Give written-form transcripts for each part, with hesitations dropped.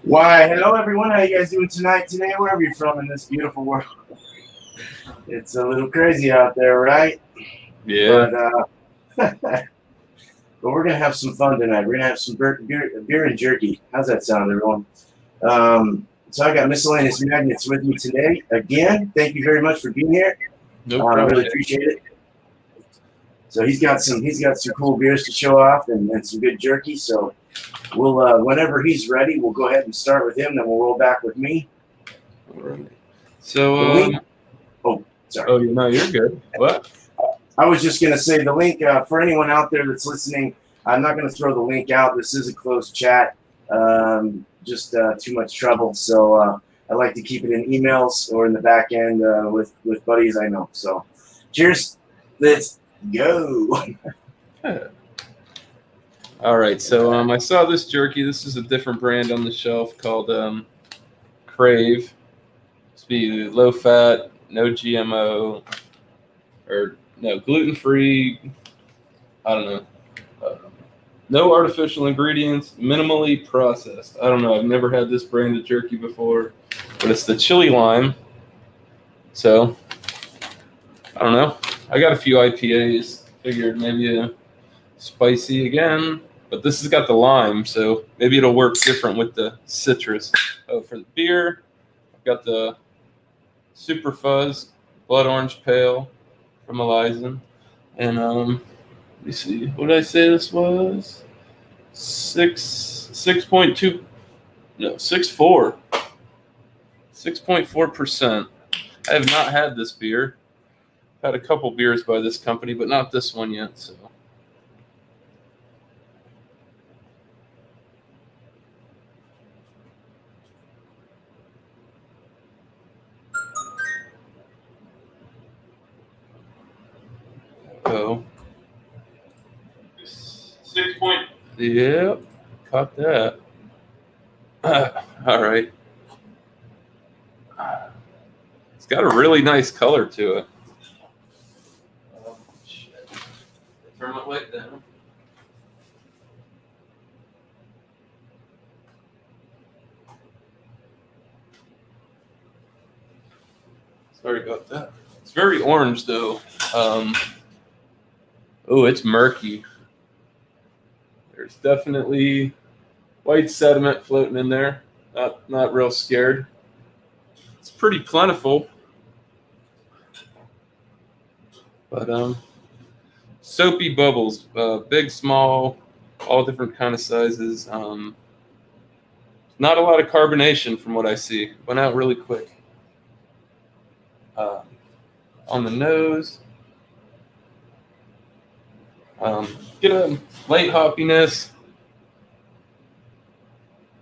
Why, hello everyone. How you guys doing tonight? Today, wherever you're from in this beautiful world. It's a little crazy out there, right? Yeah. But we're gonna have some fun tonight. We're gonna have some beer and jerky. How's that sound, everyone? So I got miscellaneous magnets with me today. Again, thank you very much for being here. No I problem. really appreciate it. So he's got some cool beers to show off and some good jerky. So we'll whenever he's ready, we'll go ahead and start with him. Then we'll roll back with me. All right. So, Sorry. Oh, no, you're good. What? I was just going to say the link for anyone out there that's listening. I'm not going to throw the link out. This is a closed chat. Just too much trouble. So I like to keep it in emails or in the back end with buddies I know. So cheers. Let's go. All right. So I saw this jerky. This is a different brand on the shelf called Crave. It's be low fat, no GMO, or no gluten-free. I don't know. No artificial ingredients, minimally processed. I don't know. I've never had this brand of jerky before, but it's the chili lime. So, I don't know. I got a few IPAs. Figured maybe a spicy again, but this has got the lime, so maybe it'll work different with the citrus. Oh, for the beer, I've got the Super Fuzz Blood Orange Pale from Elizen. And let me see. What did I say this was? 6.2. No, 6.4. 6.4%. I have not had this beer. I've had a couple beers by this company, but not this one yet. So. Oh. 6 point. Yep, caught that. All right. It's got a really nice color to it. Oh, shit. Turn my light down. Sorry about that. It's very orange, though. Oh, it's murky. There's definitely white sediment floating in there. Not real scared. It's pretty plentiful. But soapy bubbles, big, small, all different kind of sizes. Not a lot of carbonation from what I see. Went out really quick. On the nose, get a light hoppiness.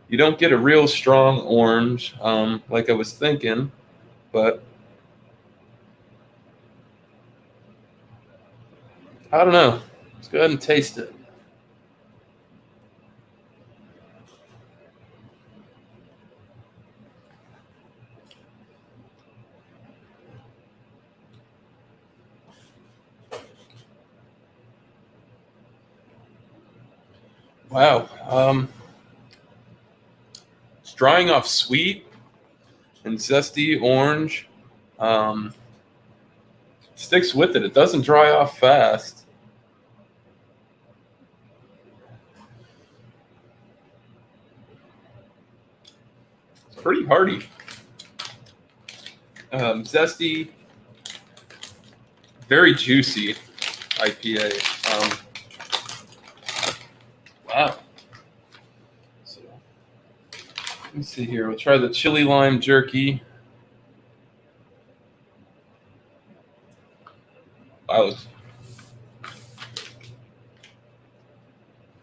You don't get a real strong orange, like I was thinking, but I don't know. Let's go ahead and taste it. Wow. It's drying off sweet and zesty orange. Sticks with it. It doesn't dry off fast. It's pretty hearty. Zesty, very juicy IPA. Wow. So, let me see here. We'll try the chili lime jerky. Wow, it's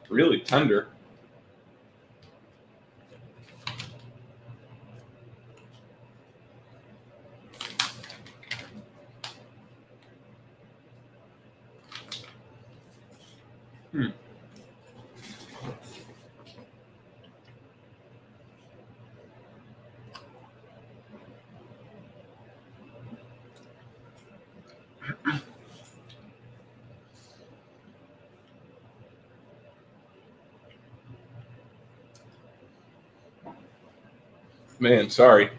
really tender. Man, sorry.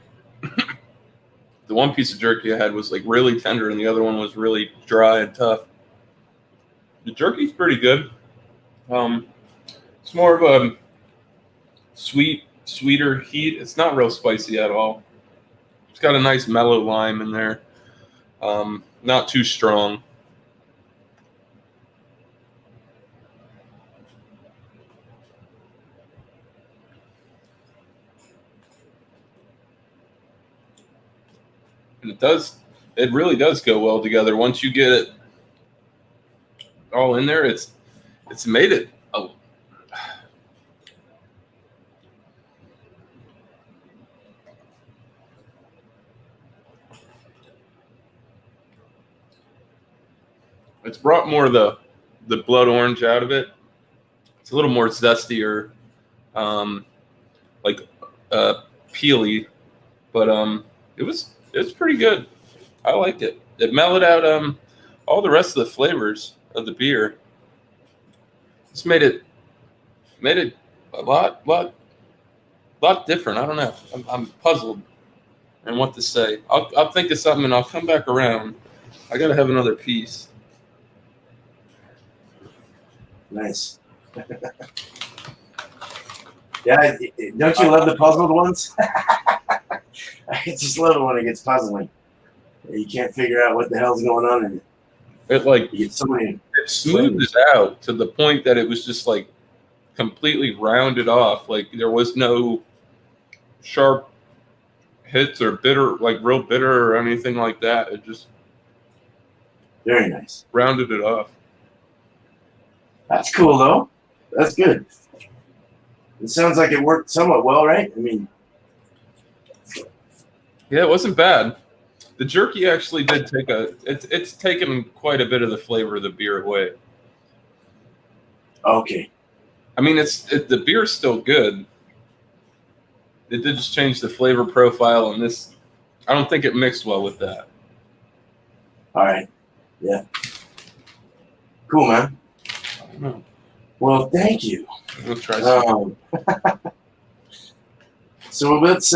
The one piece of jerky I had was like really tender, and the other one was really dry and tough. The jerky's pretty good. It's more of a sweeter heat. It's not real spicy at all. It's got a nice mellow lime in there. Not too strong. And it really does go well together. Once you get it all in there, it's made it. It's brought more of the blood orange out of it. It's a little more zestier, like peely, but it's pretty good. I liked it. It mellowed out all the rest of the flavors of the beer. It's made it a lot different. I don't know. I'm puzzled and what to say. I'll think of something and I'll come back around. I gotta have another piece. Nice. Yeah, don't you love the puzzled ones? I just love it when it gets puzzling. You can't figure out what the hell's going on in it. It like You get so many. It smoothed out to the point that it was just like completely rounded off. Like there was no sharp hits or bitter, like real bitter or anything like that. It just Very nice. rounded it off. That's cool though. That's good. It sounds like it worked somewhat well, right? I mean, yeah, it wasn't bad. The jerky actually did take it's taken quite a bit of the flavor of the beer away. okay. I mean, the beer's still good. It did just change the flavor profile, and this, I don't think it mixed well with that. All right. Yeah. Cool, man. Well, thank you. We'll try some. So let's,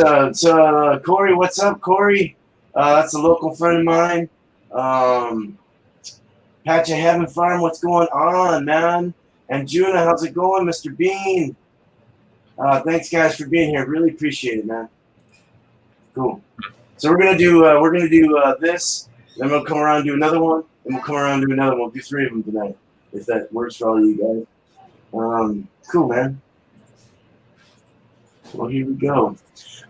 Corey, what's up, Corey? That's a local friend of mine. Patch of Heaven Farm, what's going on, man? And Juna, how's it going, Mr. Bean? Thanks, guys, for being here. Really appreciate it, man. Cool. So we're gonna do this, then we'll come around and do another one, and we'll come around and do another one. We'll do 3 of them tonight, if that works for all you guys. Cool, man. Well, here we go.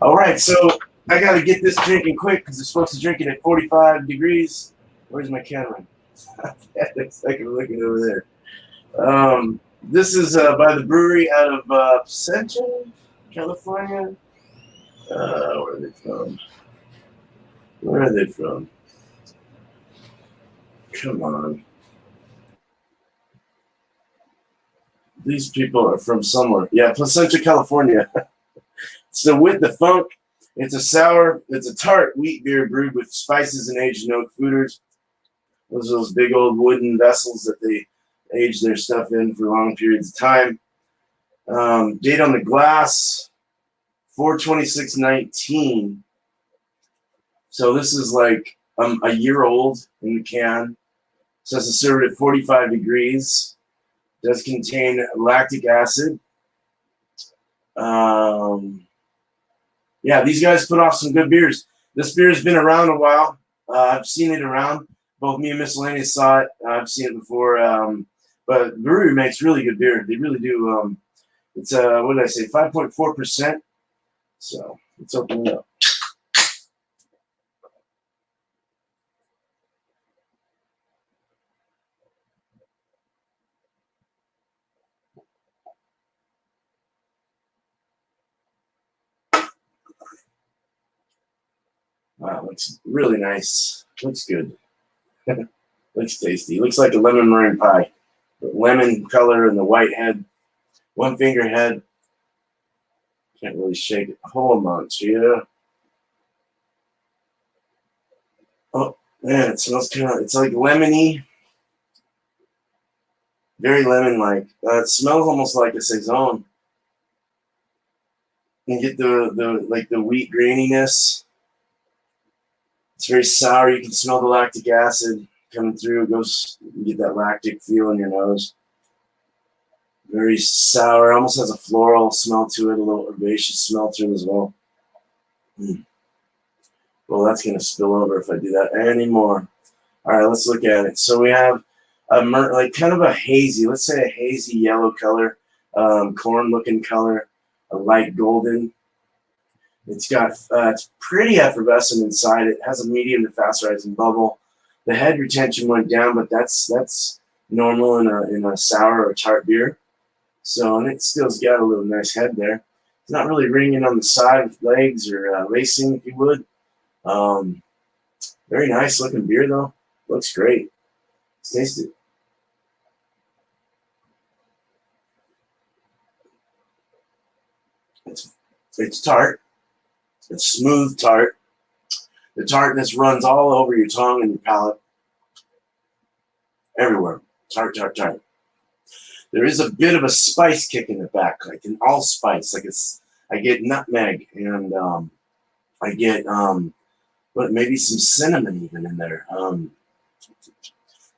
All right, so I got to get this drinking quick because they're supposed to drink it at 45 degrees. Where's my camera? Looks like I'm looking over there. This is by the brewery out of Central California. Where are they from? Where are they from? Come on. These people are from somewhere. Yeah, Placentia, California. So with the funk, it's a tart wheat beer brewed with spices and aged in oak fooders. Those big old wooden vessels that they age their stuff in for long periods of time. Date on the glass, 4/26/19. So this is like a year old in the can. So it's served at 45 degrees. Does contain lactic acid. Yeah, these guys put off some good beers. This beer has been around a while. I've seen it around. Both me and Miscellaneous saw it. I've seen it before. But the brewery makes really good beer. They really do. It's what did I say? 5.4%. So let's open it up. Wow, looks really nice. Looks good. Looks tasty. Looks like a lemon meringue pie. The lemon color and the white head. One finger head. Can't really shake it. Hold on, Cheetah. Oh, man, it smells kind of, it's like lemony. Very lemon-like. It smells almost like a Saison. and get the wheat graininess. It's very sour. You can smell the lactic acid coming through. It goes, you get that lactic feel in your nose. Very sour. Almost has a floral smell to it, a little herbaceous smell to it as well. Well, that's going to spill over if I do that anymore. All right, let's look at it. So we have a like kind of a hazy, let's say a hazy yellow color, corn-looking color, a light golden. It's got it's pretty effervescent inside. It has a medium to fast rising bubble. The head retention went down, but that's normal in a sour or tart beer. So, and it still's got a little nice head there. It's not really ringing on the side with legs or lacing, if you would. Very nice looking beer though. Looks great. Let's taste it. It's tart. It's smooth tart. The tartness runs all over your tongue and your palate. Everywhere. Tart, tart, tart. There is a bit of a spice kick in the back, like an allspice. Like I get nutmeg and I get but maybe some cinnamon even in there.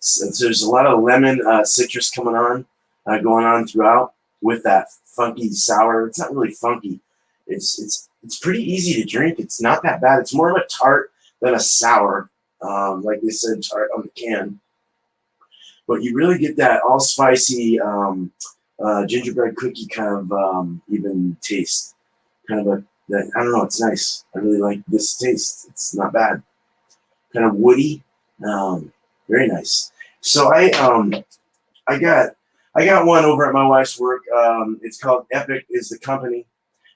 So there's a lot of lemon citrus coming on, going on throughout with that funky sour. It's not really funky. It's pretty easy to drink. It's not that bad. It's more of a tart than a sour, like they said, tart on the can. But you really get that all spicy gingerbread cookie kind of even taste. Kind of I don't know. It's nice. I really like this taste. It's not bad. Kind of woody. Very nice. So I got one over at my wife's work. It's called Epic is the company.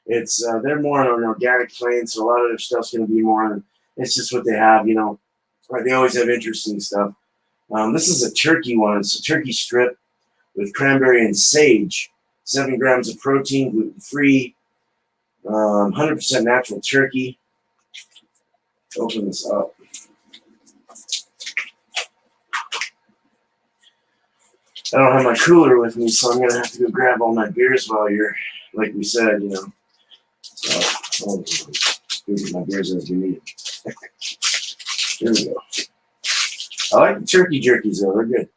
It's they're more on an organic plane, so a lot of their stuff's going to be more on. It's just what they have, you know. Right? They always have interesting stuff. This is a turkey one. It's a turkey strip with cranberry and sage. 7 grams of protein, gluten-free, 100% natural turkey. Open this up. I don't have my cooler with me, so I'm going to have to go grab all my beers while you're, like we said, you know. So, I'll get my beers as we need. Here we go. I like the turkey jerkies, though. They're good.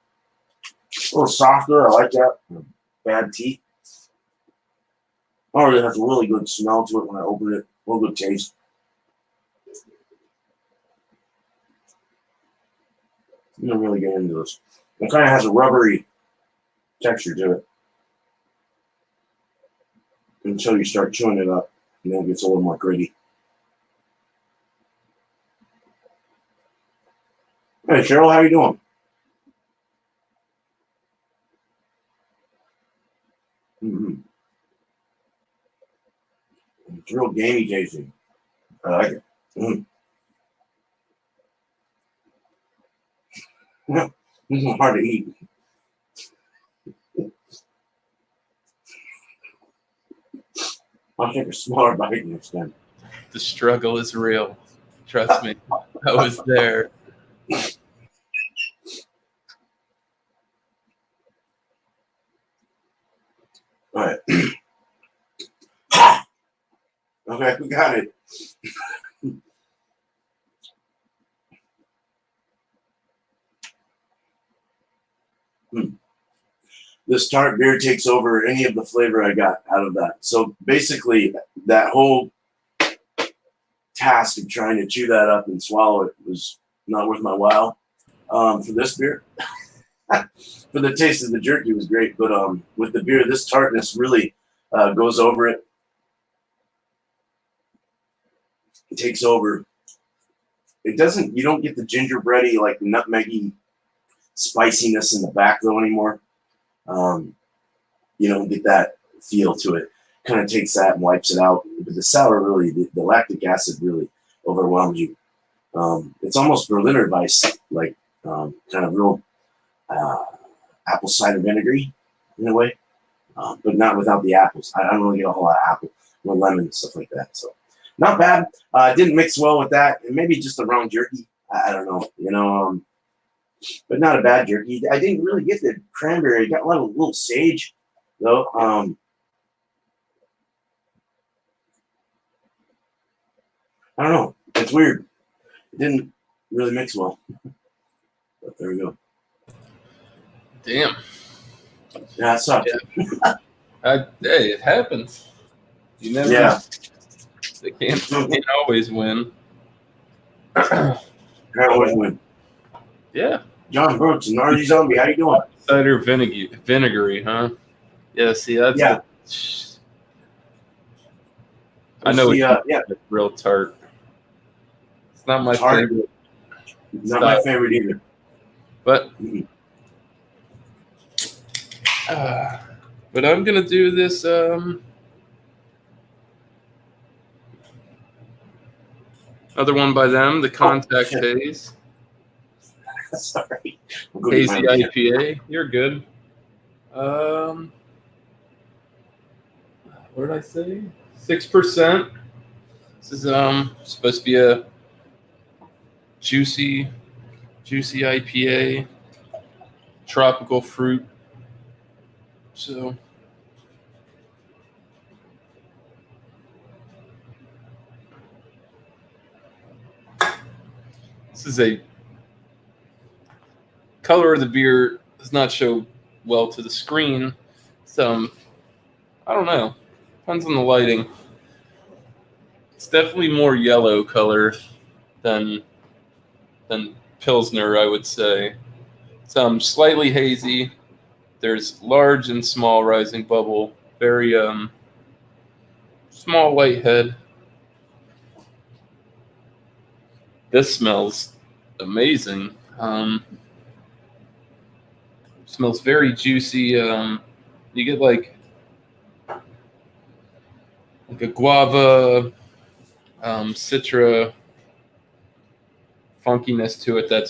A little softer. I like that. Bad teeth. Oh, it has a really good smell to it when I open it. A little good taste. I'm going to really get into this. It kind of has a rubbery texture to it until you start chewing it up, and then it gets a little more gritty. Hey, Cheryl, how you doing? It's real gamey tasting. I like it. This is hard to eat. I'll take a smaller bite next time. The struggle is real. Trust me. I was there. All right. Okay, we got it. This tart beer takes over any of the flavor I got out of that. So basically, that whole task of trying to chew that up and swallow it was not worth my while. For this beer, for the taste of the jerky was great, but with the beer, this tartness really goes over it. It takes over. It doesn't. You don't get the gingerbready, like nutmeggy spiciness in the back though anymore. You don't get that feel to it. Kind of takes that and wipes it out. But the sour really, the lactic acid really overwhelms you. It's almost Berliner Weiss, like kind of real apple cider vinegary in a way, but not without the apples. I don't really get a whole lot of apple, more lemon and stuff like that. So not bad. Didn't mix well with that, and maybe just the wrong jerky. I don't know, you know. But not a bad jerky. I didn't really get the cranberry. I got a little sage, though. I don't know. It's weird. It didn't really mix well. But there we go. Damn. Yeah, it sucked. Yeah. Hey, it happens. You never. Yeah. They can't always win. Can't always win. Yeah. John Brooks, Gnarly Zombie, how you doing? Cider vinegary, huh? Yeah. See, that's Yeah. I know yeah. It's real tart. It's not my Tart. favorite. Not my favorite either. But but I'm gonna do this. Other one by them, the Contact Haze. Sorry. Hazy IPA. You're good. What did I say? 6%. This is supposed to be a juicy IPA. Tropical fruit. So this is a color of the beer does not show well to the screen. So I don't know. Depends on the lighting. It's definitely more yellow color than Pilsner, I would say. It's slightly hazy. There's large and small rising bubble. Very small white head. This smells amazing. Smells very juicy. You get like a guava, citra funkiness to it that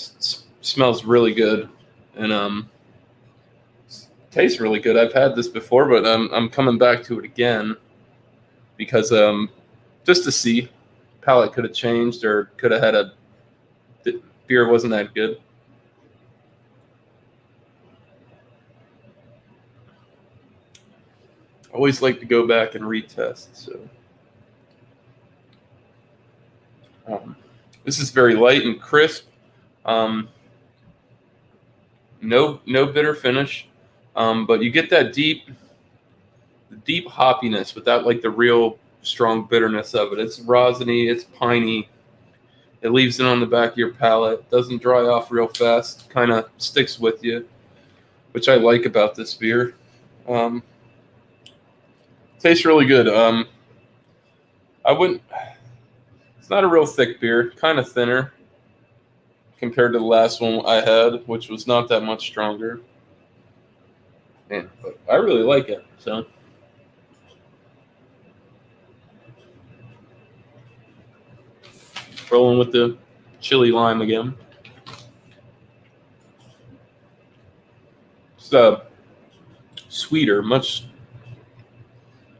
smells really good and tastes really good. I've had this before, but I'm coming back to it again because just to see. Palate could have changed or could have had the beer wasn't that good. I always like to go back and retest. So this is very light and crisp. No bitter finish, but you get that deep hoppiness without like the real strong bitterness of it. It's rosiny, it's piney. It leaves it on the back of your palate. Doesn't dry off real fast. Kind of sticks with you, which I like about this beer. Tastes really good. I wouldn't. It's not a real thick beer. Kind of thinner compared to the last one I had, which was not that much stronger. Man, but I really like it. So. Rolling with the chili lime again. It's sweeter, much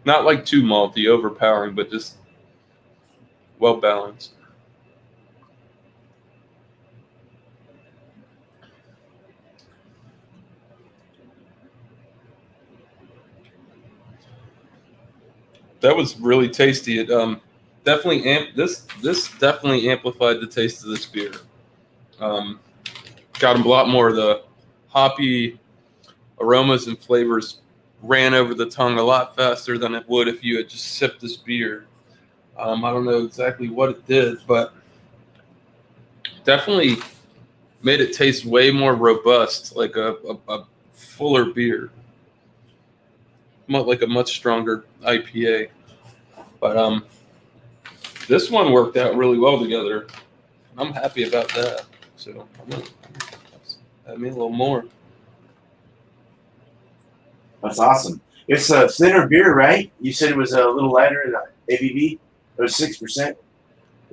not like too malty, overpowering, but just well balanced. That was really tasty. It definitely this definitely amplified the taste of this beer. Got a lot more of the hoppy aromas and flavors ran over the tongue a lot faster than it would if you had just sipped this beer. I don't know exactly what it did, but definitely made it taste way more robust, like a fuller beer, like a much stronger IPA. But this one worked out really well together. I'm happy about that. So I'm gonna add me a little more. That's awesome. It's a thinner beer, right? You said it was a little lighter in the ABV. It was 6%.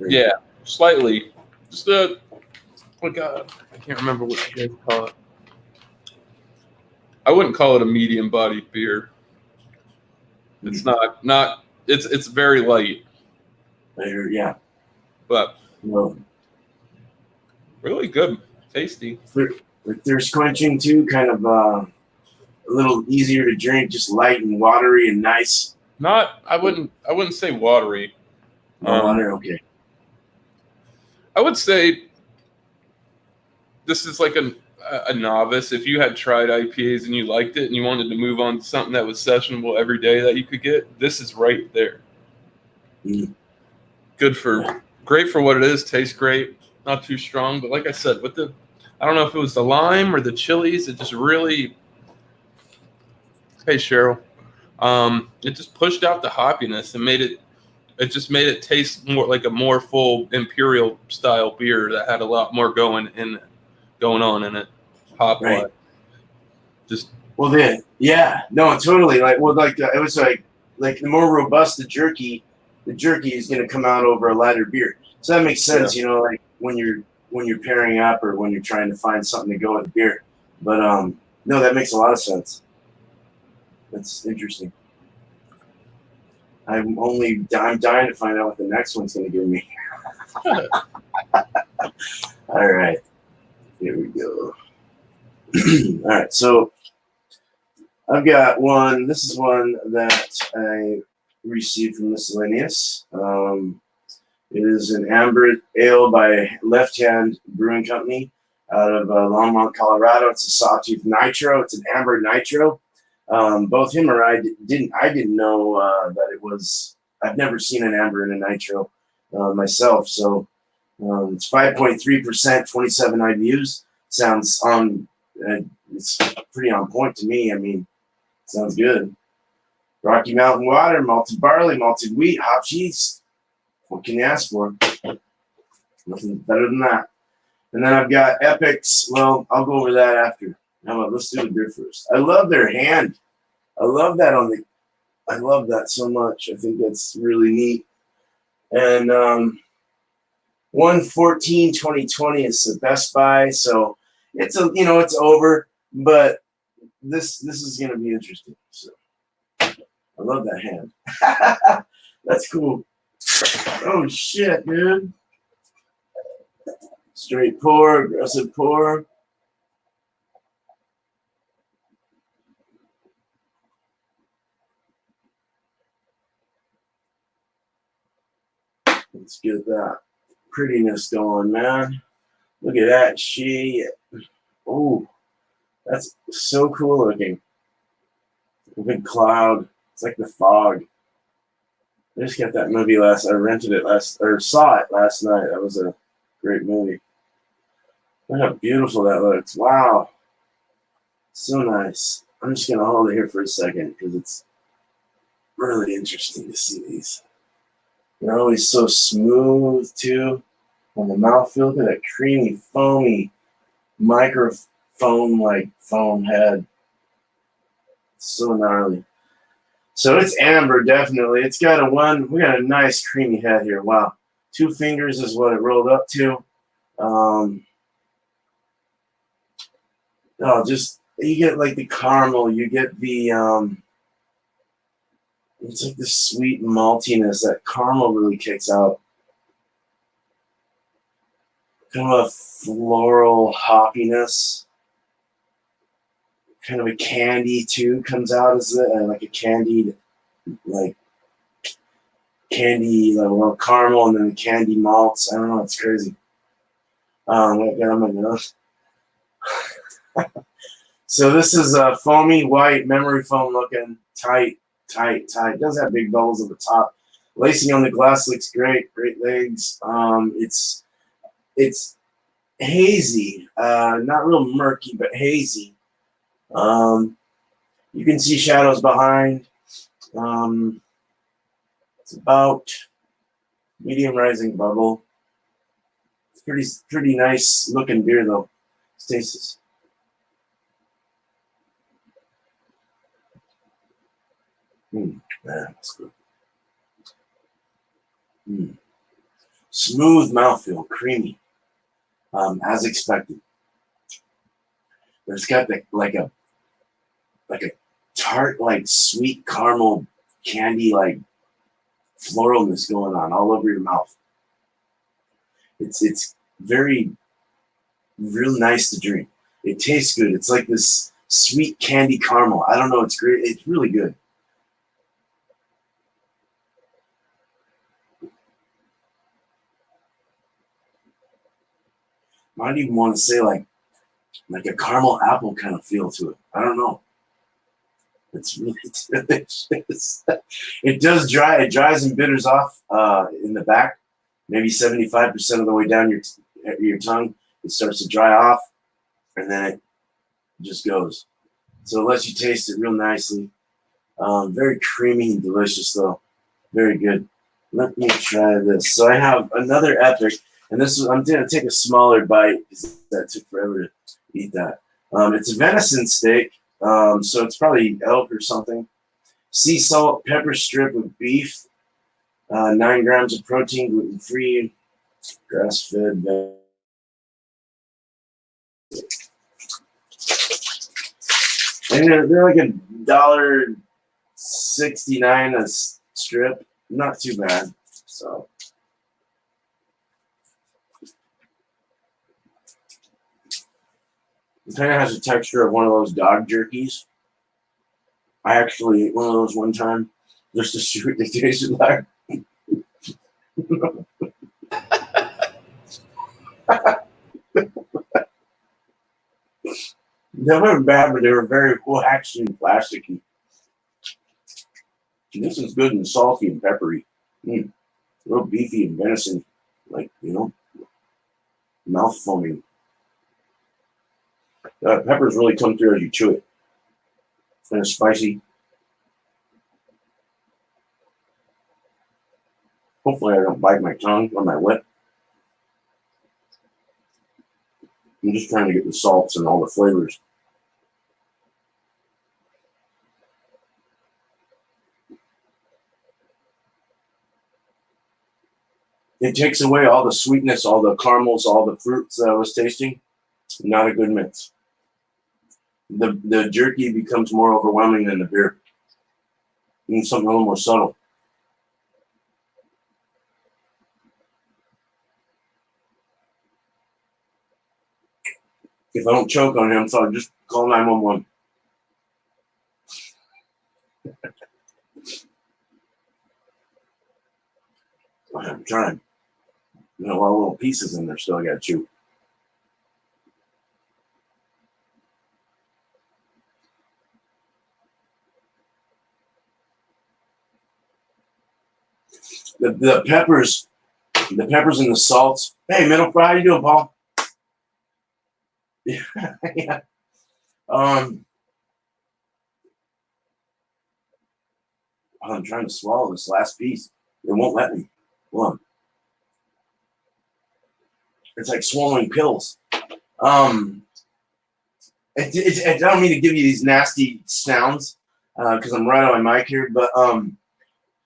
Yeah, slightly. Just like I can't remember what you guys call it. I wouldn't call it a medium-bodied beer. It's not. It's very light. Later, yeah. But Well, really good, tasty. with thirst quenching too, kind of a little easier to drink, just light and watery and nice. I wouldn't say watery. No water, okay. I would say this is like a novice. If you had tried IPAs and you liked it and you wanted to move on to something that was sessionable every day that you could get, this is right there. Great for what it is. Tastes great. Not too strong, but like I said, with the, I don't know if it was the lime or the chilies, it just really, hey Cheryl, it just pushed out the hoppiness and it just made it taste more like a more full imperial style beer that had a lot more going on in it, hop wise. Right. Just Well then, yeah, no, totally. Like, well, like it was like the more robust the jerky is going to come out over a lighter beer. So that makes sense, you know, like when you're pairing up or when you're trying to find something to go with beer. But no, that makes a lot of sense. That's interesting. I'm dying to find out what the next one's going to give me. All right, here we go. All right, so I've got one. This is one that I received from Miscellaneous. It is an amber ale by Left Hand Brewing Company out of Longmont, Colorado. It's a Sawtooth Nitro. It's an amber nitro. Both him or I didn't know that it was. I've never seen an amber and a nitro myself. So it's 5.3%, 27 IBUs. Sounds on. It's pretty on point to me. I mean, sounds good. Rocky Mountain water, malted barley, malted wheat, hop yeast. What can you ask for? Nothing better than that. And then I've got Epics. Well, I'll go over that after. How about let's do the beer first. I love their hand. I love that I love that so much. I think that's really neat. And 1/14/2020 is the Best Buy, so it's it's over, but this is gonna be interesting. So I love that hand. That's cool. Oh shit, dude. Straight pour, aggressive pour. Let's get that prettiness going, man. Look at that shit. Oh, that's so cool looking. A big cloud. It's like the fog. I just got that movie I saw it last night. That was a great movie. Look how beautiful that looks. Wow. So nice. I'm just going to hold it here for a second because it's really interesting to see these. They're always so smooth, too, on the mouthfeel. Look at that creamy, foamy, microfoam-like foam head. It's so gnarly. So it's amber, definitely. It's got we got a nice creamy head here. Wow. 2 fingers is what it rolled up to. Just, you get like the caramel, you get the, it's like the sweet maltiness. That caramel really kicks out. Kind of a floral hoppiness. Kind of a candy too comes out as like a candied, like caramel, and then the candy malts. I don't know, it's crazy. I got on my nose. So this is a foamy white memory foam looking, tight. It does have big bubbles at the top. Lacing on the glass looks great legs. It's hazy, not real murky, but hazy. You can see shadows behind. It's about medium rising bubble. It's pretty nice looking beer though. Stasis. That's good. Smooth mouthfeel, creamy, as expected. But it's got like a tart, like sweet caramel candy, like floralness going on all over your mouth. It's very real nice to drink. It tastes good. It's like this sweet candy caramel. I don't know. It's great. It's really good. might even want to say like a caramel apple kind of feel to it. I don't know. It's really delicious. It does dry. It dries and bitters off in the back, maybe 75% of the way down your tongue. It starts to dry off, and then it just goes. So it lets you taste it real nicely. Very creamy and delicious, though. Very good. Let me try this. So I have another Epic, and this is, I'm going to take a smaller bite because that took forever to eat that. It's a venison steak, so it's probably elk or something. Sea salt, pepper strip with beef, 9 grams of protein, gluten-free, grass-fed. And they're like $1.69 a strip. Not too bad. So it kind of has the texture of one of those dog jerkies. I actually ate one of those one time just to see what they tasted like. They weren't bad, but they were very waxy and plasticky. This is good and salty and peppery. Real beefy and venison, like, mouth foaming. Peppers really come through as you chew it. And it's spicy. Hopefully I don't bite my tongue or my lip. I'm just trying to get the salts and all the flavors. It takes away all the sweetness, all the caramels, all the fruits that I was tasting. Not a good mix. The jerky becomes more overwhelming than the beer. You need something a little more subtle. If I don't choke on him, so I'll just call 911. I'm trying. A lot of little pieces in there still I gotta chew. The peppers and the salts. Hey, Middle Fry, how you doing, Paul? Yeah. I'm trying to swallow this last piece. It won't let me. Hold on. It's like swallowing pills. I don't mean to give you these nasty sounds because I'm right on my mic here, but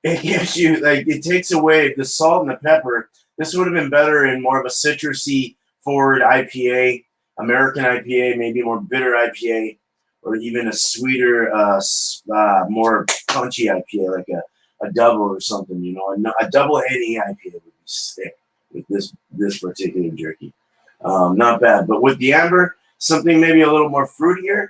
it gives you, like, it takes away the salt and the pepper. This would have been better in more of a citrusy forward IPA, American IPA, maybe more bitter IPA, or even a sweeter, more punchy IPA, like a double or something. A double NE IPA would be sick with this particular jerky. Not bad, but with the amber, something maybe a little more fruitier,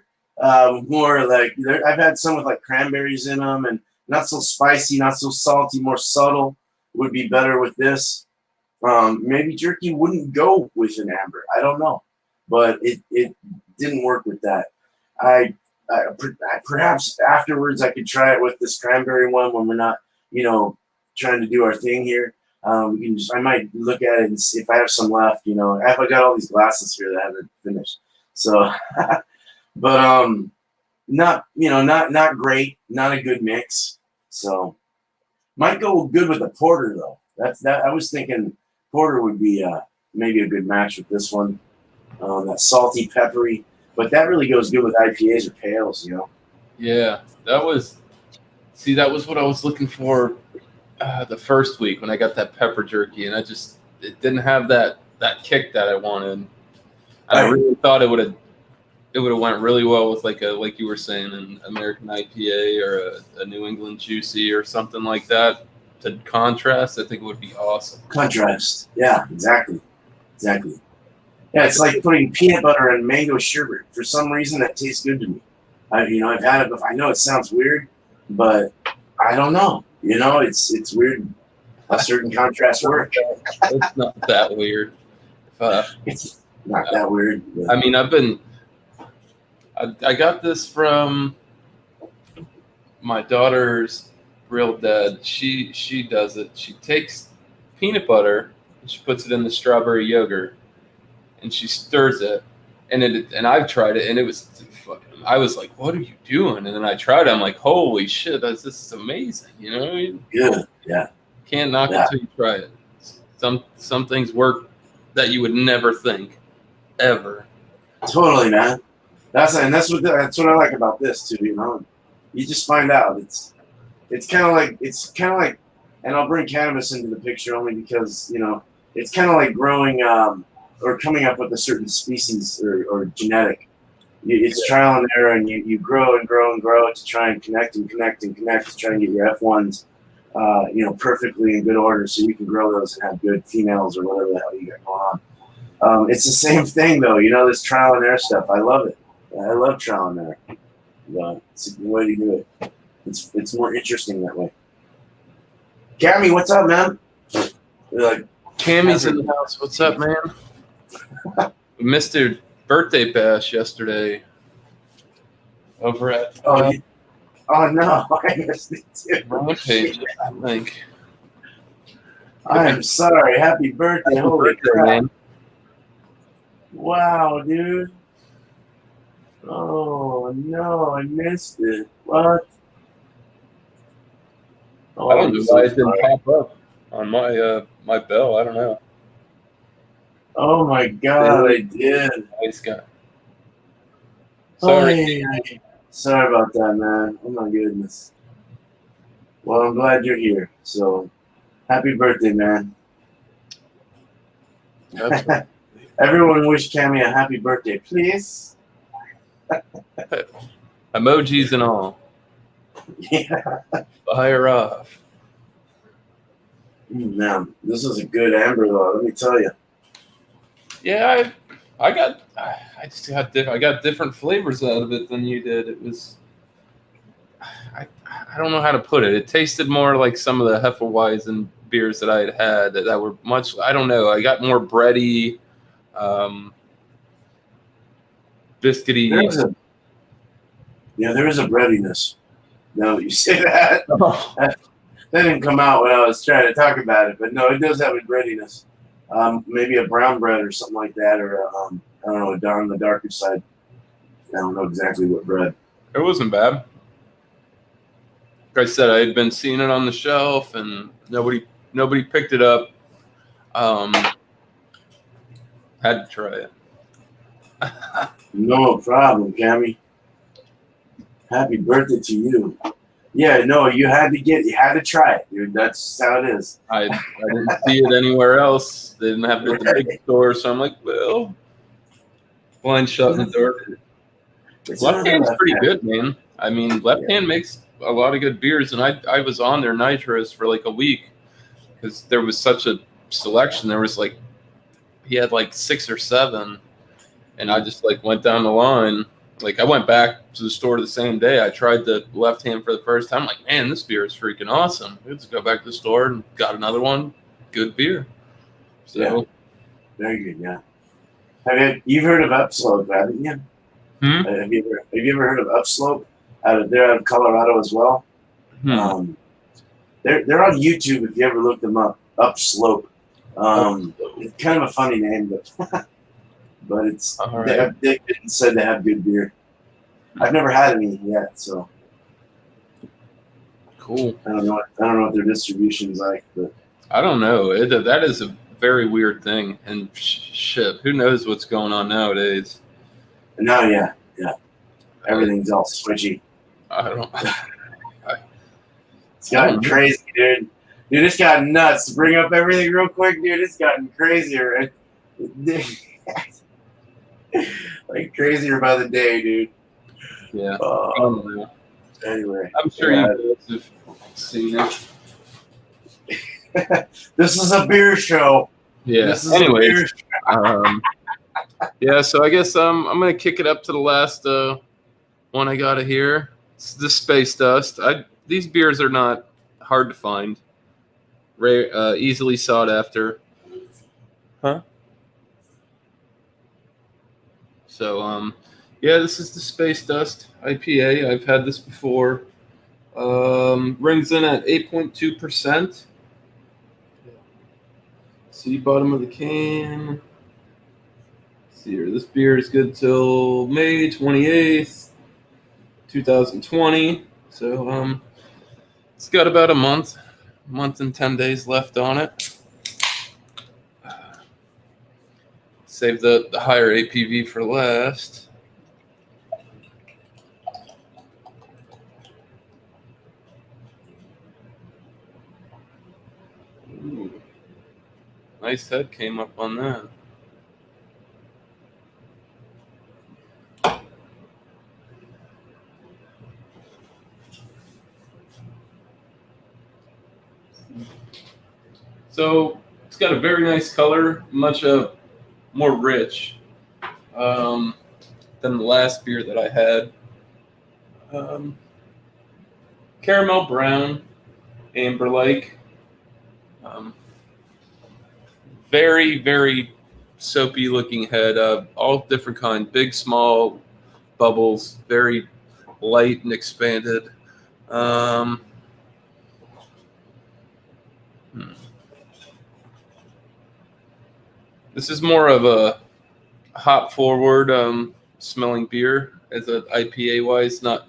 more like I've had some with like cranberries in them, and not so spicy, not so salty, more subtle would be better with this. Maybe jerky wouldn't go with an amber. I don't know, but it didn't work with that. Perhaps afterwards I could try it with this cranberry one when we're not, trying to do our thing here. I might look at it and see if I have some left. I got all these glasses here that I haven't finished. So, but not great, not a good mix. So, might go good with a porter though. I was thinking porter would be maybe a good match with this one. That salty, peppery, but that really goes good with IPAs or pales. Yeah, that was what I was looking for. The first week when I got that pepper jerky, and it didn't have that kick that I wanted. And I really thought it would have went really well with like you were saying, an American IPA or a New England Juicy or something like that to contrast. I think it would be awesome. Contrast, yeah, exactly. Yeah, it's like putting peanut butter and mango sherbet. For some reason, that tastes good to me. I've had it before. I know it sounds weird, but I don't know. It's weird how certain contrasts work. It's not that weird. Not that weird. I mean, I got this from my daughter's real dad. She does it. She takes peanut butter and she puts it in the strawberry yogurt and she stirs it. And I've tried it and it was fucking. I was like, "What are you doing?" And then I tried it. I'm like, "Holy shit, this is amazing!" You know? Good. Yeah. Can't knock it till you try it. Some things work that you would never think, ever. Totally, man. That's what I like about this too. You know, you just find out. It's kind of like, and I'll bring cannabis into the picture only because it's kind of like growing or coming up with a certain species or genetic. It's trial and error, and you grow and grow and grow to try and connect and connect and connect to try and get your F1s, perfectly in good order, so you can grow those and have good females or whatever the hell you got going on. It's the same thing though, this trial and error stuff. I love it. I love trial and error. It's a good way to do it. It's more interesting that way. Cammy, what's up, man? Like, Cammy's in the house. What's up, man? We missed your birthday bash yesterday over at oh no, I missed it too. Rampage, I think. I am sorry. Happy birthday. Holy crap. Man. Wow, dude. Oh no, I missed it. What? Oh, I don't know why it didn't pop up on my bell. I don't know. Oh my god, I did. Nice guy. Sorry. Sorry about that, man. Oh my goodness. Well, I'm glad you're here. So, happy birthday, man. Everyone wish Cammy a happy birthday, please. Emojis and all. Yeah. Fire off. Man, this is a good amber, though. Let me tell you. Yeah, I got different flavors out of it than you did. It was, I don't know how to put it. It tasted more like some of the Hefeweizen beers that I had that were much. I don't know. I got more bready, biscuity. There is a breadiness. No, you say that. Oh. That didn't come out when I was trying to talk about it, but no, it does have a breadiness. Maybe a brown bread or something like that, or I don't know, on the darker side. I don't know exactly what bread. It wasn't bad. Like I said, I had been seeing it on the shelf, and nobody picked it up. Had to try it. No problem, Cammy. Happy birthday to you. Yeah, no, you had to try it, dude. That's how it is. I didn't see it anywhere else. They didn't have it at the big store, so I'm like, well, blind shut in the door. Left Hand's pretty good, man. I mean, Left Hand makes a lot of good beers, and I was on their nitros for like a week because there was such a selection. There was he had 6 or 7, and I just went down the line. I went back to the store the same day. I tried the Left Hand for the first time. I'm like, man, this beer is freaking awesome. Let's go back to the store and got another one. Good beer. So, yeah. Very good, yeah. You've heard of Upslope, haven't you? Have you ever heard of Upslope? Out of Colorado as well. They're on YouTube if you ever look them up. Upslope. It's kind of a funny name, but it's right. They've said they have good beer. I've never had any yet, so cool. I don't know what their distribution's like, but I don't know. That is a very weird thing, and shit, who knows what's going on nowadays? No, yeah, everything's all switchy. I don't. It's gotten crazy, dude. Dude, it's gotten nuts. To bring up everything real quick, dude, it's gotten crazier. Crazier by the day, dude. Yeah. Anyway. I'm sure you guys have seen it. This is a beer show. Yeah. Anyways. Yeah, so I guess I'm going to kick it up to the last one I got here. It's the Space Dust. These beers are not hard to find. Rare, easily sought after. Huh? So yeah, this is the Space Dust IPA. I've had this before. Rings in at 8.2%. See bottom of the can. Let's see here. This beer is good till May 28th, 2020. So it's got about a month and 10 days left on it. Save the higher APV for last. Ooh, nice head came up on that. So it's got a very nice color, much more rich than the last beer that I had. Caramel brown, amber-like. Very, very soapy looking head. All different kind, big, small bubbles, very light and expanded. This is more of a hop forward smelling beer as an IPA wise, not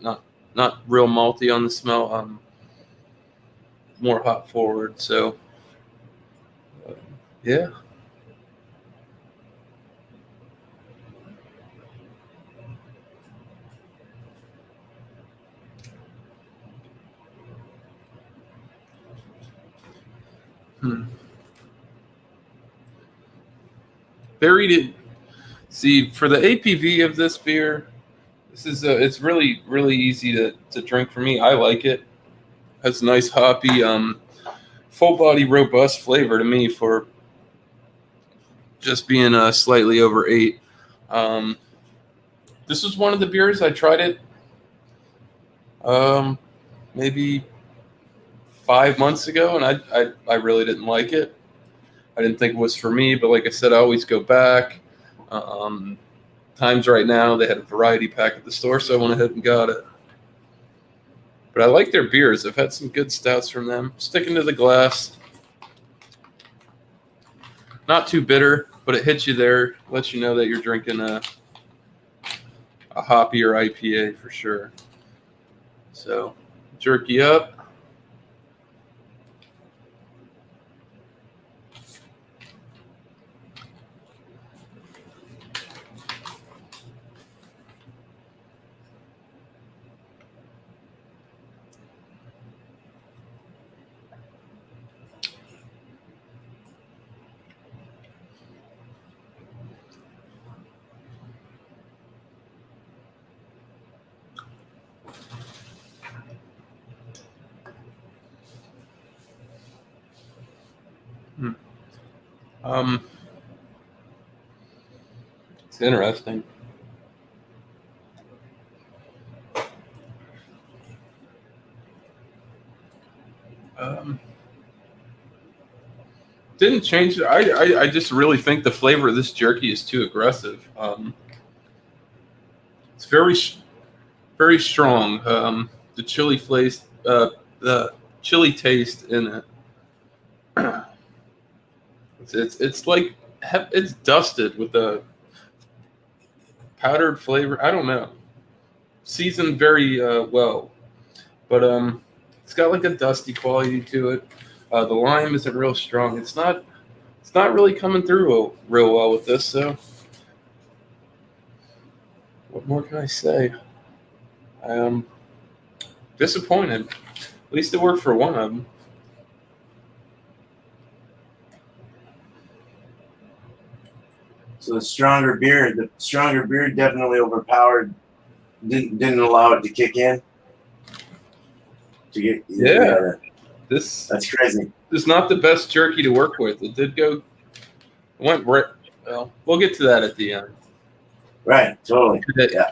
real malty on the smell. More hop forward. So yeah. Very see for the APV of this beer. This is it's really easy to drink for me. I like it. Has a nice hoppy, full body, robust flavor to me for just being slightly over 8. This was one of the beers I tried it maybe 5 months ago, and I really didn't like it. I didn't think it was for me, but like I said, I always go back. Times right now, they had a variety pack at the store, so I went ahead and got it. But I like their beers. I've had some good stouts from them. Sticking to the glass. Not too bitter, but it hits you there. Lets you know that you're drinking a hoppier IPA for sure. So, jerky up. It's interesting. Didn't change it. I just really think the flavor of this jerky is too aggressive. It's very strong. The chili the chili taste in it. It's like it's dusted with a powdered flavor. I don't know. Seasoned very well, but it's got like a dusty quality to it. The lime isn't real strong. It's not really coming through real well with this. So, what more can I say? Disappointed. At least it worked for one of them. So the stronger beer definitely overpowered. Didn't allow it to kick in. To get that's crazy. This is not the best jerky to work with. It went right. Well, we'll get to that at the end. Right, totally.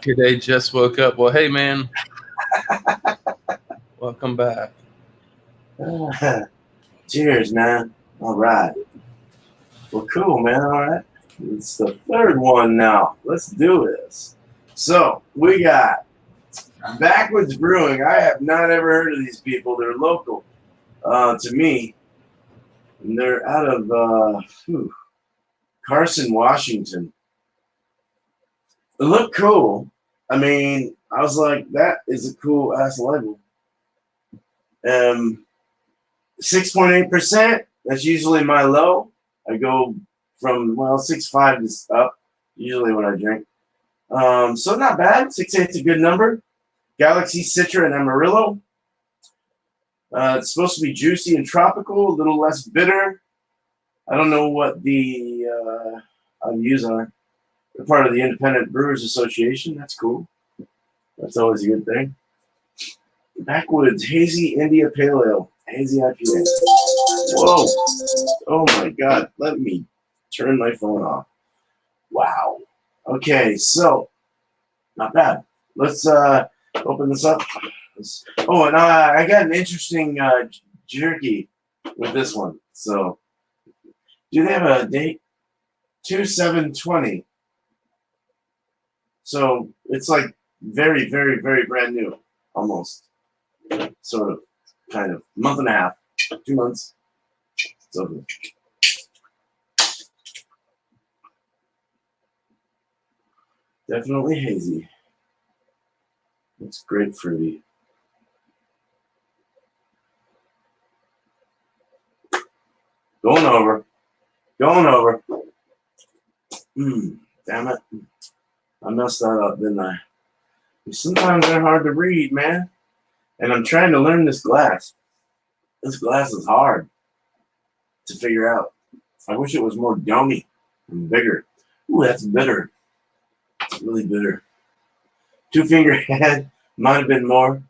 Today just woke up. Well, hey man, welcome back. Cheers, man. All right. Well, cool, man. All right. It's the third one now. Let's do this. So we got Backwoods Brewing. I have not ever heard of these people. They're local to me. And they're out of Carson, Washington. It looked cool. I mean, I was like, that is a cool ass label. 6.8%. That's usually my low. I go from 6.5 is up. Usually when I drink. So not bad. 6.8 is a good number. Galaxy, Citra, and Amarillo. It's supposed to be juicy and tropical, a little less bitter. I don't know what the views are. They're part of the Independent Brewers Association. That's cool. That's always a good thing. Backwoods Hazy India Pale Ale. Hazy IPA. Whoa. Oh my God. Let me turn my phone off. Wow. Okay, so not bad. Let's open this up. Oh, and I got an interesting jerky with this one. So, do they have a date? 2/7/20. So it's like very, very, very brand new, almost, sort of, kind of, month and a half, 2 months. So definitely hazy. It's grapefruity. Going over. Damn it. I messed that up, didn't I? Sometimes they're hard to read, man. And I'm trying to learn this glass. This glass is hard to figure out. I wish it was more domey and bigger. Ooh, that's bitter. It's really bitter. 2 finger head. Might have been more.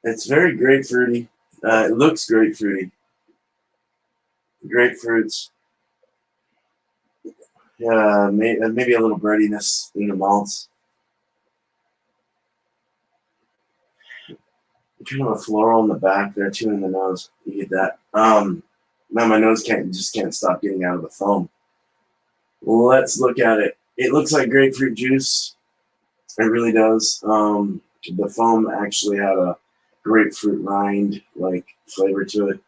It's very grapefruity. It looks grapefruity. Grapefruits. Maybe a little breadiness in the malts. Kind of a floral in the back there too in the nose. You get that. Now my nose can't stop getting out of the foam. Let's look at it. It looks like grapefruit juice. It really does. The foam actually had a grapefruit rind like flavor to it.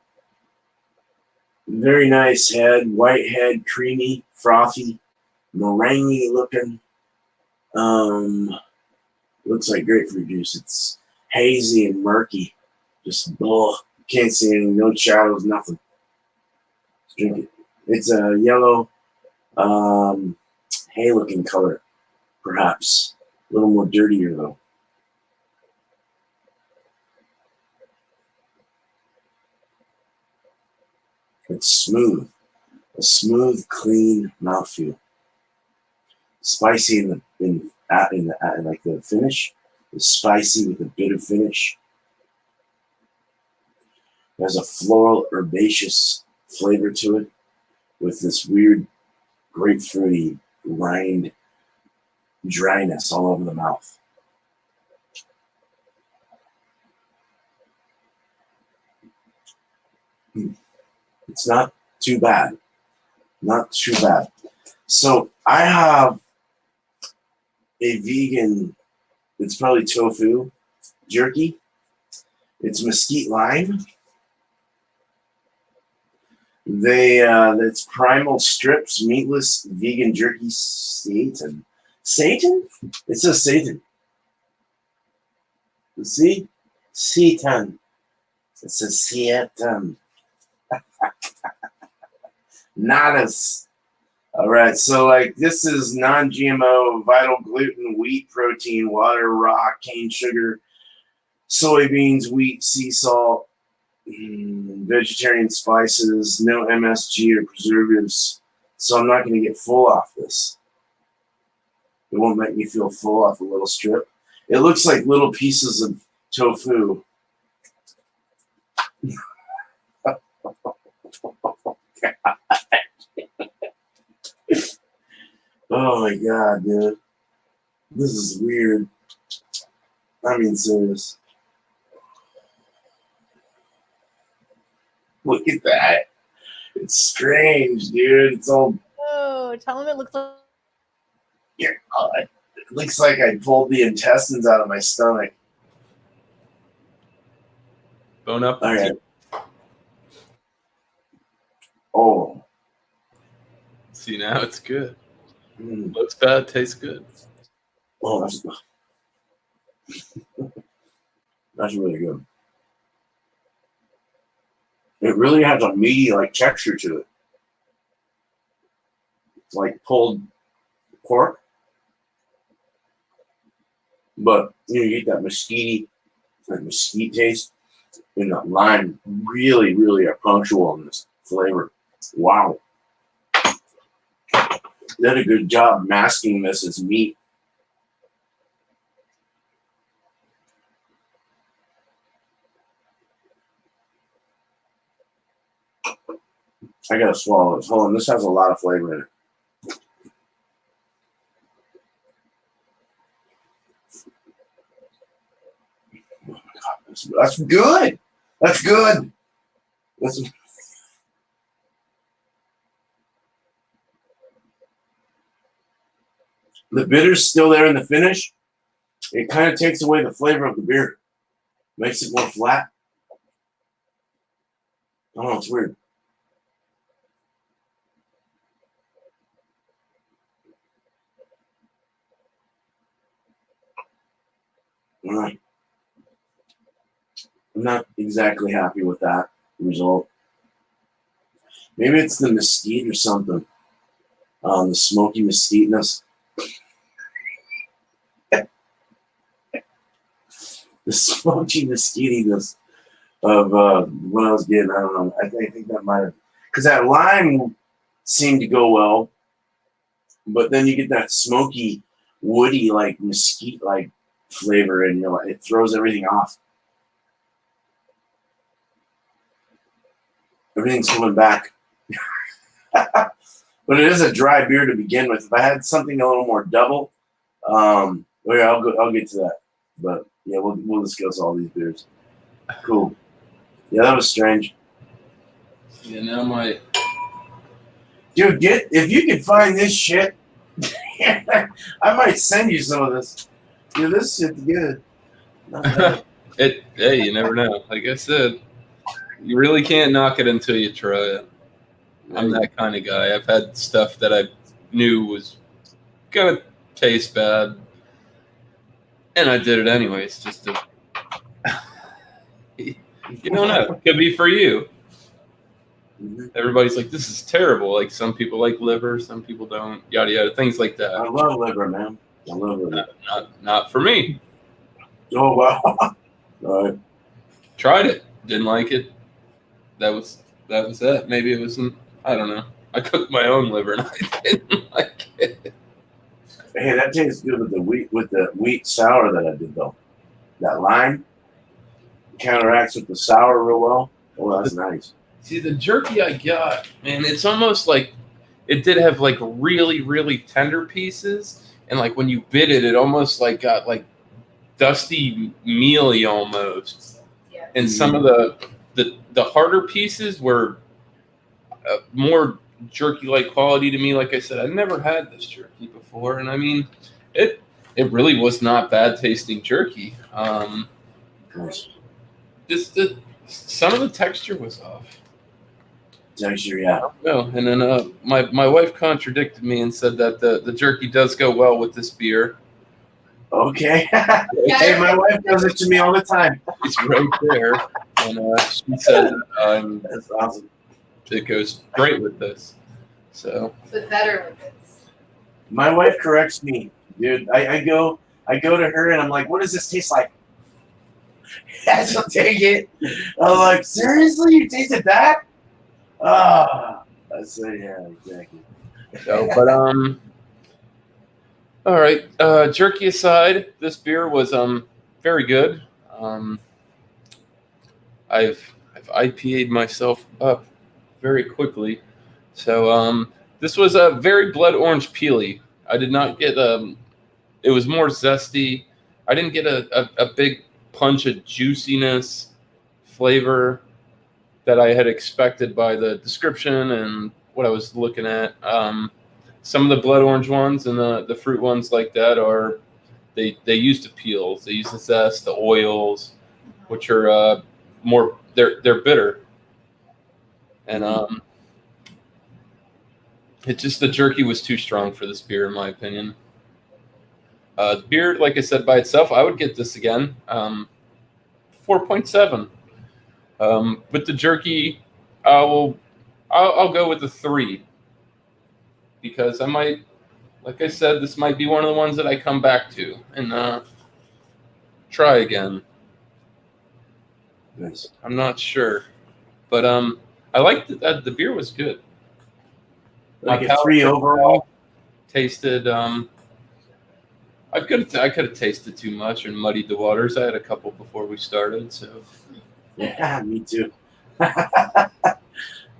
Very nice head, white head, creamy, frothy, meringue looking. Looks like grapefruit juice. It's hazy and murky. Just can't see anything, no shadows, nothing. Let's drink it. It's a yellow, hay looking color, perhaps. A little more dirtier though. It's smooth. A smooth, clean mouthfeel. Spicy in the finish. It's spicy with a bitter finish. There's a floral, herbaceous flavor to it, with this weird grapefruity rind dryness all over the mouth. It's not too bad. Not too bad. So I have a vegan, it's probably tofu jerky. It's mesquite lime. It's Primal Strips Meatless Vegan Jerky Satan. Satan? It says Satan. See? Satan. It says Satan. Nadas. All right, so like this is non-GMO, vital gluten, wheat protein, water, raw cane sugar, soybeans, wheat, sea salt, vegetarian spices, no MSG or preservatives. So I'm not going to get full off this. It won't make me feel full off a little strip. It looks like little pieces of tofu. Oh my God, dude. This is weird. I mean, serious. Look at that. It's strange, dude. It's all. Oh, tell him it looks like. It looks like I pulled the intestines out of my stomach. Bone up. All right. Oh. See, now it's good. Mm. Looks bad, tastes good. Oh, that's really good. It really has a meaty like texture to it. It's like pulled pork, but you get that mesquite taste, and the lime really are punctual in this flavor. Wow, they did a good job masking this as meat. I gotta swallow this. Hold on, this has a lot of flavor in it. Oh my God, that's good. That's good. The bitter's still there in the finish. It kind of takes away the flavor of the beer, makes it more flat. I don't know, it's weird. I'm not exactly happy with that result. Maybe it's the mesquite or something. The smoky mesquiteness. The smoky mesquitiness of what I was getting. I don't know. I think that might have, because that lime seemed to go well, but then you get that smoky, woody, like mesquite like flavor, and it throws everything off. Everything's coming back. But it is a dry beer to begin with. If I had something a little more double, yeah, I'll get to that. But yeah, we'll discuss all these beers. Cool. Yeah, that was strange. Yeah, now my Dude, if you can find this shit, I might send you some of this. Dude, this shit's good. Not bad. hey, you never know. Like I said, you really can't knock it until you try it. I'm that kind of guy. I've had stuff that I knew was gonna taste bad, and I did it anyways, just to. You don't know. It could be for you. Mhm. Everybody's like, "This is terrible." Like some people like liver, some people don't. Yada yada, things like that. I love liver, man. I love liver. Not for me. Oh wow! All right. Tried it, didn't like it. That was it. Maybe it wasn't. I don't know. I cooked my own liver and I didn't like it. Hey, that tastes good with the wheat sour that I did though. That lime counteracts with the sour real well. Oh, that's nice. See, the jerky I got, man, it's almost like it did have like really tender pieces, and like when you bit it, it almost like got like dusty, mealy almost. Yeah. And some of the harder pieces were more jerky-like quality to me. Like I said, I never had this jerky before, and I mean, it really was not bad tasting jerky. Nice. Just some of the texture was off. Texture, yeah. No, and then my wife contradicted me and said that the jerky does go well with this beer. Okay. Hey, my wife does it to me all the time. It's right there, and she said That's awesome. it goes great with this. So, But better with this. My wife corrects me, dude. I go to her and I'm like, "What does this taste like?" I she'll take it. I'm like, "Seriously, you tasted that?" Ah, I say, yeah, exactly. so but all right. Jerky aside, this beer was very good. I've IPA'd myself up very quickly. So this was a very blood orange peely. I did not get it was more zesty. I didn't get a big punch of juiciness, flavor. that I had expected by the description and what I was looking at. Some of the blood orange ones and the fruit ones like that are they use the peels, they use the zest, the oils, which are more they're bitter, and it just the jerky was too strong for this beer in my opinion. The beer, like I said, by itself, I would get this again. 4.7. With the jerky, I'll go with the 3 because I might, like I said, this might be one of the ones that I come back to and try again. Nice. I'm not sure, but I liked that the beer was good. Like My a 3 overall. Tasted. I could have tasted too much and muddied the waters. I had a couple before we started, so. Yeah, me too. I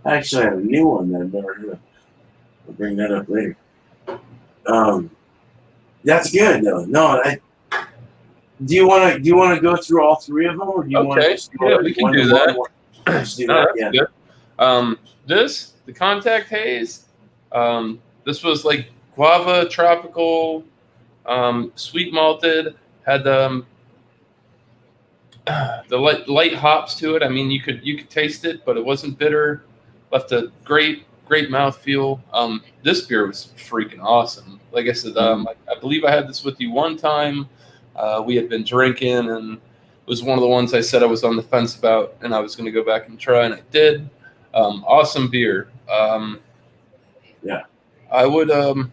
actually have a new one that I've never heard of. I'll bring that up later. That's good though. No, do you want to go through all 3 of them, or do you want to just yeah, we can do that. Just do that. Yeah. Good. The contact haze. This was like guava tropical, sweet malted. Had the light hops to it. I mean, you could taste it, but it wasn't bitter. Left a great mouthfeel. This beer was freaking awesome. Like I said, I believe I had this with you one time. We had been drinking, and it was one of the ones I said I was on the fence about, and I was going to go back and try, and I did. Awesome beer. Yeah. I would out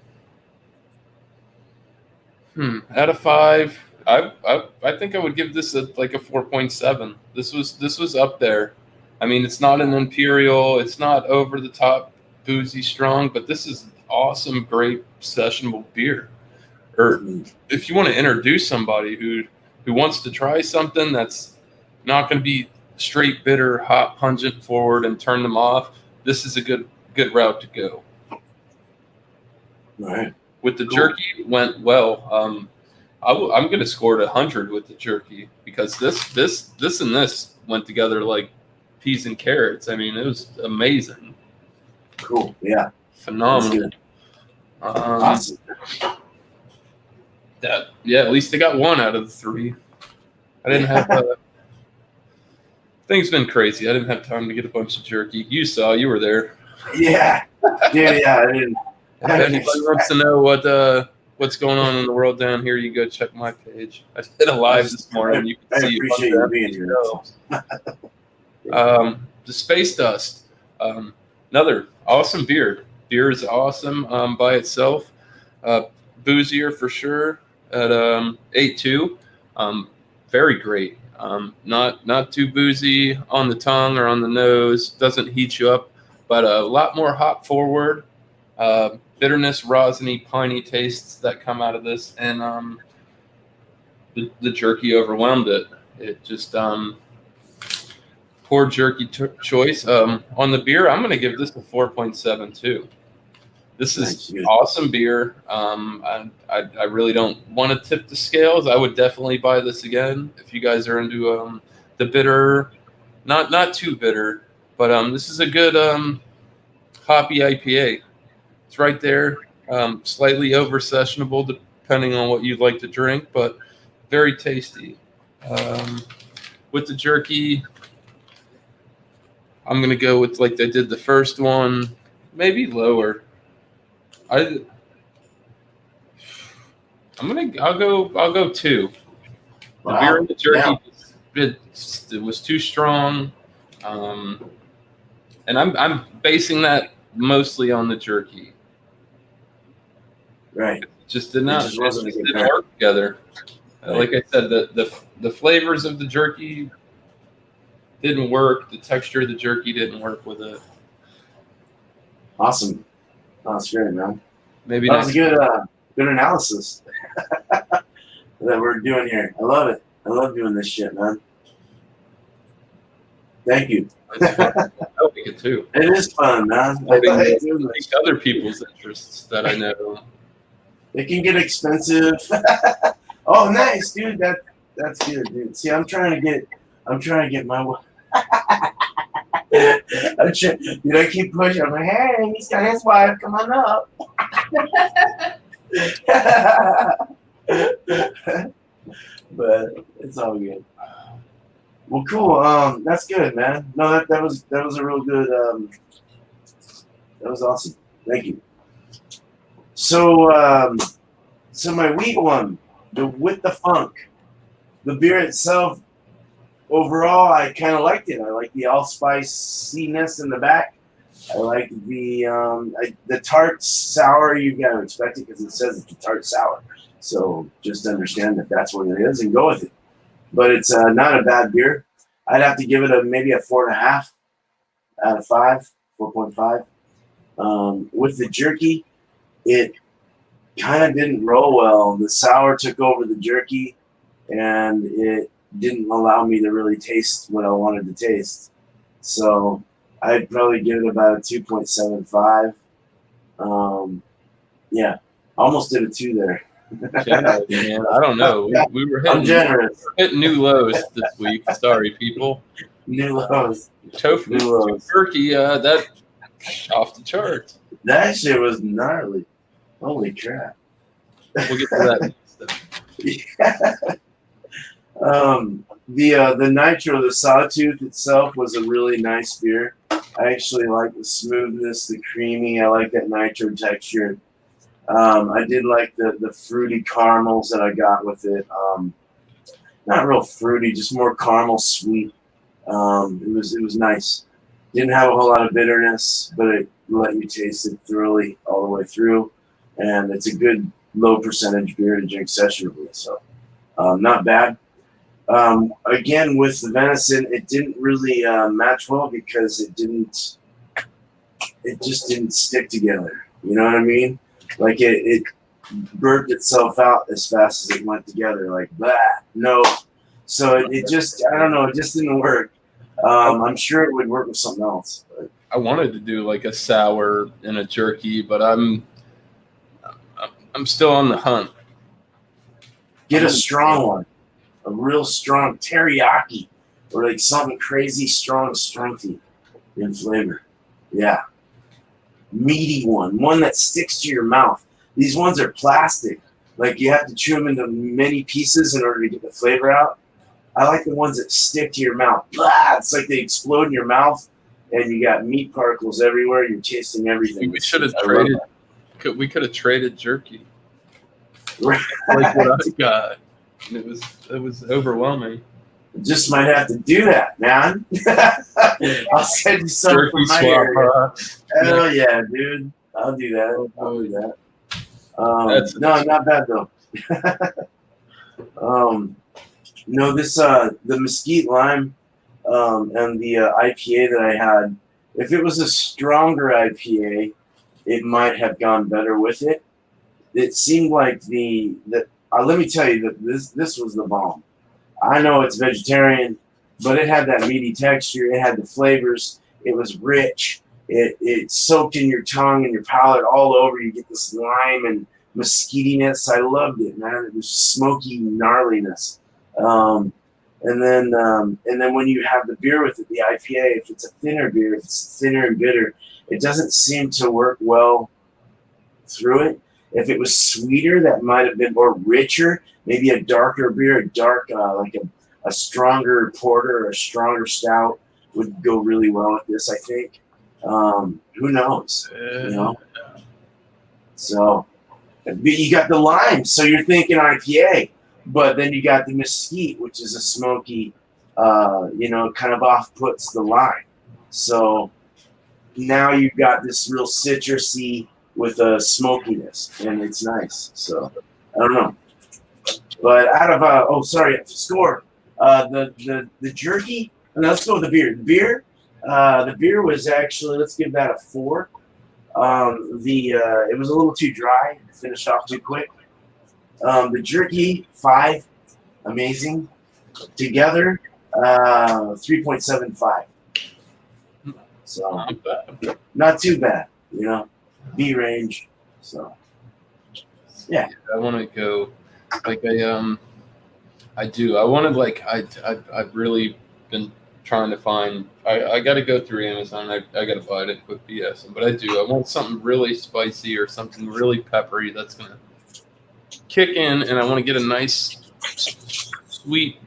of 5. I think I would give this like a 4.7. This was up there. I mean, it's not an imperial. It's not over the top boozy strong, but this is awesome, great sessionable beer. Or if you want to introduce somebody who wants to try something that's not going to be straight bitter, hot, pungent forward and turn them off, this is a good route to go. Right. With the jerky went well. I'm going to score it 100 with the jerky because this and this went together like peas and carrots. I mean, it was amazing. Cool. Yeah. Phenomenal. Awesome. At least I got 1 out of the 3. I didn't have things been crazy. I didn't have time to get a bunch of jerky. You saw, you were there. Yeah. Yeah. I didn't. If anybody wants to know what's going on in the world down here, you go check my page. I did a live this morning. You can see I appreciate you being here. The Space Dust, another awesome beer. Beer is awesome by itself. Boozier for sure at 8.2. Very great. Not too boozy on the tongue or on the nose. Doesn't heat you up, but a lot more hop forward. Bitterness, rosiny, piney tastes that come out of this, and the jerky overwhelmed it. It just poor jerky choice. On the beer, I'm going to give this a 4.7 too. This is awesome beer. I really don't want to tip the scales. I would definitely buy this again if you guys are into the bitter, not too bitter, but this is a good hoppy IPA. It's right there, slightly over sessionable depending on what you'd like to drink, but very tasty. With the jerky, I'm gonna go with like they did the first one, maybe lower. I'll go 2. The beer and the jerky, it was too strong, and I'm basing that mostly on the jerky. Right. It just didn't work together. Like I said, the flavors of the jerky didn't work. The texture of the jerky didn't work with it. Awesome. That's great, man. Maybe that was a good analysis that we're doing here. I love it. I love doing this shit, man. Thank you. It's fun. I like it too. It is fun, man. Other people's interests that I know. It can get expensive. Oh, nice, dude. That's good, dude. See, I'm trying to get my. I keep pushing. I'm like, hey, he's got his wife. Come on up. But it's all good. Well, cool. That's good, man. No, that was a real good. That was awesome. Thank you. So, so my wheat one, with the funk, the beer itself. Overall, I kind of liked it. I like the allspiciness in the back. I like the tart sour. You gotta expect it because it says it's a tart sour. So just understand that that's what it is and go with it. But it's not a bad beer. I'd have to give it maybe a 4.5 out of 5, 4.5. With the jerky, it kind of didn't roll well. The sour took over the jerky, and it didn't allow me to really taste what I wanted to taste. So I'd probably give it about a 2.75. Yeah, almost did a 2 there. Generous, man. I don't know. We were I'm generous. hitting new lows this week. Sorry, people. New lows. Tofu New lows. jerky, that off the charts. That shit was gnarly. Holy crap. We'll get to that. The nitro, the sawtooth itself was a really nice beer. I actually like the smoothness, the creamy. I like that nitro texture. I did like the fruity caramels that I got with it. Not real fruity, just more caramel sweet. It was nice. Didn't have a whole lot of bitterness, but it let you taste it thoroughly all the way through. And it's a good low percentage beer to drink sessionably. So not bad. Again, with the venison, it didn't really match well because it just didn't stick together. You know what I mean? Like it burped itself out as fast as it went together. Like, blah, no. So it just, I don't know, it just didn't work. I'm sure it would work with something else. But. I wanted to do like a sour and a jerky, but I'm still on the hunt. Get a strong one. A real strong teriyaki or like something crazy strong, strengthy in flavor. Yeah. Meaty one that sticks to your mouth. These ones are plastic. Like you have to chew them into many pieces in order to get the flavor out. I like the ones that stick to your mouth. Blah! It's like they explode in your mouth and you got meat particles everywhere. You're tasting everything. We should have traded. We could have traded jerky. Right. Like what I got. It was overwhelming. Just might have to do that, man. I'll send you some Jerky from my swap, area. Hell yeah, dude. I'll do that. I'll do that. No, not bad though. No, this the mesquite lime and the IPA that I had. If it was a stronger IPA, it might have gone better with it. It seemed like let me tell you that this was the bomb. I know it's vegetarian, but it had that meaty texture. It had the flavors. It was rich. It soaked in your tongue and your palate all over. You get this lime and mesquitiness. I loved it, man. It was smoky gnarliness. And then when you have the beer with it, the IPA, if it's a thinner beer, if it's thinner and bitter, it doesn't seem to work well through it. If it was sweeter, that might have been more richer. Maybe a darker beer, like a stronger porter or a stronger stout would go really well with this, I think. Who knows? You know? So, you got the lime, so you're thinking IPA, but then you got the mesquite, which is a smoky, kind of off-puts the lime. So now you've got this real citrusy with a smokiness, and it's nice. So I don't know. But out of score. The jerky. Let's go with the beer. The beer was actually, let's give that a 4. It was a little too dry. Finished off too quick. The jerky 5, amazing. Together 3.75. So not too bad, B range. So yeah. I want to go like I do. I wanted I've really been trying to find. I got to go through Amazon. I got to buy it at Quick BS, but I do. I want something really spicy or something really peppery that's gonna kick in, and I want to get a nice, sweet,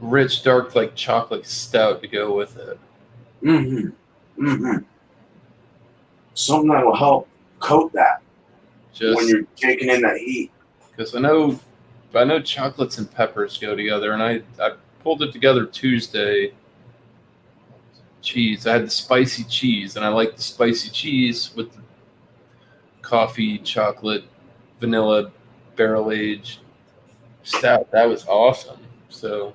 rich, dark, like chocolate stout to go with it. Something that will help coat that when Just you're taking in that heat. because I know chocolates and peppers go together, and I pulled it together Tuesday. Cheese. I had the spicy cheese, and I like the spicy cheese with the coffee, chocolate, vanilla, barrel aged stout. That was awesome. So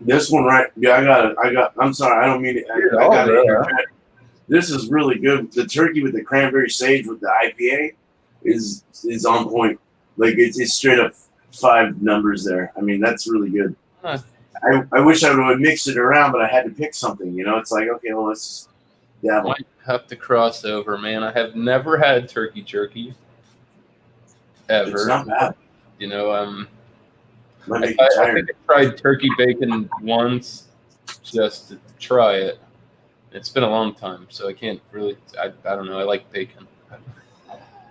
This one, right? Yeah, I'm sorry, I don't mean it. I got it. This is really good. The turkey with the cranberry sage with the IPA is on point. Like it's straight up 5 numbers there. I mean, that's really good. Huh. I wish I would have mixed it around, but I had to pick something. You know, it's like, okay, well, let's just dabble. Might have to cross over, man. I have never had turkey jerky ever. It's not bad. You know, Might I make you think tired. I tried turkey bacon once just to try it. It's been a long time, so I can't really. I don't know. I like bacon.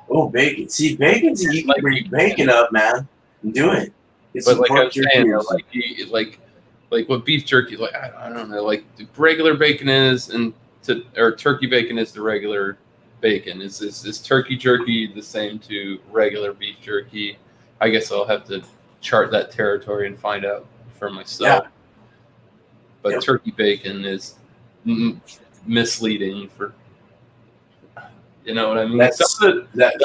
Oh, bacon. See, bacon's you can bring bacon up, man, and do it. It's But like I pork was jerky saying, or something. like what beef jerky, like I don't know, like the regular bacon is, or turkey bacon is the regular bacon. Is turkey jerky the same to regular beef jerky? I guess I'll have to chart that territory and find out for myself. Yeah. But Yep. turkey bacon is misleading for, you know what I mean? That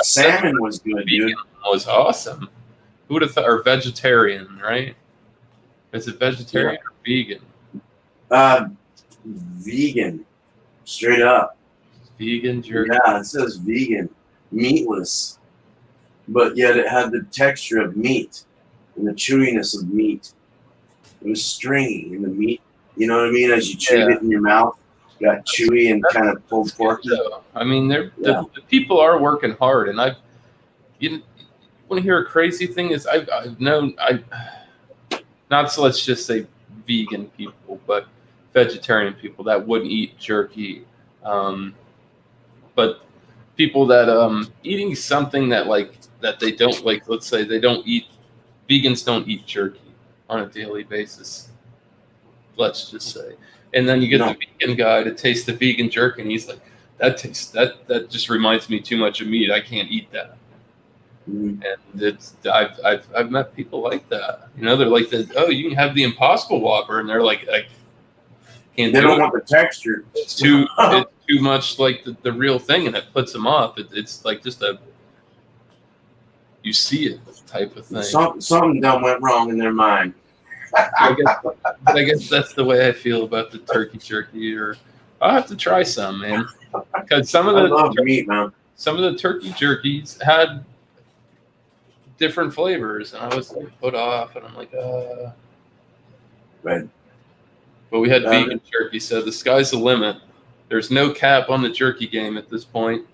salmon was good, dude. Vegan was awesome. Who would have thought? Or vegetarian, right? Is it vegetarian or vegan? Vegan, straight up. Vegan jerky. Yeah, it says vegan, meatless, but yet it had the texture of meat and the chewiness of meat. It was stringy in the meat. You know what I mean? As you chewed it in your mouth, got chewy and kind of pulled porky. I mean, the people are working hard, and you want to hear a crazy thing is I've known not so let's just say vegan people, but vegetarian people that wouldn't eat jerky, but people that eating something that they don't like. Let's say they don't eat. Vegans don't eat jerky on a daily basis. Let's just say, and then you get the vegan guy to taste the vegan jerky, and he's like, "That tastes that just reminds me too much of meat. I can't eat that." Mm-hmm. And I've met people like that. You know, they're like, you can have the Impossible Whopper, and they're like, I can't. They do don't it. want the texture. It's too much like the real thing, and it puts them off. It's like just you see it type of thing. Something done went wrong in their mind. I guess that's the way I feel about the turkey jerky. Or I'll have to try some, man, because I love meat, man. some of the turkey jerkies had different flavors, and I was like put off, and I'm like, Right. But we had vegan jerky, so the sky's the limit. There's no cap on the jerky game at this point.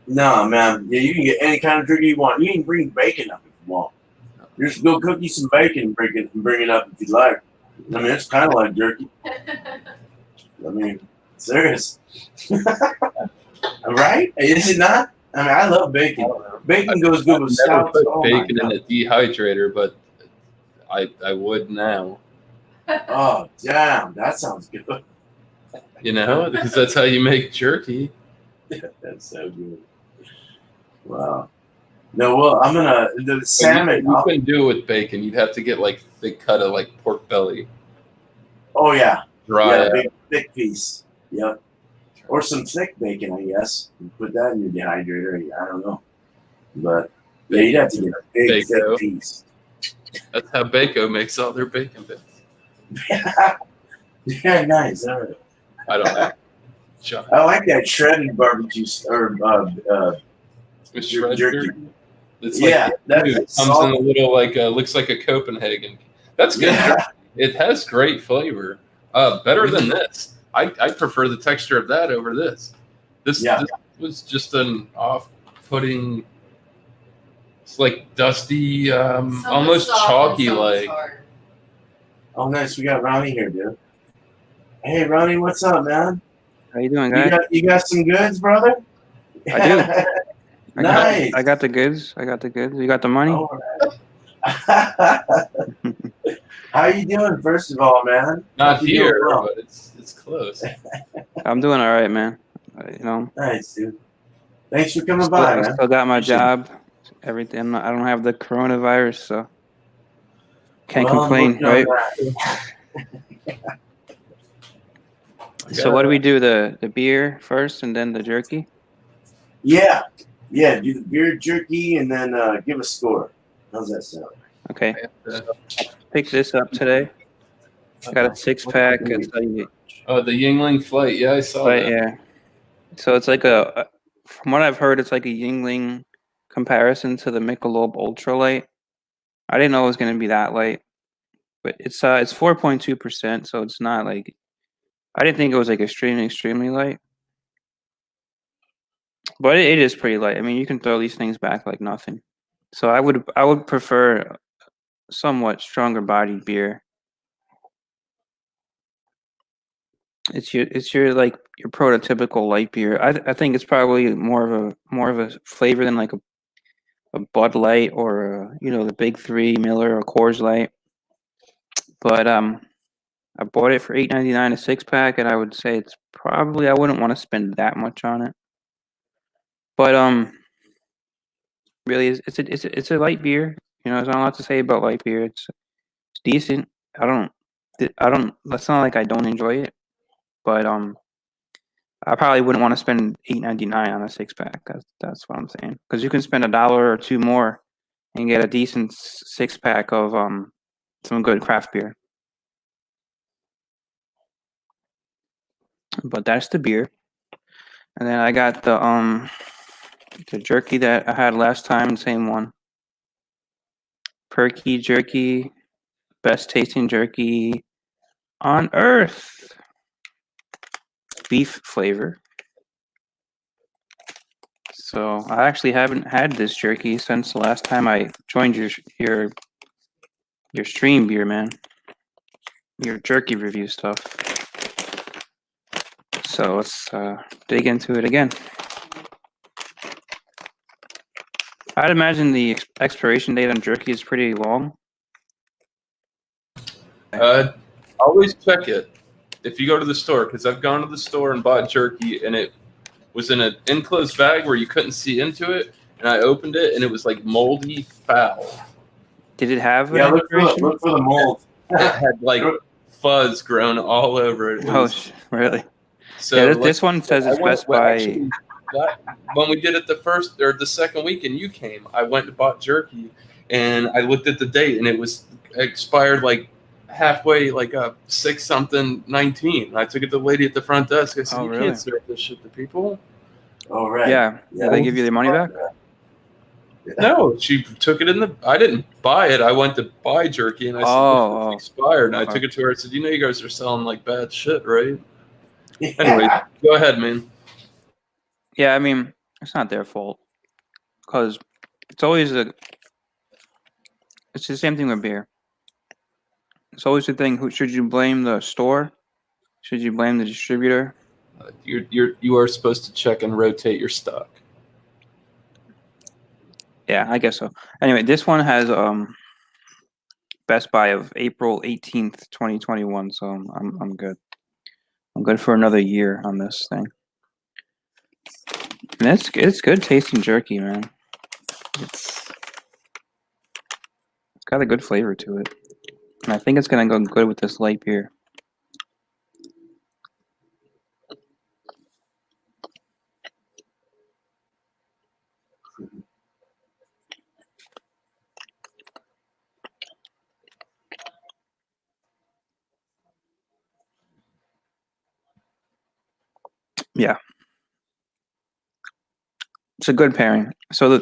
No, man. Yeah, you can get any kind of jerky you want. You can bring bacon up if you want. Just go cook you some bacon and bring it up if you like. I mean, it's kind of like jerky. I mean, serious. Right? Is it not? I mean, I love bacon. Bacon goes good with I've never stouts. put bacon in a dehydrator, but I would now. Oh, damn. That sounds good. You know, because that's how you make jerky. That's so good. Wow. No, well, the salmon. You couldn't do it with bacon. You'd have to get like thick cut of like pork belly. Oh, yeah. Dry. Yeah, big, thick piece. Yep. Or some thick bacon, I guess. You put that in your dehydrator. I don't know. But yeah, you'd have to get a big, thick piece. That's how Bako makes all their bacon bits. Yeah, nice. All right. I don't know. John. I like that shredded barbecue or Shred jerky. It's like, Yeah, it that's comes in a little like looks like a Copenhagen. That's good. Yeah. It has great flavor. Better than this. I prefer the texture of that over this. This was just an off-putting It's like dusty, Some almost soft and chalky some like. hard. Oh, nice. We got Ronnie here, dude. Hey, Ronnie, what's up, man? How you doing, You guys? got some goods, brother? I do. Nice. I got the goods. I got the goods. You got the money? All right. How you doing, first of all, man? Not Hope you're here, doing well. but it's close. I'm doing all right, man. You know, Nice, dude. Thanks for coming by, I man. still got my Appreciate it. job. Everything. I don't have the coronavirus, so can't Well, I'm complain, working on right? that. So what do we do? The beer first, and then the jerky. Yeah. Yeah, do the beer jerky and then give a score. How's that sound? Okay. Pick this up today. Got a 6-pack. It's like, Oh, the Yingling Flight. Yeah, I saw but that. yeah. So it's like from what I've heard, it's like a Yingling comparison to the Michelob Ultralight. I didn't know it was going to be that light, but it's 4.2%, so it's not like, I didn't think it was like extremely light, but it is pretty light. I mean, you can throw these things back like nothing. So I would prefer somewhat stronger bodied beer. It's your like your prototypical light beer. I think it's probably more of a flavor than like a Bud Light or the big three, Miller or Coors Light. But I bought it for $8.99 a 6-pack, and I would say it's probably, I wouldn't want to spend that much on it. But really, it's a light beer. There's not a lot to say about light beer. It's decent. I don't. That's not like I don't enjoy it, but I probably wouldn't want to spend $8.99 on a 6-pack. That's what I'm saying. Because you can spend $1 or $2 more and get a decent 6-pack of some good craft beer. But that's the beer. And then I got the jerky that I had last time, same one. Perky jerky, best tasting jerky on earth. Beef flavor. So I actually haven't had this jerky since the last time I joined your stream, beer man. Your jerky review stuff. So let's dig into it again. I'd imagine the expiration date on jerky is pretty long. Always check it if you go to the store, because I've gone to the store and bought jerky, and it was in an enclosed bag where you couldn't see into it, and I opened it, and it was like moldy foul. Did it have an Yeah, expiration? look for the mold. It had like fuzz grown all over it. Really? So Yeah, like, this one says it's best by. actually, when we did it the first or the second week and you came, I went and bought jerky, and I looked at the date, and it was expired like halfway, like 6-something-19. I took it to the lady at the front desk. I said, Oh, "You really? can't serve this shit to people." All right. Yeah. Did they give you their money back? No, she took it in the. I didn't buy it. I went to buy jerky, and I said, "It's expired." And I took it to her. I said, "You know, you guys are selling like bad shit, right?" Anyway, go ahead, man. Yeah, I mean, it's not their fault, because it's always it's the same thing with beer. It's always the thing. Should you blame the store? Should you blame the distributor? You are supposed to check and rotate your stock. Yeah, I guess so. Anyway, this one has Best Buy of April 18th, 2021. So I'm good. I'm good for another year on this thing. And it's good tasting jerky, man. It's got a good flavor to it. And I think it's gonna go good with this light beer. Yeah. It's a good pairing. So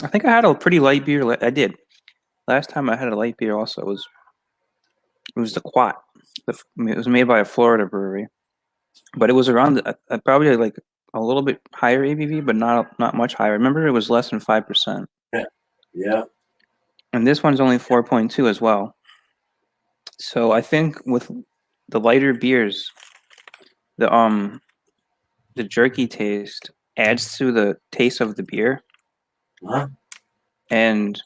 I think I had a pretty light beer. I did. Last time I had a light beer also it was the Quat. It was made by a Florida brewery, but it was around probably like a little bit higher ABV, but not much higher. Remember, it was less than 5%. Yeah. Yeah. And this one's only 4.2 as well. So I think with the lighter beers, the jerky taste adds to the taste of the beer, Huh? and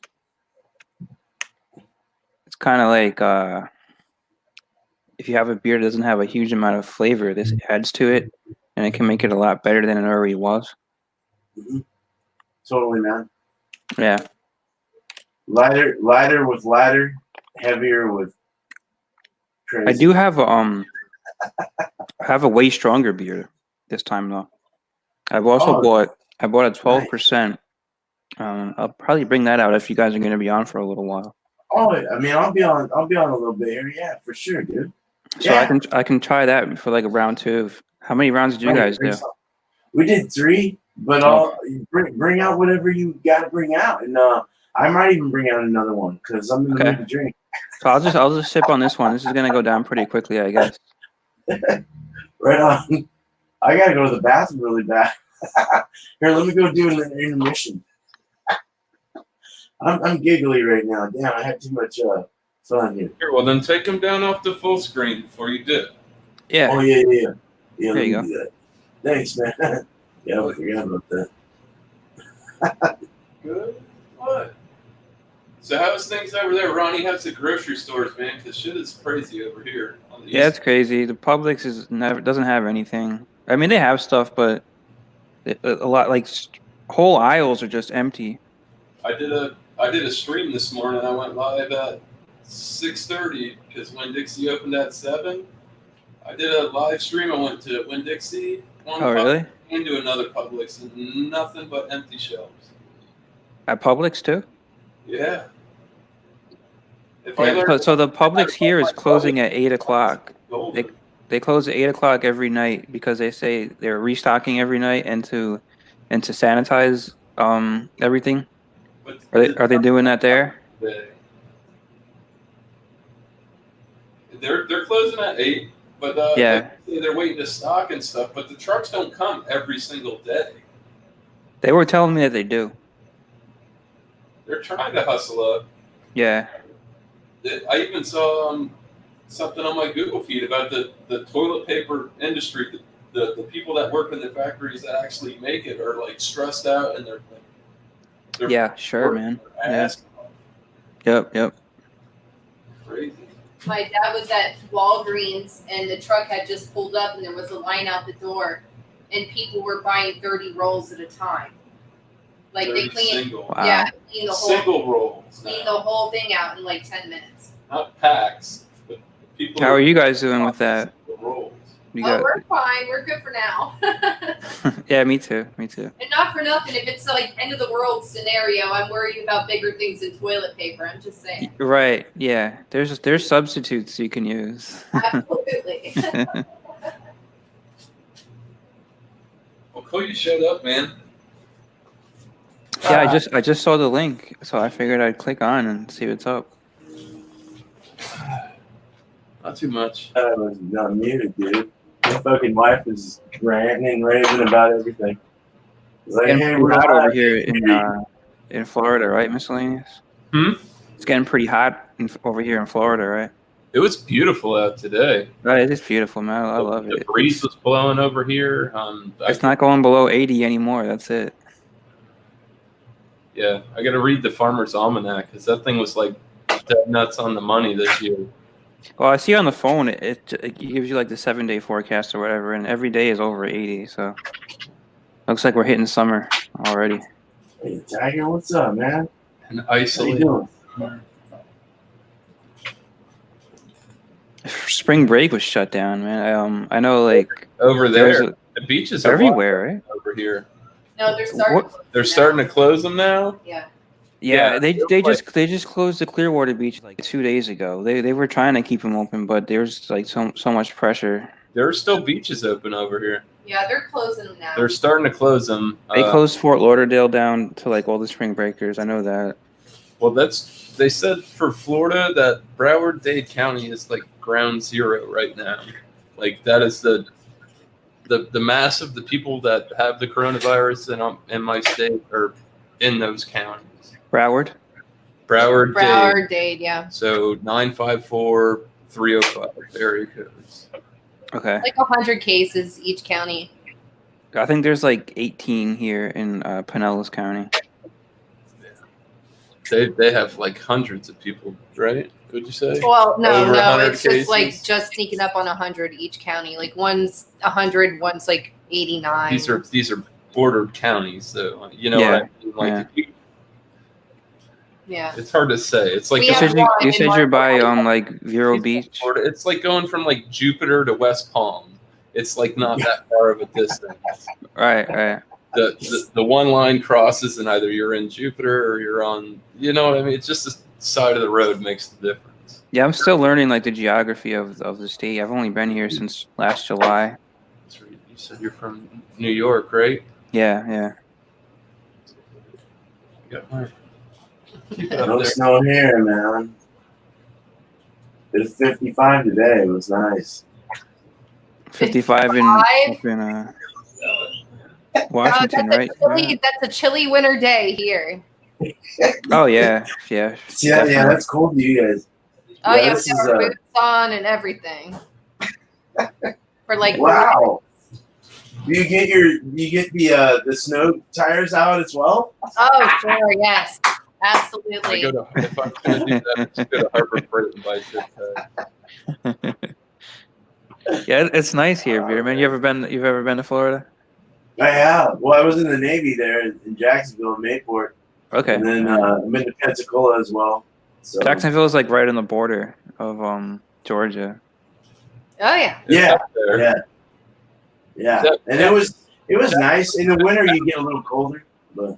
it's kind of like if you have a beer that doesn't have a huge amount of flavor, this adds to it, and it can make it a lot better than it already was. Hmm. Totally, man. Yeah. Lighter with lighter, heavier with crazy. I do have a way stronger beer this time though. I've also bought a 12%. I'll probably bring that out if you guys are going to be on for a little while. Oh, I mean, I'll be on a little bit here. Yeah, for sure, dude. So Yeah. I can try that for like a round 2. How many rounds did you guys do? We did 3, but I'll bring out whatever you got to bring out, and I might even bring out another one because I'm in the mood to drink. So I'll just sip on this one. This is gonna go down pretty quickly, I guess. Right on. I gotta go to the bathroom really bad. Here, let me go do an intermission. I'm giggly right now. Damn, I had too much fun here. Here, well then take them down off the full screen before you dip. Yeah. Oh yeah. There you go. Do that. Thanks, man. Yeah, I forgot about that. Good. What? So how's things over there? Ronnie, how's the grocery stores, man? Because shit is crazy over here. On the Yeah, East. it's crazy. The Publix doesn't have anything. I mean, they have stuff, but a lot like whole aisles are just empty. I did a stream this morning. I went live at 6:30 because Winn-Dixie opened at 7. I did a live stream. I went to Winn-Dixie, Really? and to another Publix, and nothing but empty shelves. At Publix too? Yeah. So the Publix here is closing at 8 o'clock. They close at 8 o'clock every night because they say they're restocking every night and to sanitize everything. Are they doing that there? They're closing at 8, but they're waiting to stock and stuff. But the trucks don't come every single day. They were telling me that they do. They're trying to hustle up. Yeah. I even saw something on my Google feed about the toilet paper industry. The people that work in the factories that actually make it are like stressed out, and they're yeah, sure, man. Yeah. Yep. Crazy. My dad was at Walgreens and the truck had just pulled up and there was a line out the door and people were buying 30 rolls at a time. Like they clean the whole thing out in like 10 minutes. Not packs, but people. How are you guys doing with that? The rolls. We're fine. We're good for now. Yeah, me too. And not for nothing, if it's like end of the world scenario, I'm worried about bigger things than toilet paper. I'm just saying. Right. Yeah. There's substitutes you can use. Absolutely. Well, cool. You showed up, man. Yeah, I just saw the link, so I figured I'd click on and see what's up. Not too much. I was not muted, dude. My fucking wife is ranting and raving about everything. It's like, hey, we're hot over here in Florida, right? Miscellaneous. It's getting pretty hot over here in Florida, right? It was beautiful out today. Right, it is beautiful, man. I love it. The breeze was blowing over here. It's not going below 80 anymore. That's it. Yeah, I got to read the Farmer's Almanac because that thing was like dead nuts on the money this year. Well, I see on the phone it gives you like the 7-day forecast or whatever, and every day is over 80. So looks like we're hitting summer already. Hey, Tiger, what's up, man? And How you isolate. doing? Spring break was shut down, man. I know, like Over there, the beaches are everywhere, right? over here. No, they're starting. They're starting to close them now. Yeah. Yeah, they just closed the Clearwater Beach like 2 days ago. They were trying to keep them open, but there's like so much pressure. There are still beaches open over here. Yeah, they're closing them now. They're starting to close them. They closed Fort Lauderdale down to like all the spring breakers. I know that. Well, they said for Florida that Broward-Dade County is like ground zero right now. Like that is the mass of the people that have the coronavirus in my state are in those counties. Broward. Broward, Dade, yeah. So 954-305 area codes. Okay. Like 100 cases each county. I think there's like 18 here in Pinellas County. They have like hundreds of people, right? Would you say? Well, no, Over 100 it's just like cases? just sneaking up on 100 each county. Like one's 100, one's like 89. These are bordered counties, so you know Yeah, what I mean. Like yeah. it's hard to say. It's like We You have said one you in said you're by Marco. like Vero Beach. It's like going from like Jupiter to West Palm. It's like not that far of a distance. Right. The one line crosses, and either you're in Jupiter or you're on. You know what I mean? It's just the side of the road makes the difference. Yeah, I'm still learning like the geography of the state. I've only been here since last July. That's right. You said you're from New York, right? Yeah. Keep it up No there. snow here, man. It's 55 today. It was nice. 55 in Washington, right? That's a chilly winter day here. Oh yeah. See that? Yeah, that's cool to you guys. Oh, yeah, this we have is our boots on and everything. For like wow. Do you get the snow tires out as well? Oh, sure, yes. If Absolutely. I'm gonna do that, just go to Harbor Freight and buy shit. Yeah, it's nice here, Beer Man. You've ever been to Florida? I have. Well, I was in the Navy there in Jacksonville and Mayport. Okay. And then I've been to Pensacola as well. So. Jacksonville is like right on the border of Georgia. Oh, yeah. Yeah. Up there. Yeah. And it was nice. In the winter you get a little colder, but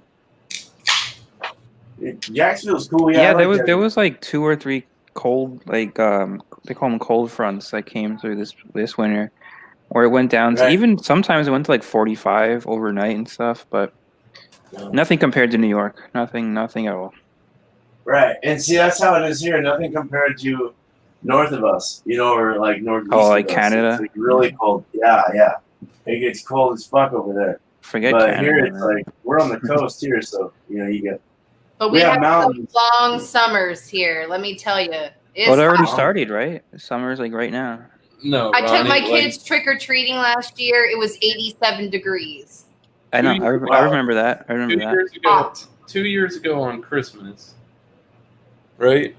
Jacksonville's cool. Yeah, I there was like 2 or 3 cold, like they call them cold fronts that came through this winter, where it went down to Right. even sometimes it went to like 45 overnight and stuff, but nothing compared to New York. Nothing at all. Right. And see, that's how it is here. Nothing compared to north of us, or like northeast. Oh, like of us. Canada? It's like really cold. Yeah. It gets cold as fuck over there. Forget But Canada. here it's man. like we're on the coast here, so you get. But We we have have mountains. some long summers here, let me tell you. It's Well, it already hot. started, right? Summer's like right now. No, I took Ronnie, my like, kids trick-or-treating last year. It was 87 degrees. I know. I Wow. remember that. I remember that. 2 years ago on Christmas, right?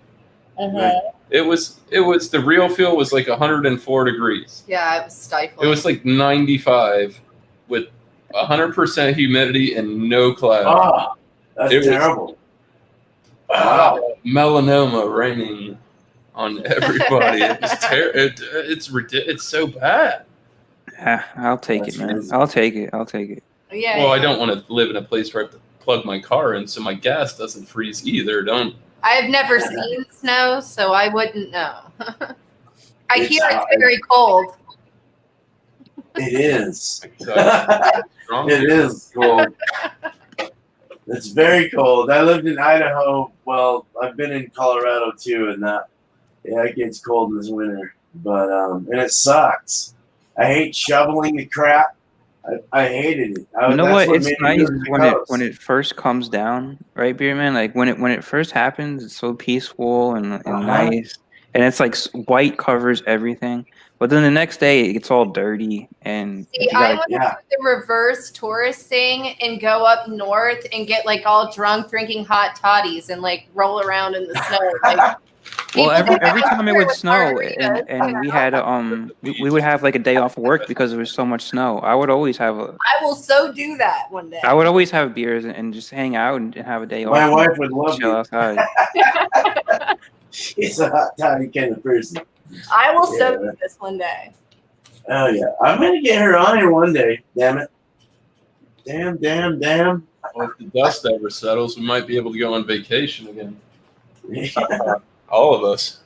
Right. It was the real feel was like 104 degrees. Yeah, it was stifling. It was like 95 with 100% humidity and no cloud. Oh, that's It was- terrible. Wow. Melanoma raining on everybody. It's ridiculous. It's so bad. Yeah, I'll take That's it, man. amazing. I'll take it. Yeah. Well, I don't want to live in a place where I have to plug my car in so my gas doesn't freeze either. Don't. I've never seen snow, so I wouldn't know. I It's hear hot. it's very cold. It is. Strong. It is cold. It's very cold. I lived in Idaho. Well, I've been in Colorado too, and it gets cold this winter. But and it sucks. I hate shoveling the crap. I hated it. You know what? It's made me nice move to the when coast. it first comes down, right, Beer Man? Like when it first happens, it's so peaceful and nice, and it's like white covers everything. But then the next day, it gets all dirty and See, you I gotta- want to do the reverse tourist thing and go up north and get like all drunk drinking hot toddies and like roll around in the snow. Like, Well, people every get time it there would with snow, margaritas, and we had we would have like a day off work because there was so much snow. I would always have I will so do that one day. I would always have beers and just hang out and have a day off. My wife would love chill you. outside. She's a hot toddy kind of person. I will so Yeah. do this one day. Oh yeah, I'm gonna get her on here one day. Damn it. Damn. Well, if the dust ever settles, we might be able to go on vacation again. Yeah. All of us.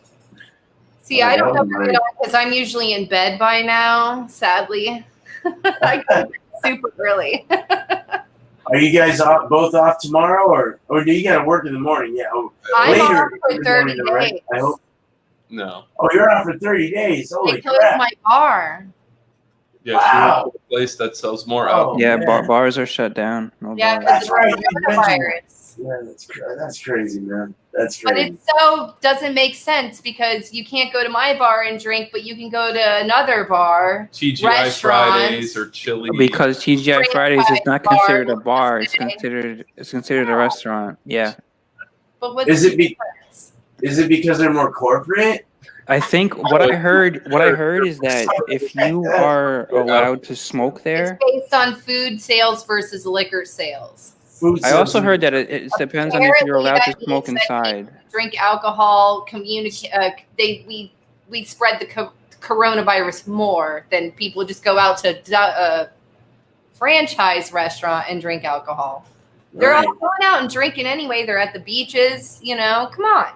See, Oh, I don't know that would be because I'm usually in bed by now, sadly. I go to bed super early. Are you guys both off tomorrow, or do you gotta work in the morning? Yeah. I'm later off for in the 30 morning, though, right? days. I hope. No. Oh, you're off for 30 days. They Holy closed crap! my bar. Yeah, Wow. she went to a place that sells more Oh, alcohol. Yeah, man. bars are shut down. No Yeah, bars. because of right, the you mentioned coronavirus. Yeah, that's crazy, man. That's But crazy. it so doesn't make sense because you can't go to my bar and drink, but you can go to another bar. TGI Restaurants. Fridays or Chili. Because TGI Fridays is not Bar, considered a bar. It's okay. considered a restaurant. Yeah. But what's Is the it difference? Is it because they're more corporate? I think what I heard is that if you are allowed to smoke there, It's based on food sales versus liquor sales. Food I also subsidies. heard that it depends on if you're Apparently, allowed to that smoke means that inside. Drink alcohol, communicate. We spread the coronavirus more than people just go out to a franchise restaurant and drink alcohol. They're all going out and drinking anyway. They're at the beaches. You know, come on.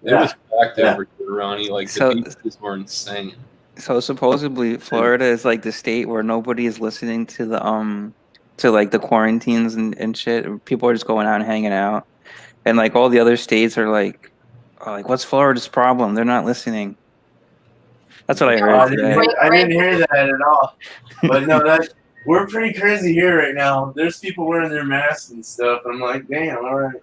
It was packed over here, Ronnie. Like So- the beaches were insane. So supposedly Florida is like the state where nobody is listening to the to like the quarantines and shit. People are just going out and hanging out. And like all the other states are like what's Florida's problem? They're not listening. That's what I heard today. I didn't hear that at all. But no, we're pretty crazy here right now. There's people wearing their masks and stuff. I'm like, damn, all right.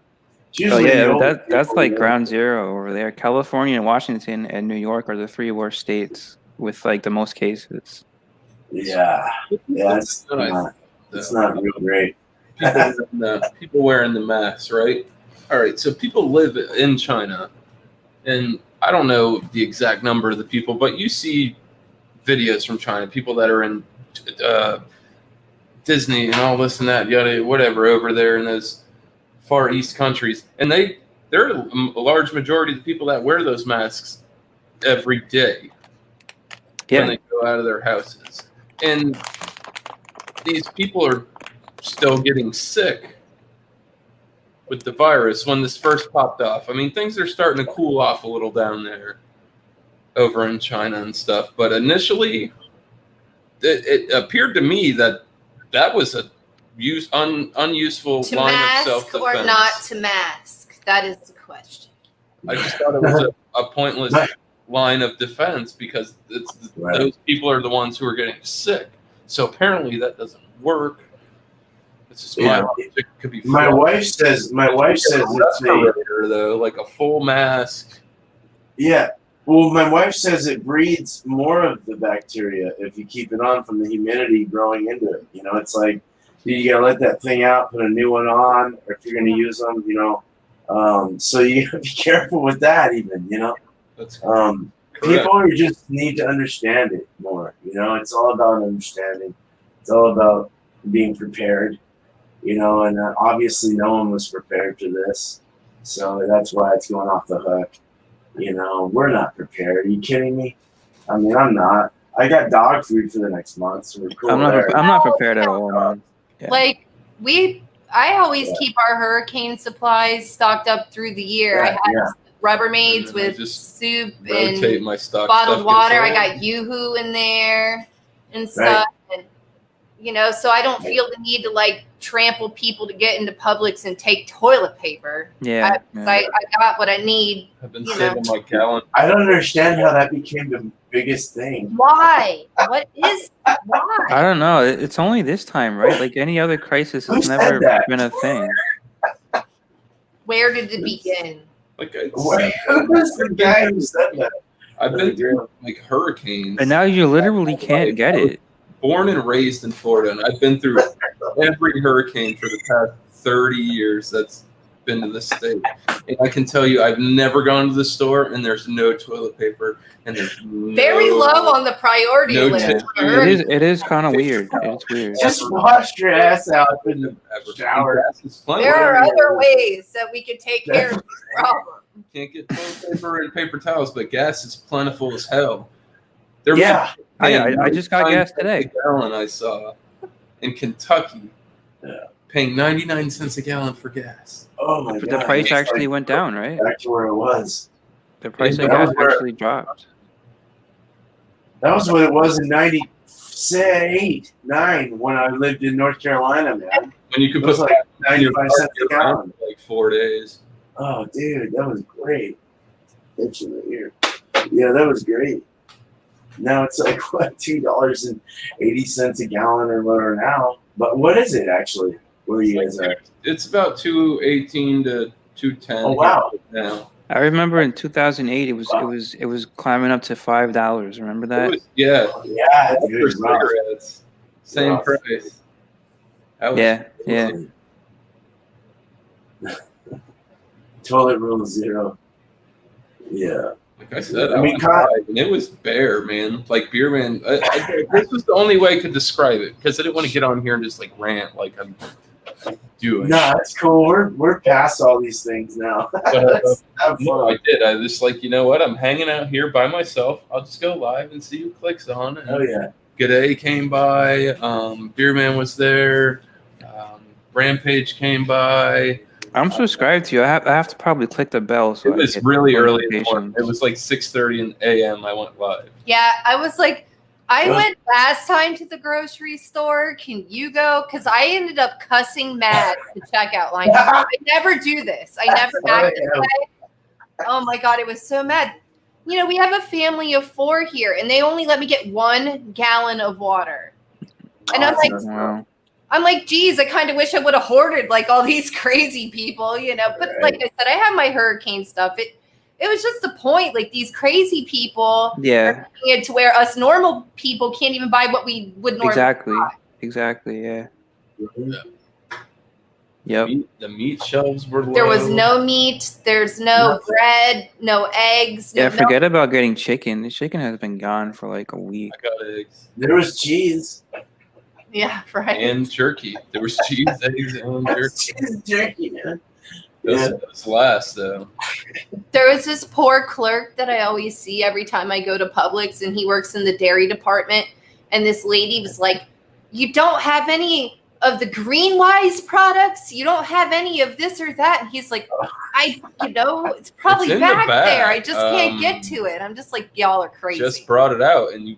It's Oh usually the yeah, older that's people, like you know. ground zero over there. California, Washington, and New York are the three worst states with like the most cases. Yeah, it's not real great. People wearing the masks, right? All right, so people live in China, and I don't know the exact number of the people, but you see videos from China, people that are in Disney and all this and that, yada, whatever, over there in those Far East countries, and they're a large majority of the people that wear those masks every day when they go out of their houses, and these people are still getting sick with the virus when this first popped off. I mean, things are starting to cool off a little down there over in China and stuff, but initially it appeared to me that was a unuseful To line of mask self-defense. or not to mask? That is the question. I just thought it was a pointless line of defense because those people are the ones who are getting sick. So apparently that doesn't work. It's just my logic could be. My wife says it's respirator though, like a full mask. Yeah. Well, my wife says it breeds more of the bacteria if you keep it on from the humidity growing into it. You know, it's like you gotta let that thing out, put a new one on, or if you're gonna use them, you know. So you gotta be careful with that, even, you know. That's people just need to understand it more. You know, it's all about understanding. It's all about being prepared. You know, and obviously no one was prepared for this, so that's why it's going off the hook. You know, we're not prepared. Are you kidding me? I mean, I'm not. I got dog food for the next month, so we're cool. I'm not prepared at all, man. Yeah. Like I always keep our hurricane supplies stocked up through the year. I have Rubbermaids with soup and my stock bottled water. I old. got Yoo-Hoo in there and stuff. And, you know, so I don't feel the need to like trample people to get into Publix and take toilet paper. Yeah. I got what I need. I've been saving my gallon. I don't understand how that became the biggest thing. Why? Why? I don't know. It's only this time, right? Like any other crisis has Who never said that? been a thing. Where did it begin? Like Who was the guy who said that? I've been through like hurricanes. And now you literally can't get it. Born and raised in Florida, and I've been through every hurricane for the past 30 years that's been to this state. And I can tell you, I've never gone to the store and there's no toilet paper and there's Very low on the priority list. It is kind of weird. It's weird. Just wash your ass out in the shower. There are other ways that we could take care of this problem. Can't get toilet paper and paper towels, but gas is plentiful as hell. I just got gas today. A gallon I saw in Kentucky, paying 99 cents a gallon for gas. Oh my But god! the price actually went down, right? Back to where it was. The price of gas actually dropped. That was what it was in '98, '9 when I lived in North Carolina, man. When you could It was put like 95 cents a gallon. for like 4 days. Oh, dude, that was great. Itch in the ear. Yeah, that was great. Now it's like what, $2.80 a gallon or lower now. But what is it actually? Where you guys are? It's about 218 to 210. Oh wow! Now. I remember in 2008, it was climbing up to $5. Remember that? Yeah. Yeah, For dude. cigarettes, same price. Yeah. Toilet Roll Zero. Yeah. Like I said, I mean, and it was bare, man. Like beer, man. This was the only way I could describe it because I didn't want to get on here and just like rant like I'm doing. No, that's cool. We're past all these things now. No, I did. I just like, you know what? I'm hanging out here by myself. I'll just go live and see who clicks on. And Oh yeah. G'day came by. Beerman was there. Rampage came by. I'm subscribed to you. I have to probably click the bell. So It was really early in the morning. It was like 6:30 a.m. I went live. Yeah, I was like, I went last time to the grocery store. Can you go? Because I ended up cussing mad at the checkout line. I never do this. I never act this way. Oh my God, it was so mad. You know, we have a family of 4 here, and they only let me get 1 gallon of water. And I'm like, geez, I kind of wish I would have hoarded like all these crazy people, you know. But like I said, I have my hurricane stuff. It was just the point, like these crazy people. Yeah. Are making it to where us normal people can't even buy what we would normally buy. Exactly. Yeah. Mhm. Yep. The meat shelves were low. There was no meat. There's no bread, no eggs. Yeah, forget about getting chicken. The chicken has been gone for like a week. I got eggs. There was cheese. Yeah, right. And jerky. There was cheese, eggs, and jerky. Cheese and jerky, man. Those last, though. There was this poor clerk that I always see every time I go to Publix, and he works in the dairy department. And this lady was like, "You don't have any of the Greenwise products? You don't have any of this or that?" And he's like, it's probably It's back the back. there. I just can't get to it. I'm just like, y'all are crazy. Just brought it out, and you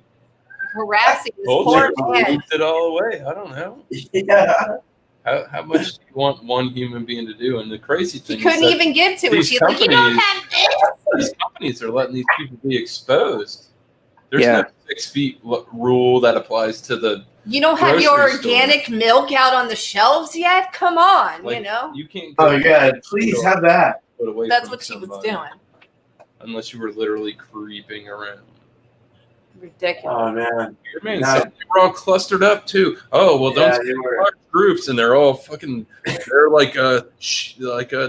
harassing this told poor you man. moved it all away. I don't know. Yeah. How much do you want one human being to do? And the crazy thing He couldn't is even get to it. these She's like, "You don't have this." these companies are letting these people be exposed. There's no 6 feet rule that applies to the. You don't have your grocery organic milk out on the shelves yet? Come on, Like, you know? You can't. Oh yeah, please have that. Put away That's from what she was somebody doing. Unless you were literally creeping around. Ridiculous. Oh man. Your man, some they were all clustered up too. Oh well, don't they were. large groups, and they're all fucking. They're like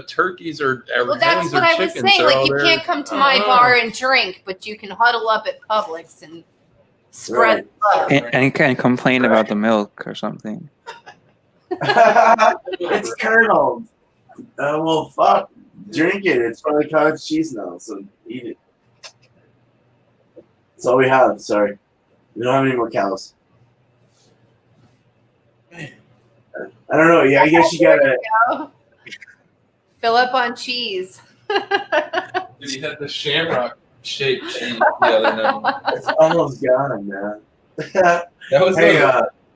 turkeys or Well, that's hens what or I was chickens. saying. They're Like, all you there. can't come to my bar and drink, but you can huddle up at Publix and spread love. And can complain about the milk or something. It's curdled. Well, fuck. Drink it. It's probably cottage cheese now, so eat it. That's all we have. Sorry. We don't have any more cows. I don't know. Yeah, I guess you gotta. Fill up on cheese. Dude, he had the shamrock shaped cheese the other night. It's almost gone, man. That was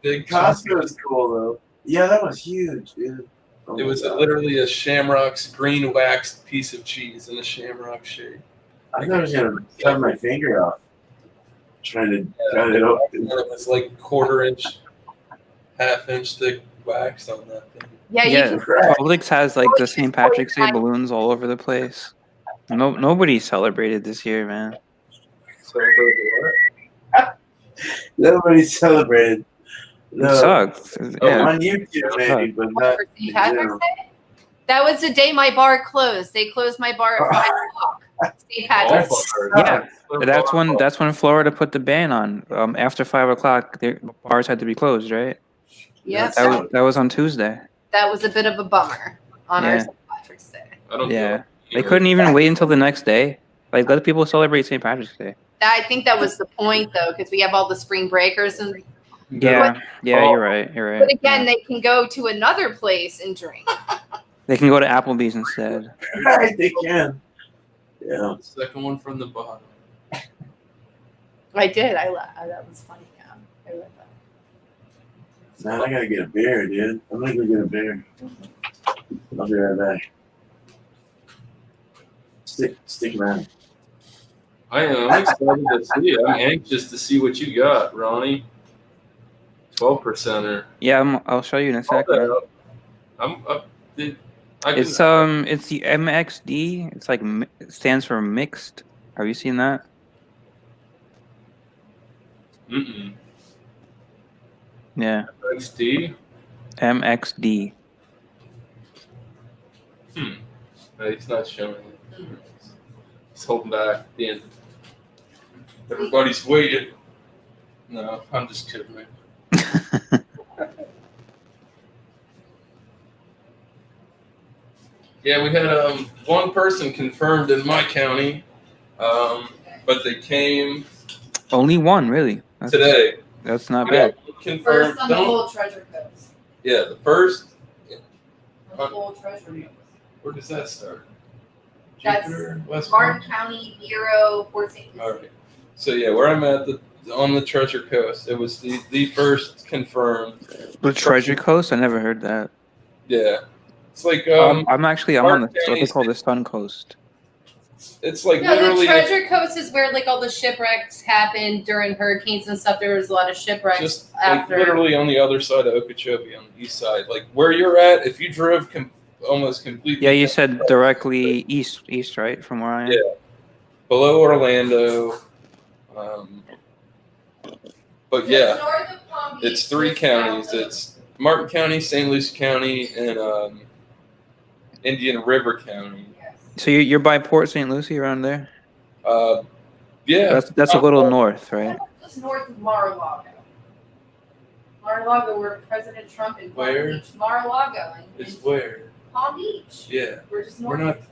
big. Costco is cool though. Yeah, that was huge, dude. Oh It was my God. literally a shamrock's green waxed piece of cheese in a shamrock shape. I thought I was gonna cut my finger off. Trying to cut it open. And it was like 1/4 inch, 1/2 inch thick wax on that thing. Yeah, you Yeah, can. Publix has like the St. Patrick's Day balloons all over the place. Nobody celebrated this year, man. So Nobody celebrated. No. It sucked. Yeah. On YouTube maybe, but not. For St. Patrick's Day? That was the day my bar closed. They closed my bar at 5 o'clock. St. Patrick's. Yeah. That's when Florida put the ban on. After 5 o'clock, bars had to be closed, right? Yeah, That was on Tuesday. that was a bit of a bummer on our Yeah. St. Patrick's Day. I don't Yeah. know. They couldn't even wait until the next day. Like, let people celebrate St. Patrick's Day. I think that was the point, though, because we have all the spring breakers. And Yeah. Yeah, you're right. but again, they can go to another place and drink. They can go to Applebee's instead. Right, they can. Yeah. Second one from the bottom. I did. That was funny. Yeah, I read that. Man, I gotta get a beer, dude. I'm gonna go get a beer. I'll be right back. Stick around. I am. I'm excited to see it. I'm anxious to see what you got, Ronnie. 12%er. Yeah, I'll show you in a second. I'm up. It's the MXD. It's like it stands for mixed. Have you seen that? Yeah. XD. MXD. No, it's not showing it. It's holding back. The everybody's waiting. No, I'm just kidding. Yeah, we had one person confirmed in my county, but they came Only one, really. today. That's not bad. Confirmed. First on the whole Treasure Coast. Yeah, the first. On the whole Treasure Coast. Where does that start? That's Jupiter, West Martin Point? County, Bureau, Port St. Lucie. All right. So yeah, where I'm at on the Treasure Coast, it was the first confirmed. The Treasure Coast? I never heard that. Yeah, it's like I'm on the what they call the Sun Coast. It's like No, literally the Treasure Coast is where like all the shipwrecks happened during hurricanes and stuff. There was a lot of shipwrecks just like after. literally on the other side of Okeechobee, on the east side, like where you're at. If you drove almost completely. Yeah, you said directly east, right, from where I am. Yeah, below Orlando. But yeah, North of Palm Beach, it's 3 counties. It's Martin County, St. Lucie County, and Indian River County. So you're by Port St. Lucie, around there. Yeah, That's a little north, right? Just north of Mar-a-Lago. Mar-a-Lago, where President Trump and Palm Where? Beach. Mar-a-Lago. It's where? Palm Beach. Yeah, We're just we're north. not.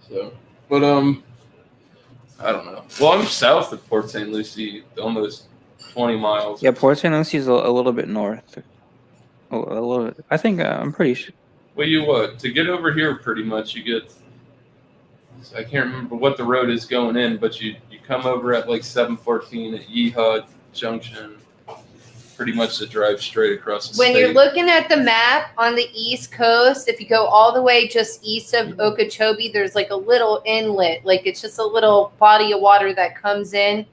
So, but I don't know. Well, I'm south of Port St. Lucie, almost 20 miles. Yeah, Port St. Lucie is a little bit north. A little. I think I'm pretty sure. Well, to get over here, pretty much you get. I can't remember what the road is going in, but you come over at like 714 at Yeehaw Junction. Pretty much to drive straight across the When state. you're looking at the map on the East Coast, if you go all the way just east of Okeechobee, there's like a little inlet. Like it's just a little body of water that comes in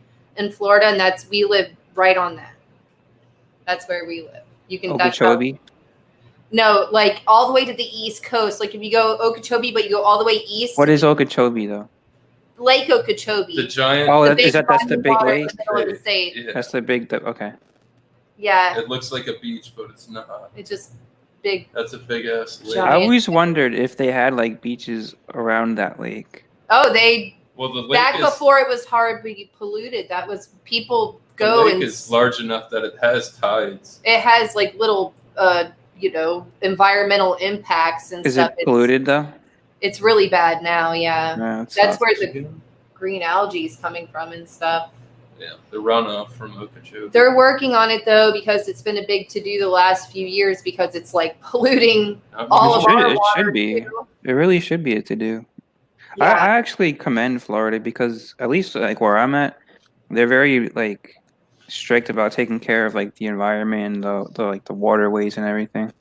Florida, and we live right on that. That's where we live. You can Okeechobee. No, like all the way to the East Coast. Like if you go Okeechobee, but you go all the way east. What is Okeechobee though? Lake Okeechobee. The giant. Oh, The that's the big water lake. in the middle of the state. Yeah. That's the big. Okay. Yeah, It looks like a beach, but it's not. it's just big. That's a big ass lake. Giant. I always wondered if they had like beaches around that lake. Oh, they Well, the lake back is, before it was horribly polluted. That was people the go lake and is large enough that it has tides. it has like little environmental impacts and Is stuff. it polluted though? It's really bad now. Yeah, No, that's where the green algae is coming from and stuff. Yeah, the runoff from Okeechobee. They're working on it though because it's been a big to do the last few years because it's like polluting all of our It water. should be. too. It really should be a to do. I Yeah. actually commend Florida because at least like where I'm at, they're very like strict about taking care of like the environment, the waterways and everything.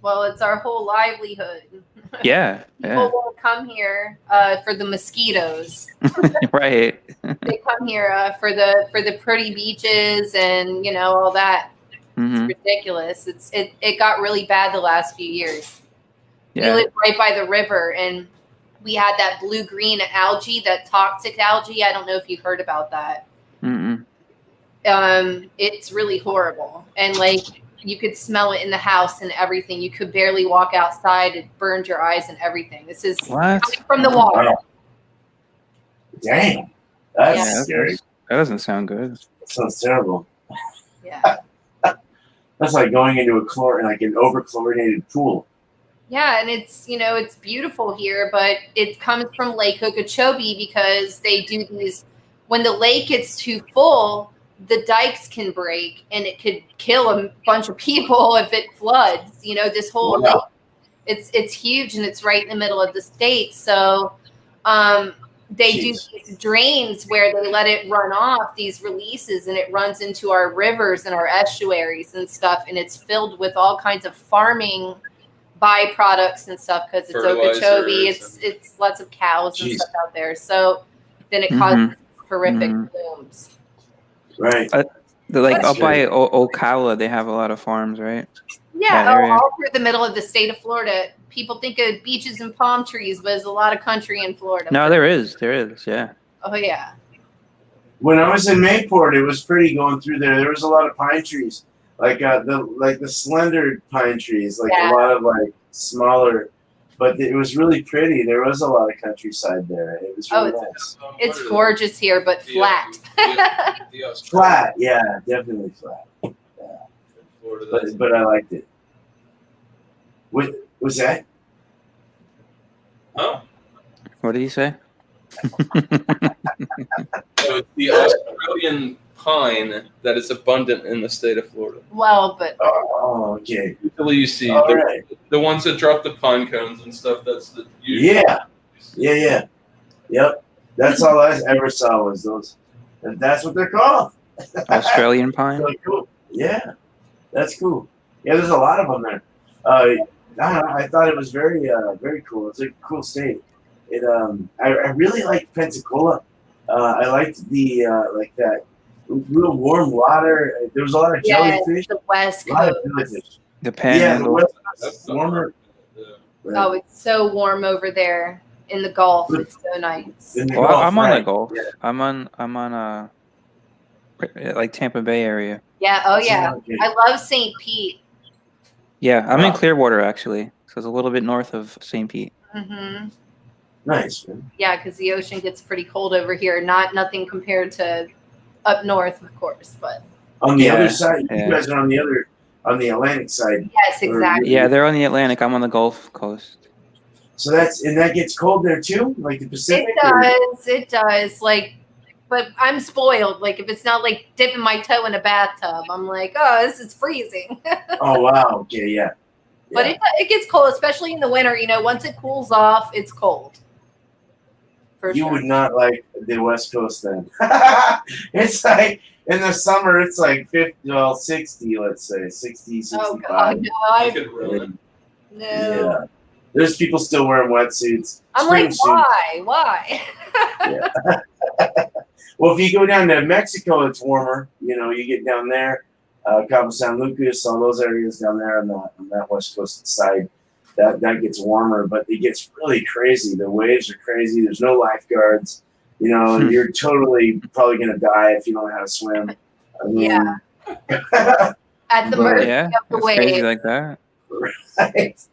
Well, it's our whole livelihood. Yeah, People yeah, won't come here for the mosquitoes. right. They come here for the pretty beaches and all that. Hmm. It's ridiculous. It got really bad the last few years. Yeah. We live right by the river, and we had that blue-green algae, that toxic algae. I don't know if you heard about that. Mm-mm. It's really horrible, and like you could smell it in the house and everything. You could barely walk outside. It burned your eyes and everything. This is What? coming from the water. Wow. Dang, that's Yeah. scary. That doesn't sound good. That sounds terrible. Yeah. That's like going into an over-chlorinated pool. Yeah, and it's beautiful here, but it comes from Lake Okeechobee because they do these. When the lake gets too full, the dikes can break, and it could kill a bunch of people if it floods. This whole Wow. lake, it's huge, and it's right in the middle of the state. So, they do Jeez. these drains where they let it run off these releases, and it runs into our rivers and our estuaries and stuff, and it's filled with all kinds of farming byproducts and stuff because it's Okeechobee. Fertilizers It's lots of cows and Jeez. stuff out there. So then it causes horrific blooms. Right. They're like That's up by good. Ocala, they have a lot of farms, right? Yeah, That area. all through the middle of the state of Florida. People think of beaches and palm trees, but there's a lot of country in Florida. No, there is, yeah. Oh yeah. When I was in Mayport, it was pretty going through there. There was a lot of pine trees, like the slender pine trees, like Yeah. a lot of like smaller, but it was really pretty. There was a lot of countryside there. It was really nice. It's gorgeous here, but flat. Flat, yeah, definitely flat. But I liked it. What was that? Oh, What did he say? so it's the Australian pine that is abundant in the state of Florida. Well, but Oh, okay. Usually you see All right. the ones that drop the pine cones and stuff. That's the usual. Yeah. Yep. That's all I ever saw was those. And that's what they're called. Australian pine? Really cool. Yeah, that's cool. Yeah, there's a lot of them there. I don't know. I thought it was very cool. It's a cool state. It I really liked Pensacola. I liked the like that real warm water. There was a lot of jellyfish. the West A lot of Coast. jellyfish. The Yeah, the panhandle. West That's Coast is the warmer. Yeah. Oh, it's so warm over there in the Gulf. It's so nice. In the Well, Gulf, I'm on the right. Gulf. Yeah. I'm on like Tampa Bay area. Yeah. Oh yeah. Okay. I love St. Pete. Yeah, I'm in Wow. Clearwater actually, so it's a little bit north of St. Pete. Hmm. Nice, man. Yeah, because the ocean gets pretty cold over here. Nothing compared to up north, of course, but On the Yeah, other side, yeah. you guys are on the Atlantic side. yes, exactly. Yeah, they're on the Atlantic. I'm on the Gulf Coast. So that gets cold there too, like the Pacific. It does. Like, but I'm spoiled. Like, if it's not like dipping my toe in a bathtub, I'm like, oh, this is freezing. Oh wow. Okay. Yeah. But Yeah. it gets cold, especially in the winter. You know, once it cools off, it's cold. For You sure. would not like the West Coast then. It's like in the summer, it's like 60, let's say 60, 65. Oh God, no! You could really. No. Yeah. There's people still wearing wetsuits. I'm like, swimsuits. why? Well, if you go down to Mexico, it's warmer. You know, you get down there, Cabo San Lucas, all those areas down there on that West Coast side. That gets warmer, but it gets really crazy. The waves are crazy. There's no lifeguards. You know, you're totally probably gonna die if you don't know how to swim. I mean, Yeah. At the But- mercy Yeah, of the it's crazy waves. like that. right?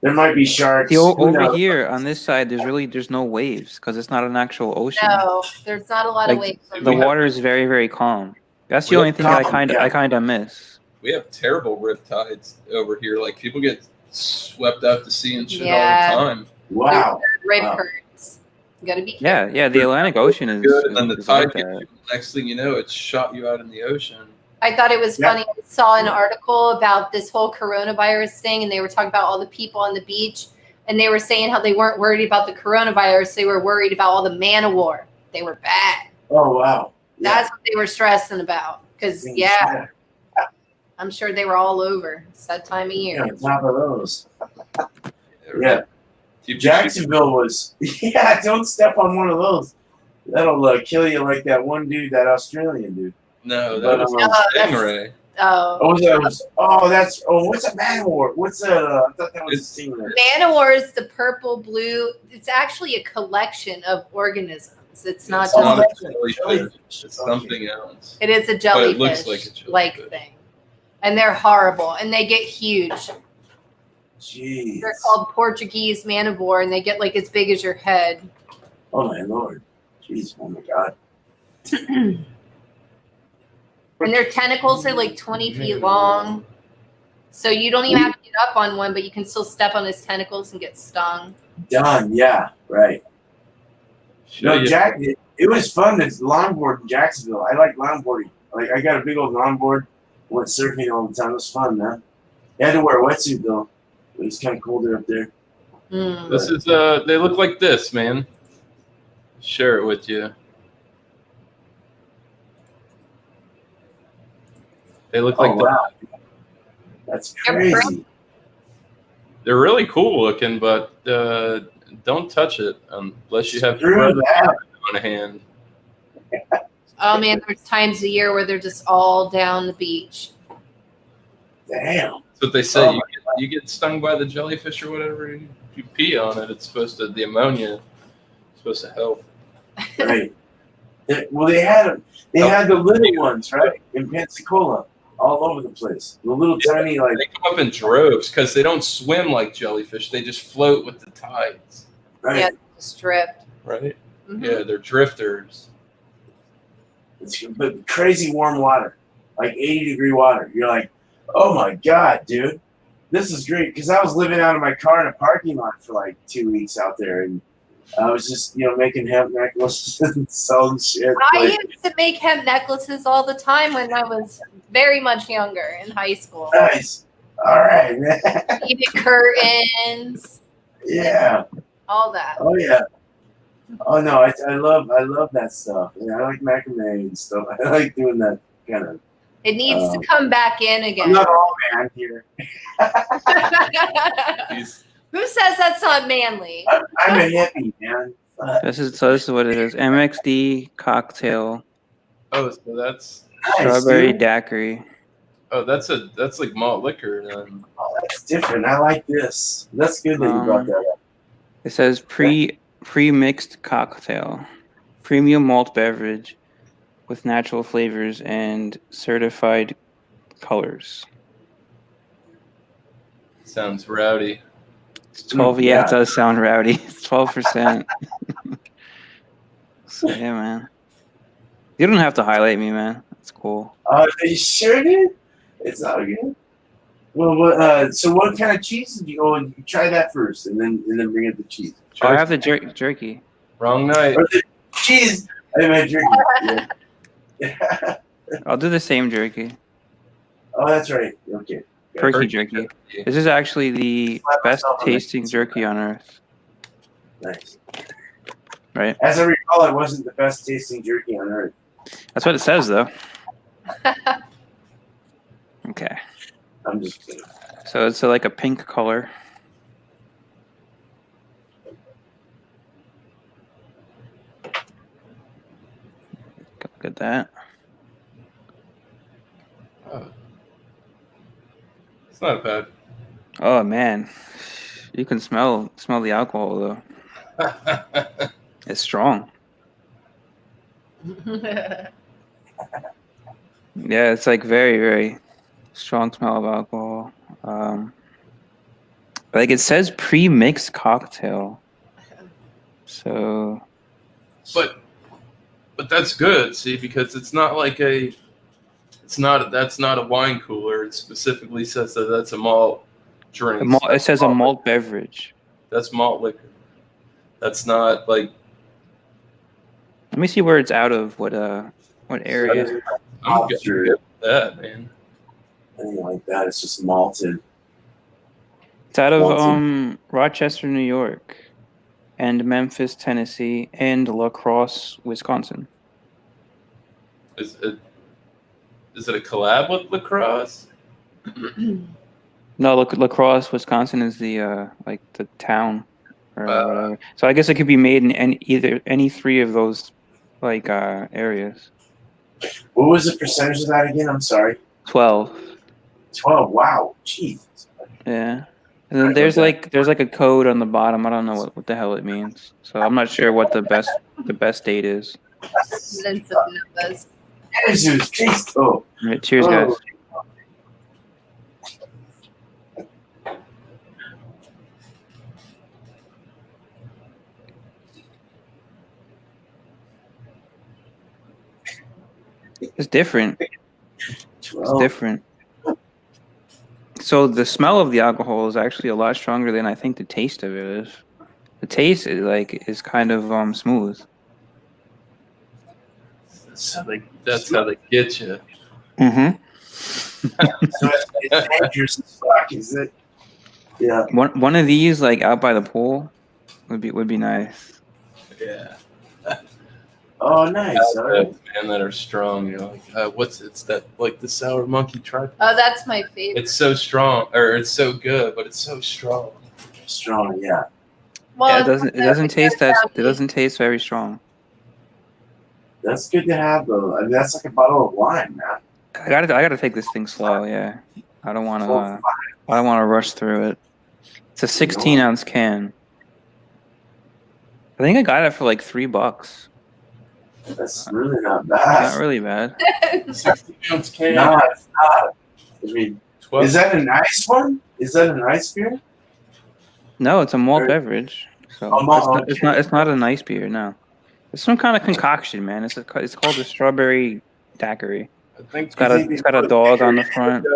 There might be sharks. See, Who over knows? here on this side, there's no waves because it's not an actual ocean. No, there's not a lot of Like, waves. the water is very, very calm. That's the We only have thing that calm, I kind of miss. We have terrible rip tides over here. Like people get swept out to sea and shit Yeah. all the time. Wow. Rip Wow. currents. You gotta be careful. Yeah, the Atlantic Ocean is Good, and then the is tide like gets that. you. Next thing you know, it's shot you out in the ocean. I thought it was Yeah. funny. I saw an article about this whole coronavirus thing, and they were talking about all the people on the beach, and they were saying how they weren't worried about the coronavirus. They were worried about all the man of war. They were bad. Oh wow. Yeah. That's what they were stressing about. Because, yeah, I'm sure they were all over. It's that time of Yeah, year. on top of those. They're Yeah. like, keep Jacksonville was. Yeah, don't step on one of those. That'll kill you like that one dude, that Australian dude. No, But, that was No, that's- stingray. Oh. What's a man war? What's a? I thought that was a stingray. Man of war is the purple, blue. It's actually a collection of organisms. It's not It's just. not a a jellyfish. It's something else. It is a But jellyfish it looks like a jellyfish. like thing. And they're horrible. And they get huge. Jeez. They're called Portuguese man of war, and they get like as big as your head. Oh my lord. Jeez. Oh my god. And their tentacles are like 20 feet long. So you don't even have to get up on one, but you can still step on his tentacles and get stung. Done. Yeah. Right. Show No, you. Jack. It was fun. It's longboard in Jacksonville. I like longboarding. Like I got a big old longboard. Went surfing all the time. It was fun, man. You had to wear a wetsuit though. It was kind of colder up there. Mm. This is they look like this, man. Share it with you. They look like Oh wow. That's They're crazy. They're really cool looking, but don't touch it unless you have Screw that. on hand. Oh man, there's times a year where they're just all down the beach. Damn. That's what they say. Oh, You get stung by the jellyfish or whatever. You pee on it. It's supposed to, the ammonia is supposed to help. Right. Well, they had the little ones, right, in Pensacola, all over the place. The little tiny, like, They come up in droves because they don't swim like jellyfish. They just float with the tides. right. Yeah, just drift. Right? Mhm. Yeah, they're drifters. But crazy warm water, like 80-degree water. You're like, oh my god, dude, this is great. Because I was living out of my car in a parking lot for like 2 weeks out there, and I was just, making hemp necklaces and selling shit. I Like, used to make hemp necklaces all the time when I was very much younger in high school. nice. All right, man. Beaded curtains, Yeah. all that. Oh yeah. Oh no, I love that stuff. Yeah, I like macrame and stuff. I like doing that kind of. It needs to come back in I'm again. not all man here. These- Who says that's not manly? I'm a hippie, man. This is what it is. MXD cocktail, oh, so that's strawberry dude. daiquiri. that's like malt liquor then. Oh, that's different. I like this. That's good that you brought that up. It says pre-mixed cocktail, premium malt beverage with natural flavors and certified colors. Sounds rowdy. It's 12. Yeah, yeah. it does sound rowdy. It's 12%. So yeah, man. You don't have to highlight me, man. That's cool. You sure did? It's all good. Well, so what kind of cheese did you? Oh, you try that first, and then bring up the cheese. Oh, I have the jerky. Wrong night. Or the cheese. I meant jerky. Yeah. I'll do the same jerky. Oh, that's right. Okay. Perky jerky. This is actually the best tasting jerky on earth. Nice. Right? As I recall, it wasn't the best tasting jerky on earth. That's what it says, though. Okay. I'm just kidding. So it's like a pink color. Look at that. It's not bad. Oh man, you can smell the alcohol though. It's strong. Yeah, it's like very, very strong smell of alcohol. Like it says pre-mixed cocktail. So But that's good, see, because it's not like that's not a wine cooler. It specifically says that that's a malt drink. it says a malt beverage. That's malt liquor. That's not like. Let me see where it's out of. What area? I'm good with that, man. Anything like that. It's just malted. It's out of Malted. Rochester, New York, and Memphis, Tennessee, and La Crosse, Wisconsin. Is it a collab with lacrosse? No, La Crosse, Wisconsin is the like the town or whatever. So I guess it could be made in any three of those like areas. What was the percentage of that again? I'm sorry. 12. 12. Wow. Jeez. Yeah. And then there's like a code on the bottom. I don't know what the hell it means. So I'm not sure what the best date is. Jesus Christo. All right, cheers, guys. It's different. It's 12. different. So the smell of the alcohol is actually a lot stronger than I think the taste of it is. The taste is kind of smooth. That's how they get you. Mm-hmm. So it's dangerous as fuck, is it? Yeah. One of these like out by the pool would be nice. Yeah. Oh, nice. All right. Man, that are strong. You know, like it's that like the sour monkey tripe. Oh, that's my favorite. It's so strong, or it's so good, but it's so strong. Strong, yeah. Well, Yeah, it doesn't taste that. It good. doesn't taste very strong. That's good to have, though. I mean, that's like a bottle of wine, man. I gotta take this thing slow. Yeah, I don't want to rush through it. It's a 16-ounce can. I think I got it for like $3. That's really not bad. Not really bad. 16-ounce can. No, it's not. I mean, 12. is that an ice one? Is that an ice beer? No, it's a malt beverage. So Oh, malt, it's not a nice beer. No, it's some kind of concoction, man. It's called the strawberry daiquiri. I think It's got a dog on the front.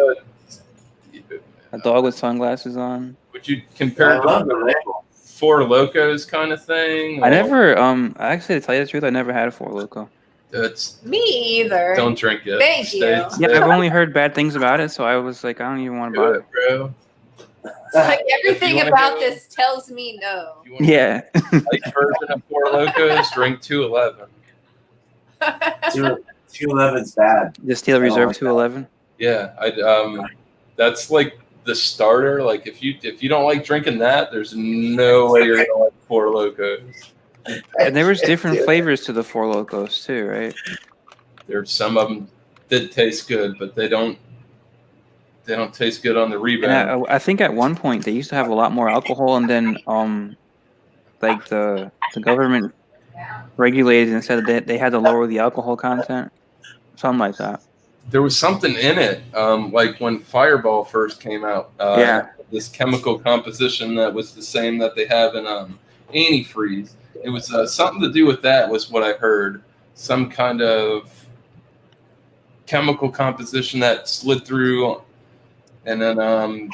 A dog with sunglasses on. Would you compare I it love to the label. Four Locos kind of thing? I never actually, to tell you the truth, I never had a Four Loko. It's Me either. don't drink it. Thank you. Yeah, I've only heard bad things about it, so I was like, I don't even want to buy it. bro. Like everything wanna about go- this tells me no. If you want Yeah. a light version of Four Locos, drink 211. 211's bad. The Steel Reserve like that. 211. Yeah, that's like the starter. Like if you don't like drinking that, there's no way you're gonna like Four Locos. And there was different flavors to the Four Locos too, right? There's some of them did taste good, but they don't taste good on the And rebound. I think at one point they used to have a lot more alcohol, and then like the government regulated and said that they had to lower the alcohol content, something like that. There was something in it, like when Fireball first came out. Yeah. This chemical composition that was the same that they have in antifreeze. It was something to do with that, was what I heard. Some kind of chemical composition that slid through, and then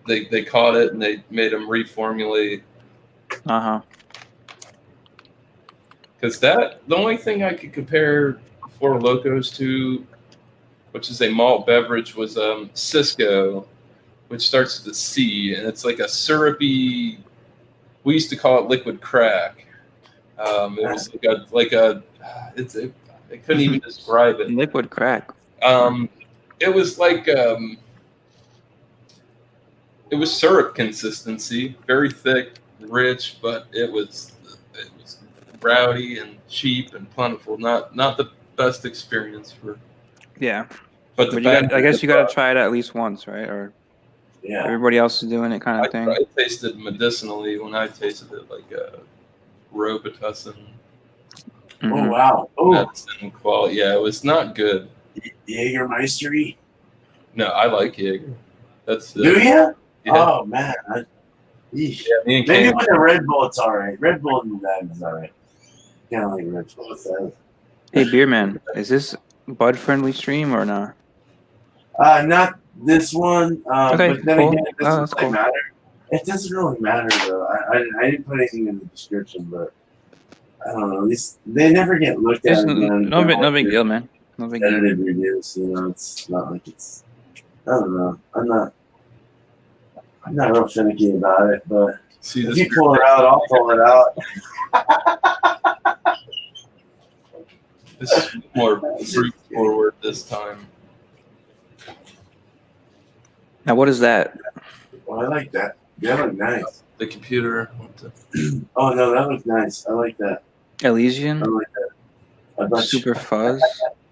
they caught it and they made them reformulate. Because the only thing I could compare Four Locos to, which is a malt beverage, was Cisco, which starts with a C, and it's like a syrupy. We used to call it liquid crack. It was I couldn't even describe it. Liquid crack. It was like it was syrup consistency, very thick, rich, but it was rowdy and cheap and plentiful. Not the best experience for. Yeah. But I guess you got to try it at least once, right? Or Yeah. everybody else is doing it, kind of thing. I tasted medicinally when I tasted it, like Robitussin. Oh, Mhm. wow. Oh, Medicine quality. Yeah, it was not good. Jägermeistery. No, I like Jaeger. That's Do you? Yeah. Oh, man. Yeesh. Yeah, me and Maybe Kate, with the Red Bull, it's all right. Red Bull and that is all right. Kind of like Red Bull. So. Hey, Beer Man, is this Bud friendly stream or not? Not this one. Okay, But then cool. again, it Oh, doesn't that's really cool. matter. It doesn't really matter, though. I didn't put anything in the description, but I don't know. They never get looked at It's again. no big deal, man. No big deal. Edited reviews, it's not like it's. I don't know. I'm not real finicky about it, but see if this. you pull it out, I'll pull it out. This is more fruit forward this time. Now, what is that? Well, I like that. That looked nice. The computer. Oh no, that looked nice. I like that. Elysian? I like that. A bunch. Super fuzz?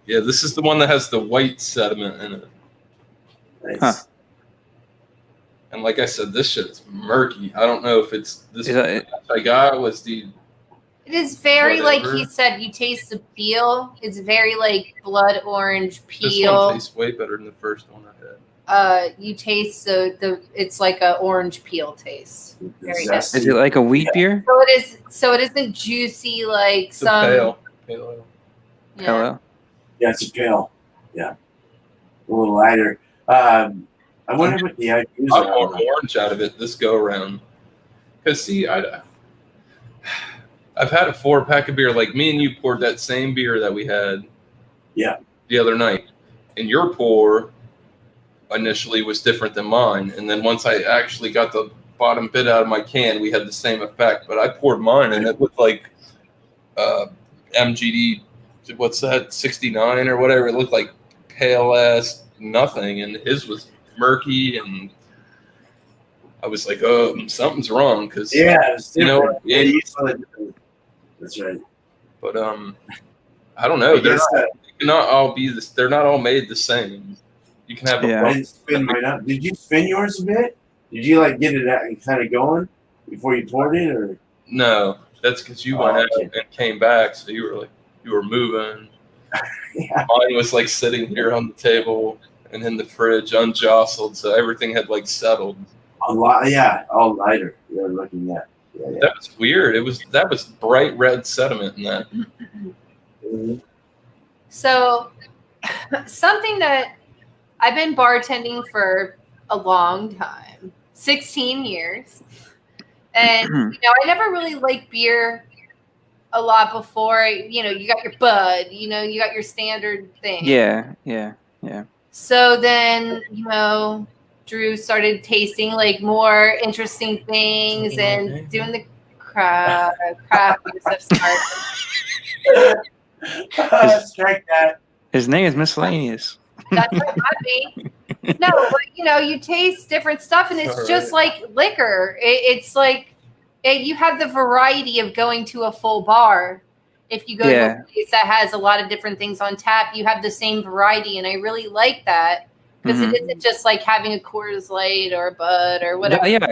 Yeah, this is the one that has the white sediment in it. Nice. Huh. And like I said, this shit's murky. I don't know if it's this. Is that- I got was the. It is very Whatever. like he said. You taste the peel. It's very like blood orange This peel. one tastes way better than the first one I had. You taste the it's like a orange peel taste. Very good. Zesty. Is it like a wheat beer? So it is. So it isn't juicy like It's a some. pale ale. Yeah. Hello? Yeah, it's a pale. Yeah, a little lighter. I wonder what the IBUs I'm are. more on that. orange out of it this go around. Cause see, I've had a 4-pack of beer. Like me and you poured that same beer that we had. Yeah. The other night, and your pour initially was different than mine, and then once I actually got the bottom bit out of my can, we had the same effect. But I poured mine, and it looked like MGD, what's that, 69 or whatever. It looked like pale ass nothing, and his was murky, and I was like, oh, something's wrong, because it's you know, different. yeah, you saw it different. That's right. but I don't know. I guess They cannot all be this. They're not all made the same. You can have Yeah. I didn't spin mine up. Did you spin yours a bit? Did you like get it out and kind of going before you poured it, or? No, that's because you went out okay. and came back, so you were moving. Yeah. Mine was like sitting here on the table and in the fridge, unjostled, so everything had like settled. A lot, yeah, all lighter. You're looking at. Yeah. That was weird. That was bright red sediment in that. Mhm. So, something that I've been bartending for a long time, 16 years. And, I never really liked beer a lot before. You got your Bud, you got your standard thing. Yeah. So then, Drew started tasting like more interesting things and doing the craft beer stuff. Strike that. His name is miscellaneous. That's what might be. No, but you taste different stuff, and it's just like liquor. It's like you have the variety of going to a full bar. If you go to a place that has a lot of different things on tap, you have the same variety, and I really like that because it isn't just like having a Coors Light or a Bud or whatever. Yeah,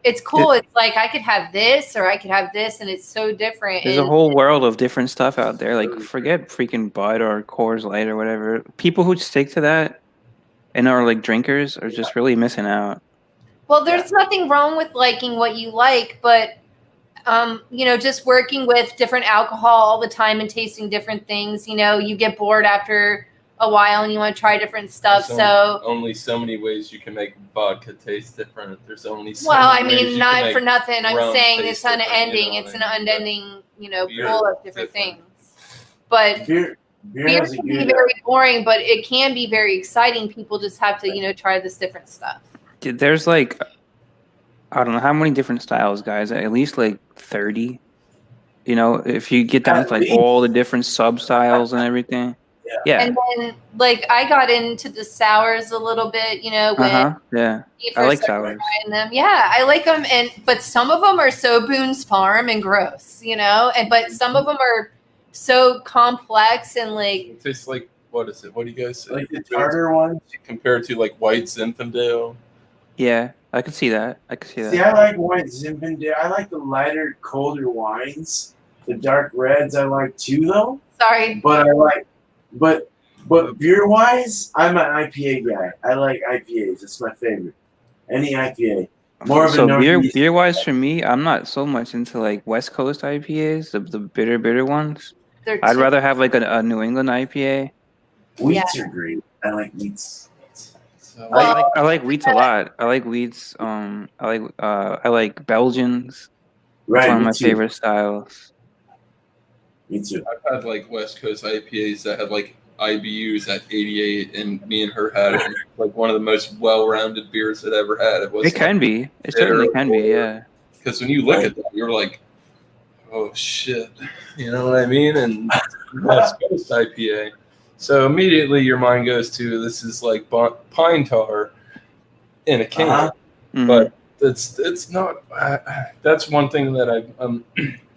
it's cool. It's like I could have this or I could have this, and it's so different. There's a whole world of different stuff out there. Like, forget freaking Bud or Coors Light or whatever. People who stick to that and are like drinkers are just really missing out. Well, there's nothing wrong with liking what you like, but just working with different alcohol all the time and tasting different things, you get bored after a while and you want to try different stuff. There's only so many ways you can make vodka taste different. There's only so many ways you not can for make nothing. I'm rum saying taste it's unending. different, It's an unending, Beer pool of different things. But Beer can be very boring, but it can be very exciting. People just have to, try this different stuff. There's like, I don't know how many different styles, guys. At least like 30. If you get down to like all the different sub styles and everything. Yeah. And then, like, I got into the sours a little bit, when yeah. I like sours. Them. Yeah, I like them, but some of them are so Boone's Farm and gross, but some of them are so complex and like. It tastes like, what is it? What do you guys say? Like the tartar one? Compared to like White Zinfandel. Yeah, I could see that. See, I like White Zinfandel. I like the lighter, colder wines. The dark reds I like too, though. Sorry. But beer wise, I'm an IPA guy. I like IPAs. It's my favorite. Any IPA. More of a beer wise for me, I'm not so much into like West Coast IPAs, the bitter ones. I'd rather have like a New England IPA. Wheats are great. I like wheats. So, I like wheats a lot. I like wheats. I like Belgians. Right. It's one of my favorite styles. Me too. I've had like West Coast IPAs that had like IBUs at 88, and me and her had it. Like one of the most well-rounded beers I'd ever had. It can be. It certainly can be. Yeah. Because when you look at that, you're like, oh shit, you know what I mean? And West Coast IPA. So immediately your mind goes to this is like pine tar in a can, but it's not. That's one thing that I'm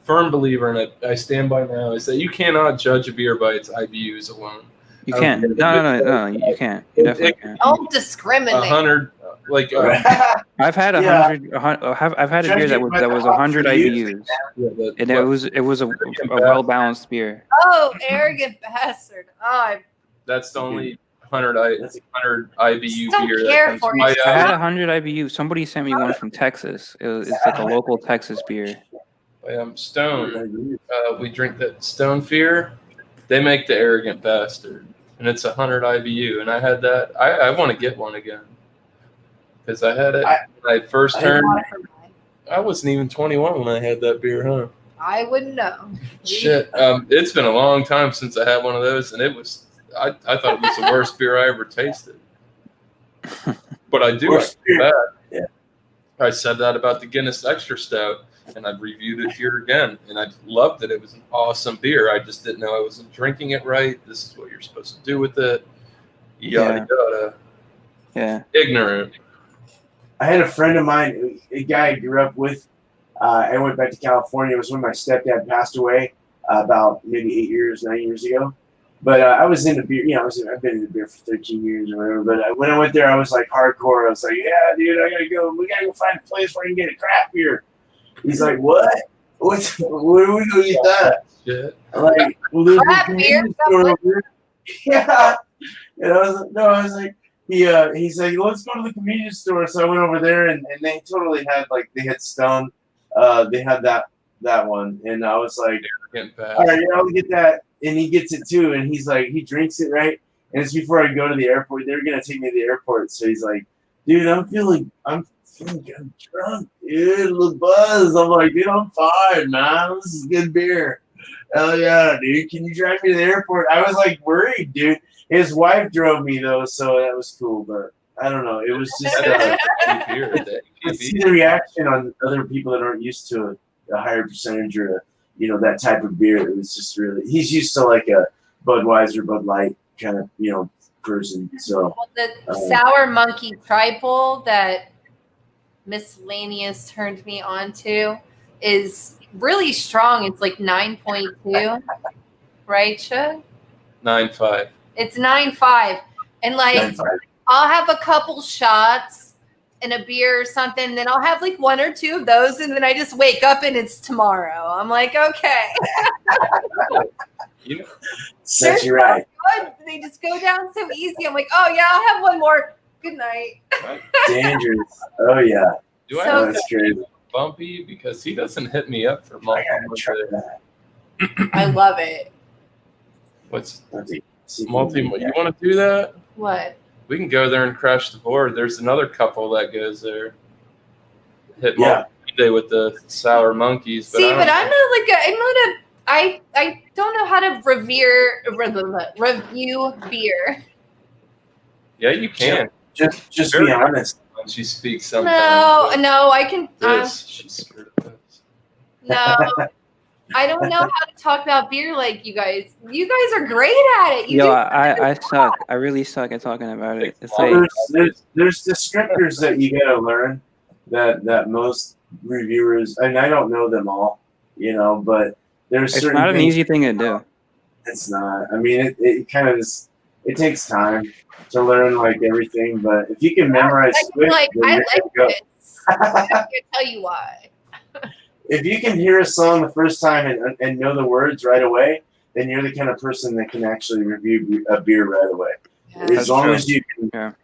firm believer, and I stand by now, is that you cannot judge a beer by its IBUs alone. You can't. No, you can't. You definitely can't. Don't discriminate. 100, like I've had 100. I've had a beer that was 100 IBUs, and it was a well balanced beer. Oh, arrogant bastard! Oh, that's the only 100 IBU don't beer. Care for I had 100 IBU. Somebody sent me one from Texas. It's like a local Texas beer. Stone. We drink that Stone Fear. They make the Arrogant Bastard, and it's 100 IBU. And I had that. I want to get one again because I had it when I first turned. I wasn't even 21 when I had that beer, huh? I wouldn't know. Shit. It's been a long time since I had one of those, and it was. I thought it was the worst beer I ever tasted. But I do like that. Yeah. I said that about the Guinness Extra Stout, and I've reviewed it here again, and I loved it. It was an awesome beer. I just didn't know I wasn't drinking it right. This is what you're supposed to do with it. Yada yada. Yeah. Ignorant. I had a friend of mine, a guy I grew up with. I went back to California. It was when my stepdad passed away about maybe 9 years ago. But I was into beer. You know, I've been into beer for 13 years or whatever. But when I went there, I was like hardcore. I was like, yeah, dude, we gotta go find a place where I can get a craft beer. He's like, what? What are we gonna get that? Shit. I'm like, well, there's Craft a beer? convenience store over here. Yeah. And I was like, he's like, let's go to the convenience store. So I went over there, and they totally had, like, they had Stone. They had that one. And I was like, all right, yeah, I'll get that. And he gets it too. And he's like, he drinks it, right? And it's before I go to the airport. They're going to take me to the airport. So he's like, dude, I'm feeling kind of drunk, dude. A little buzz. I'm like, dude, I'm fine, man. This is good beer. Hell yeah, dude. Can you drive me to the airport? I was like worried, dude. His wife drove me though, so that was cool. But I don't know. It was just see the reaction on other people that aren't used to a higher percentage or that type of beer. It was just really, he's used to like a Budweiser, Bud Light kind of person. So the Sour Monkey Triple that Miscellaneous turned me on to is really strong. It's like 9.2, right, Sha? 9.5. It's 9.5, and like 9.5. I'll have a couple shots and a beer or something, then I'll have like one or two of those, and then I just wake up and it's tomorrow. I'm like, okay. Set you right. Good. They just go down so easy. I'm like, oh yeah, I'll have one more. Good night. Dangerous. Oh yeah. Do I So have that's to crazy. be Bumpy because he doesn't hit me up for I multi. gotta try that. I love it. What's See if multi? we can You want to do that? What? We can go there and crash the board. There's another couple that goes there. Hit Yeah. day with the Sour Monkeys. But See, but I'm I don't know how to review beer. Yeah, you can. Just Very be honest. When she speaks sometimes. No, I can. She's scared of this. No, I don't know how to talk about beer like you guys. You guys are great at it. Yo, I suck. I really suck at talking about it. It's like There's descriptors that you gotta learn that most reviewers, and I don't know them all, but there's it's certain not an things- easy thing to do. It's not. I mean, it kind of is. It takes time to learn like everything, but if you can memorize I quick, like then you're good to go. this. I can't tell you why. If you can hear a song the first time and know the words right away, then you're the kind of person that can actually review a beer right away. Yeah. As long as you can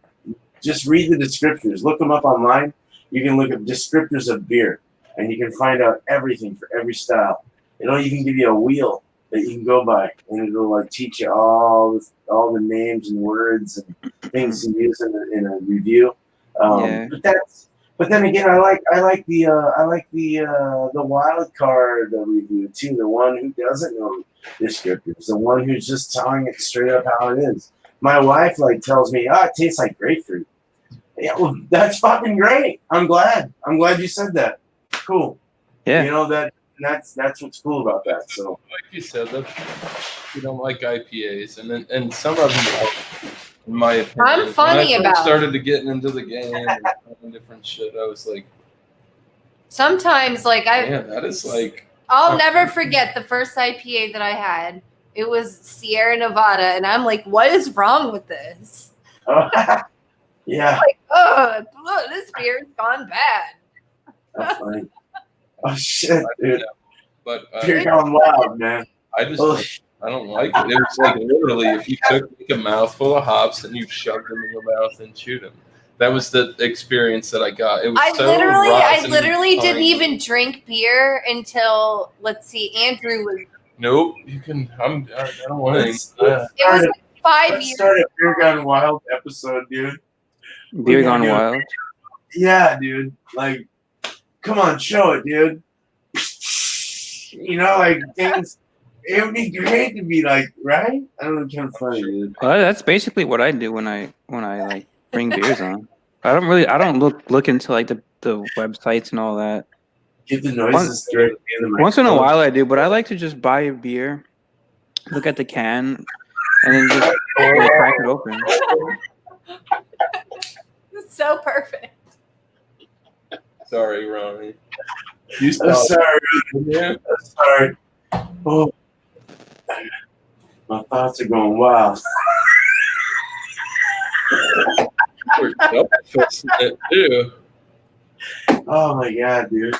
just read the descriptors, look them up online. You can look up descriptors of beer, and you can find out everything for every style. It'll even give you a wheel that you can go by, and it'll like teach you all the names and words and things to use in a review. But then again, I like the wild card review too. The one who doesn't know descriptors, the one who's just telling it straight up how it is. My wife tells me, it tastes like grapefruit. Yeah, well, that's fucking great. I'm glad you said that. Cool. Yeah. That's what's cool about that. So like you said, that you don't like IPAs, and some of them, in my opinion, I'm funny when I about first started to get into the game and different shit, I was like, sometimes man, that is like. I'll never forget the first IPA that I had. It was Sierra Nevada, and I'm like, what is wrong with this? yeah. Look, this beer's gone bad. That's funny. Oh shit, dude. But You're going wild, man. I don't like it. It was like literally if you took a mouthful of hops and you shoved them in your mouth and chewed them. That was the experience that I got. It was I literally didn't even drink beer until Andrew was. Nope, you can. I don't want to. It was like 5 Let's years. start a Beer Gone Wild episode, dude. Beer Gone Wild. Yeah, dude. Like, come on, show it, dude. Things. It would be great to be like, right? I don't know, kind of funny, dude. Well, that's basically what I do when I bring beers on. I don't look into like the the websites and all that. Get the noises directly in the microphone. Once in a while I do, but I like to just buy a beer, look at the can, and then just crack it open. It's so perfect. Sorry, Ronnie. I'm sorry. Yeah. I'm sorry. Oh, my thoughts are going wild. We're double fisting it too. Oh my god, dude.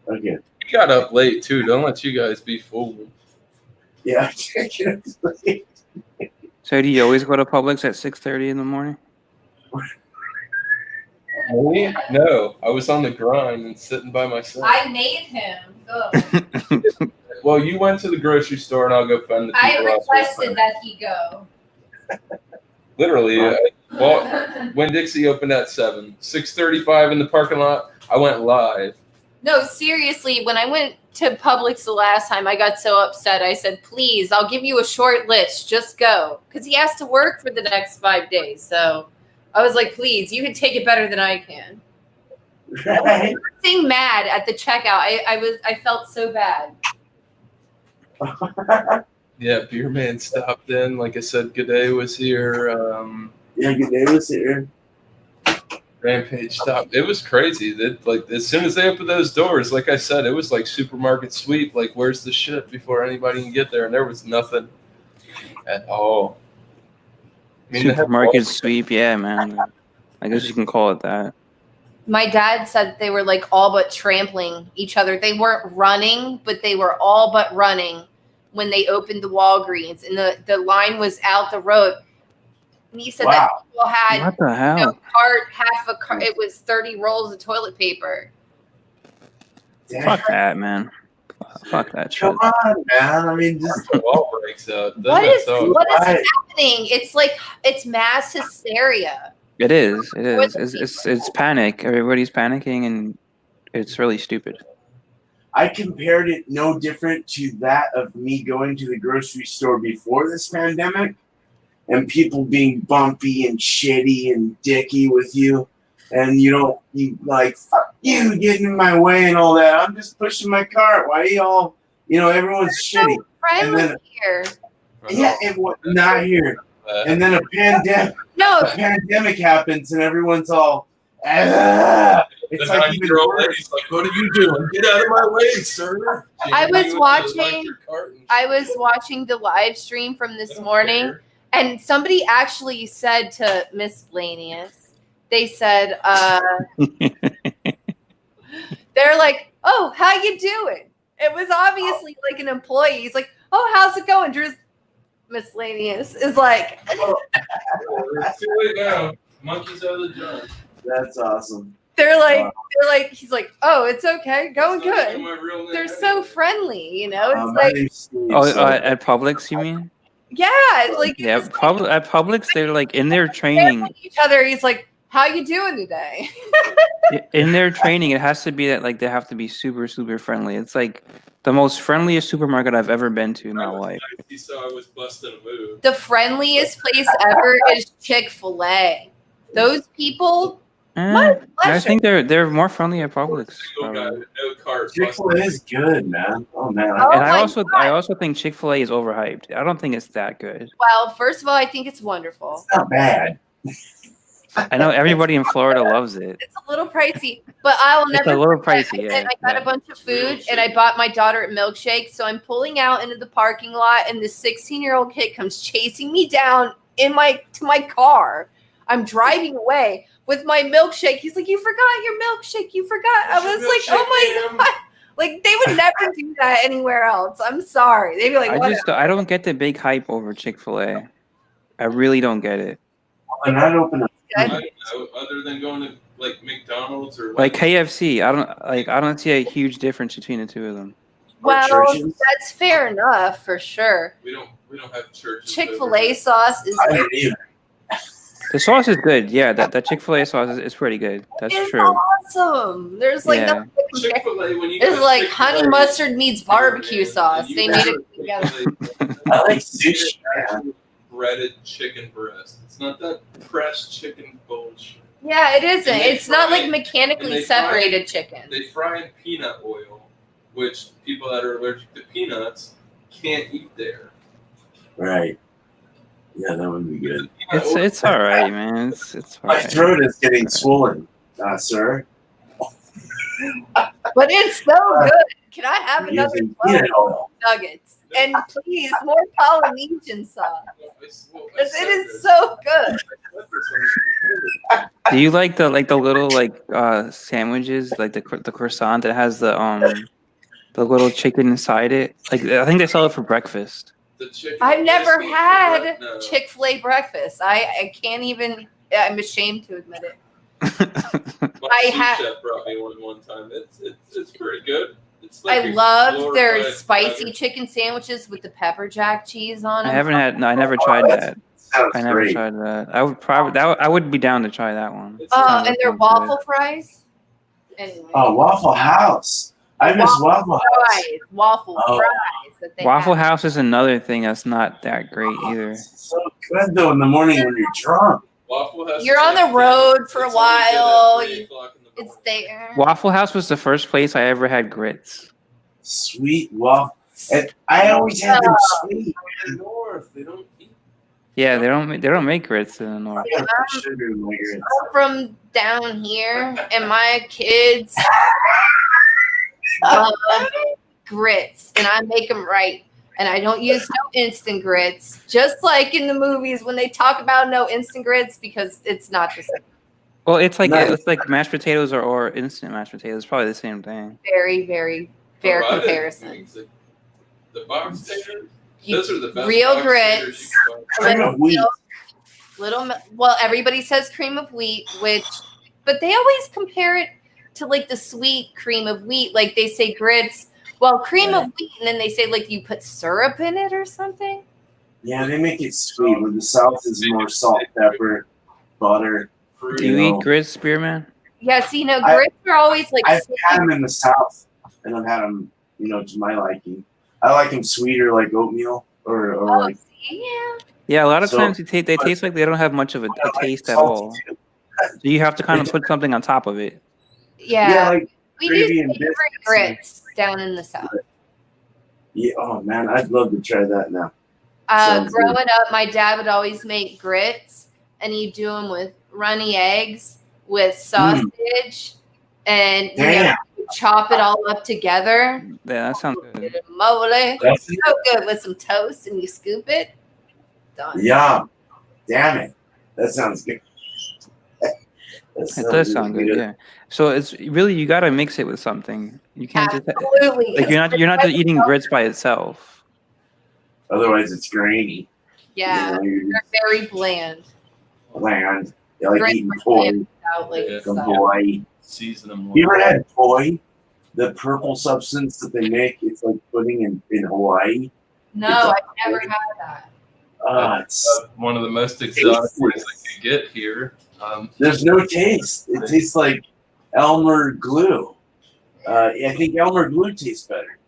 Okay. You got up late too. Don't let you guys be fooled. Yeah. So do you always go to Publix at 6:30 in the morning? Me? No, I was on the grind and sitting by myself. I made him. Ugh. Well, you went to the grocery store, and I'll go find the people. I requested that he go. Literally, when Dixie opened at 6:35 in the parking lot, I went live. No, seriously, when I went to Publix the last time, I got so upset. I said, please, I'll give you a short list. Just go. Because he has to work for the next 5 days. So I was like, please, you can take it better than I can. Right. Being mad at the checkout. I felt so bad. Yeah, Beer Man stopped in. Like I said, G'day was here. Yeah, good day was here. Rampage stopped. It was crazy. That like as soon as they opened those doors, like I said, it was like supermarket sweep. Like, where's the shit before anybody can get there? And there was nothing at all. I mean, Supermarket sweep, yeah, man. I guess you can call it that. My dad said they were like all but trampling each other. They weren't running, but they were all but running when they opened the Walgreens, and the line was out the road. And he said that people had What the hell? half a cart. It was 30 rolls of toilet paper. Fuck that, man. Fuck that shit. Come on, man. I mean, just the wall breaks out. What is Right. happening? It's like it's mass hysteria. It is. It is. It's panic. Everybody's panicking, and it's really stupid. I compared it no different to that of me going to the grocery store before this pandemic and people being bumpy and shitty and dicky with you. And you like, fuck you, getting in my way and all that. I'm just pushing my cart. Why y'all, everyone's shitty. So friendly And then- here. Yeah, it was not here. And then a pandemic happens and everyone's all, it's The like even 90-year-old worse. lady's like, "What are you doing? Get out of my way, sir!" I was You watching- your cart and I was watching the live stream from this morning, and somebody actually said to Miscellaneous, they said, they're like, "Oh, how you doing?" It was obviously like an employee. He's like, "Oh, how's it going?" Drew's Miscellaneous is like, It's too late now. Monkey's out of the jar. That's awesome. they're like, he's like, "Oh, it's okay, going It's not even good." my real name They're so anyway. friendly, It's My like, name's Steve, Oh, so- at Publix, you mean? yeah, it's like Yeah, it's like, at Publix, they're like in their they're training. with each other. He's like, "How you doing today?" In their training, it has to be that like they have to be super, super friendly. It's like the most friendliest supermarket I've ever been to in my life. He saw I was busting a move. The friendliest place ever is Chick-fil-A. Those people, my I pleasure. think they're more friendly at Publix. Single guy with no cart. Chick-fil-A is good, man. Oh man. Oh And my I also think Chick-fil-A is overhyped. I don't think it's that good. Well, first of all, I think it's wonderful. It's not bad. I know everybody in Florida loves it. It's a little pricey, but I will It's never. a little forget. pricey, I said yeah, I got yeah. a bunch of food, and I bought my daughter a milkshake. So I'm pulling out into the parking lot, and this 16-year-old kid comes chasing me down to my car. I'm driving away with my milkshake. He's like, "You forgot your milkshake. You forgot." I was like, "Oh my god!" Like they would never do that anywhere else. I'm sorry. They'd be like, I don't get the big hype over Chick-fil-A. I really don't get it. They're not open up. I don't know, other than going to like McDonald's or Like KFC, I don't see a huge difference between the two of them. Well, churches. that's fair enough for sure. we don't have churches. Chick-fil-A sauce is I don't either. The sauce is good. Yeah, that Chick-fil-a sauce is pretty good. That's it's true. awesome. There's like Yeah. nothing to compare. Chick-fil-A when you It's go like to Chick-fil-A, honey mustard meets barbecue man, sauce. you They go made to it together. Chick-fil-A, I like sushi, man. breaded chicken breast. It's not that pressed chicken bullshit. Yeah, it isn't. And they It's not fry like it- mechanically and they fry separated chicken. They fry in peanut oil, which people that are allergic to peanuts can't eat there. Right. Yeah, that would be good. It's all right, man. It's all My right. throat is getting swollen, sir. But it's so good. Can I have another Using 12 peanut oil. nuggets? And please, more Polynesian sauce. Because it is so good. Do you like the little sandwiches, like the croissant that has the little chicken inside it? Like I think they sell it for breakfast. I've never had Chick-fil-A breakfast. I can't even. I'm ashamed to admit it. My chef brought me one time. It's pretty good. It's like I a love their glorified spicy butter. chicken sandwiches with the pepper jack cheese on them. I never tried that. Sounds I never great. tried that. I would probably I would be down to try that one. It's Oh, and their Sounds waffle fries. Anyway. Oh, Waffle House. I miss Waffle House. Waffle Oh. fries. That they Waffle have. House is another thing that's not that great either. It's so good though in the morning when you're drunk. Waffle House. You're is on like the road for a it's only good at while. 3 o'clock in the It's morning. there. Waffle House was the first place I ever had grits. Sweet waffle. And I always had them sweet. In the north, they don't eat. Yeah, they don't make grits in the north. I got sugar in my grits. I'm from down here, and my kids love grits, and I make them right. And I don't use no instant grits, just like in the movies when they talk about no instant grits, because it's not the same. Well, it's like Nice. mashed potatoes or instant mashed potatoes. Probably the same thing. Very, very fair Alright, comparison. The box taters. You- Those are the best. real box grits. taters you can buy. Cream of wheat. Well, everybody says cream of wheat, but they always compare it to like the sweet cream of wheat. Like they say grits, well, cream of wheat, and then they say like you put syrup in it or something. Yeah, they make it sweet. Where the South is more salt, pepper, butter. Do you know. eat grits, Spearman? Yeah, so grits are always like I've had them in the South, and I've had them, to my liking. I like them sweeter, like oatmeal, or like yeah. Yeah, a lot of So- times they taste like they don't have much of a I like taste at salty all. too. So you have to kind of put something on top of it. Yeah, like we gravy do and favorite biscuits. grits down in the South. yeah. Oh man, I'd love to try that now. Sounds Growing up, my dad would always make grits, and he'd do them with runny eggs, with sausage, and Damn. chop it all up together. Yeah, that sounds good. Mole. That's So good with some toast, and you scoop it. Done. Yum. Damn it. That sounds good. It does sound good, yeah. So it's really you got to mix it with something. You can't just Absolutely. like you're not just eating grits by itself. Otherwise, it's grainy. Yeah, You're they're very bland. bland. You like Grits eating are poi bland without, like, Yeah. from stuff. Hawaii. Season them. You ever had poi? The purple substance that they make, it's like pudding in Hawaii. No, I've never had that. It's One of the most exotic things I could get here. there's no taste. It tastes like Elmer glue. I think Elmer glue tastes better.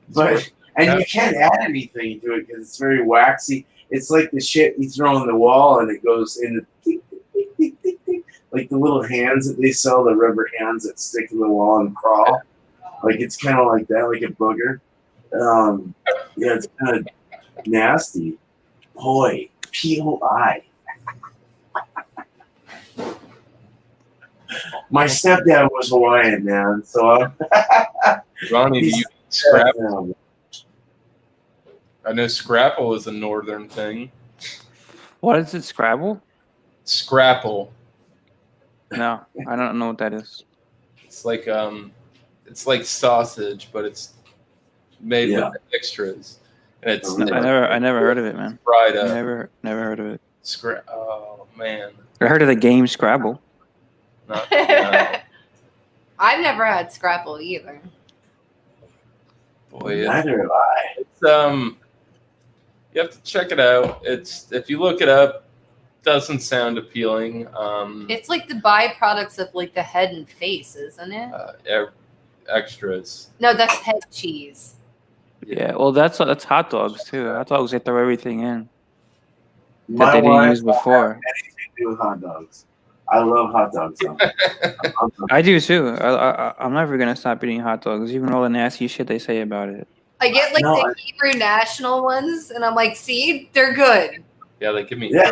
But and you can't add anything to it because it's very waxy. It's like the shit you throw on the wall and it goes in the tick, tick, tick, tick, tick, like the little hands that they sell, the rubber hands that stick to the wall and crawl. Like it's kind of like that, like a booger. Yeah, it's kind of nasty. Poi, POI. My stepdad was Hawaiian, man. So Ronnie, do you he's- eat Scrapple? I know Scrapple is a northern thing. What is it? Scrabble? Scrapple. No, I don't know what that is. It's like sausage, but it's made Yeah. with extras, and it's Oh, really? I never heard of it, man. fried up. Never heard of it. Oh man, I heard of the game Scrabble. no. I've never had Scrapple either. Boy, Neither have I. it's you have to check it out. It's if you look it up, doesn't sound appealing. It's like the byproducts of like the head and face, isn't it? Extras. No, that's head cheese. Yeah, well, that's hot dogs too. Hot dogs they throw everything in that My they didn't wife use before. anything do with hot dogs. I love hot dogs. Though. I love them. I do too. I'm never gonna stop eating hot dogs, even all the nasty shit they say about it. I get like No, the Hebrew National ones, and I'm like, see, they're good. Yeah, they give me Yeah,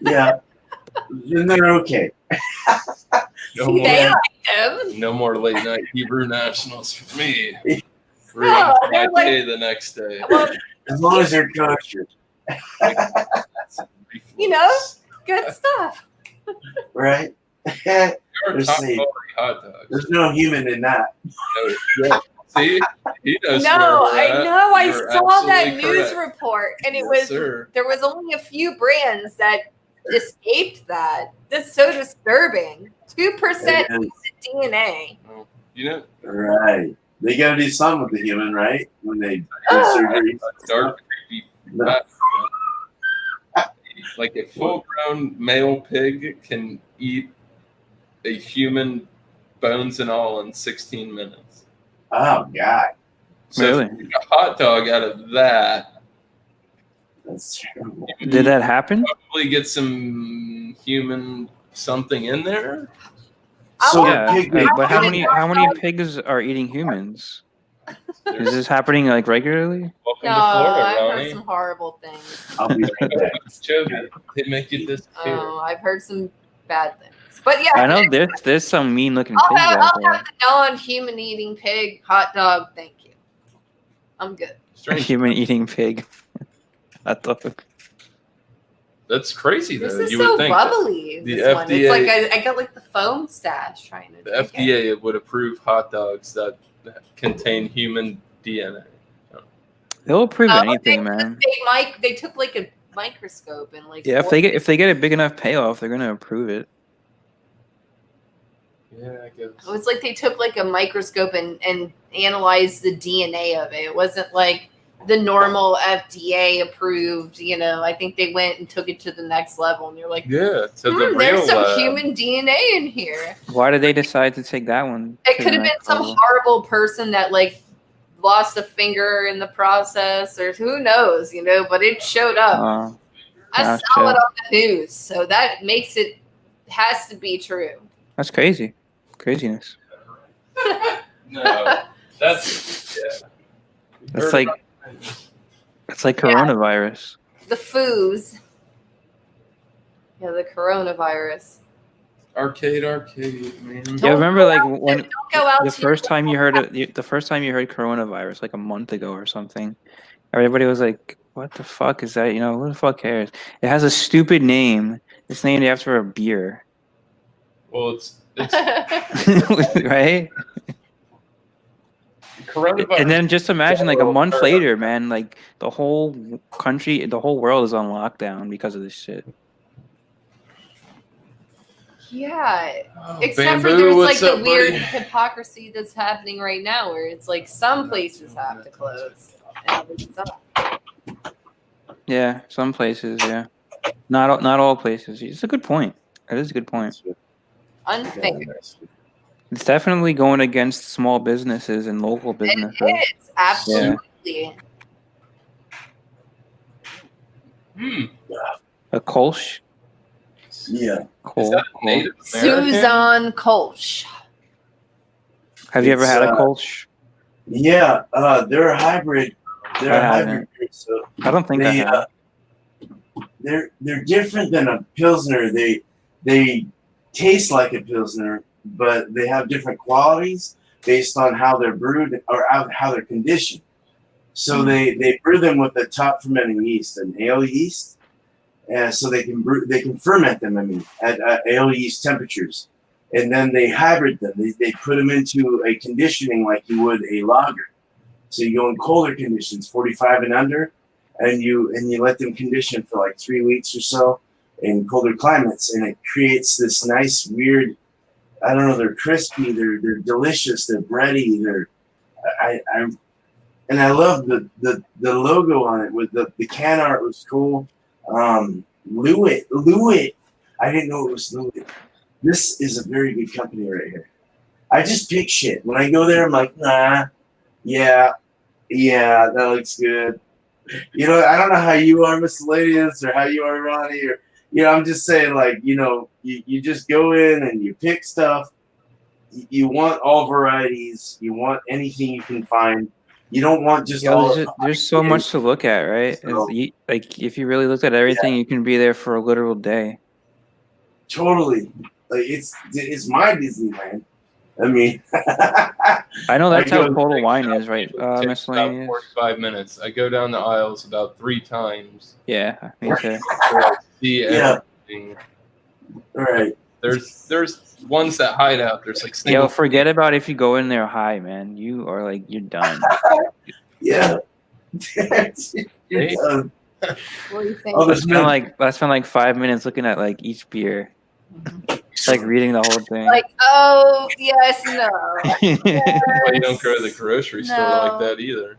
yeah. Then they're okay. no See, more, they like them. no more late night Hebrew nationals for me. No, Ruin my they're like- day the next day. Well, As long as they're kosher, you know, good stuff. right? They're They're top safe. quality hot dogs. There's no human in that. Yeah. See, he knows. No, where we're I at. know. I You're saw that absolutely news correct. report, and it Yes, was sir. there was only a few brands that escaped that. That's so disturbing. 2% It is. DNA. Well, you know, Right. They got to do something with the human, right? When they do Oh. surgery. dark, creepy, No. fat. Like a full-grown male pig can eat a human bones and all in 16 minutes. Oh, God. So Really? if you make a hot dog out of that, That's terrible. Did that happen? probably get some human something in there. So Yeah, the pig, like, but how wouldn't many know. pigs are eating humans? Is this happening like regularly? Welcome No, to Florida, I've heard Ronnie. some horrible things. I'll be right back. Jovi, they make you disappear. Oh, I've heard some bad things. But yeah, I know there's some mean looking I'll pigs have, out I'll there. have the non-human eating pig hot dog. Thank you. I'm good. A Strange. human eating pig. I thought. That's crazy, though. This is You so would think that bubbly. the This one. It's FDA like I got like the foam stash trying to. the drink it. FDA would approve hot dogs that contain human DNA. They'll approve Oh, anything, man. They took like a microscope and like. Yeah, if they get a big enough payoff, they're gonna approve it. Yeah, I guess. It was like they took like a microscope and analyzed the DNA of it. It wasn't like the normal FDA approved. You know, I think they went and took it to the next level, and you're like, Yeah, to the real there's some lab. human DNA in here. Why did they decide to take that one? It to could the have been next some level? horrible person that like lost a finger in the process, or who knows, you know. But it showed up. I gotcha. saw it on the news, so that makes it has to be true. That's crazy. Craziness. No, that's yeah. That's like coronavirus. The foos. Yeah, the coronavirus. arcade, man. Yeah, remember like when Don't go out the to first time you heard it, the first time you heard coronavirus, like a month ago or something, everybody was like, "What the fuck is that? You know, who the fuck cares?" It has a stupid name. It's named after a beer, Well, it's right? coronavirus. And then just imagine, like a month later, man, like the whole country, the whole world is on lockdown because of this shit. Yeah. Oh, Except for Bamboo, there's like what's the up, weird buddy? hypocrisy that's happening right now where it's like some places have to close and others don't. Yeah, some places, yeah, not all places. It's a good point. It is a good point. Unfair. It's definitely going against small businesses and local It businesses. is. Absolutely. A Kolsch. Yeah. Is Cool. that Native American? Susan Kolsch. Have you ever It's, had a Kolsch? Yeah. They're a hybrid. They're I a haven't. hybrid beer, so I don't think I they have. they're different than a pilsner. They taste like a pilsner, but they have different qualities based on how they're brewed or how they're conditioned. So they brew them with a top fermenting yeast, an ale yeast, so they can ferment them. I mean, at ale yeast temperatures, and then they hybrid them. They put them into a conditioning like you would a lager. So you go in colder conditions, 45 and under, and you let them condition for like 3 weeks or so in colder climates, and it creates this nice weird. I don't know. They're crispy. They're delicious. They're bready. I love the logo on it with the can art was cool. Lewitt. I didn't know it was Lewitt. This is a very good company right here. I just pick shit. When I go there, I'm like, nah, yeah, that looks good. You know, I don't know how you are, Mr. Ladies, or how you are, Ronnie, or I'm just saying, like, you just go in and you pick stuff. You want all varieties. You want anything you can find. You don't want just all. There's so much to look at, right? So, Like if you really looked at everything, you can be there for a literal day. totally, like it's my Disneyland. I mean, I know that's how go- Total Wine is, right? It takes about Miscellaneous. 45 minutes. I go down the aisles about 3 times. Yeah, me too. To see Yeah. everything. all right. There's ones that hide out. There's like Yo, single. forget about if you go in there high, man. You are like you're done. Yeah. You're Hey. done. What do you think? Oh, I there's spent like 5 minutes looking at like each beer, like reading the whole thing. Like, oh yes, no. Well, you don't go to the grocery store like No. that either.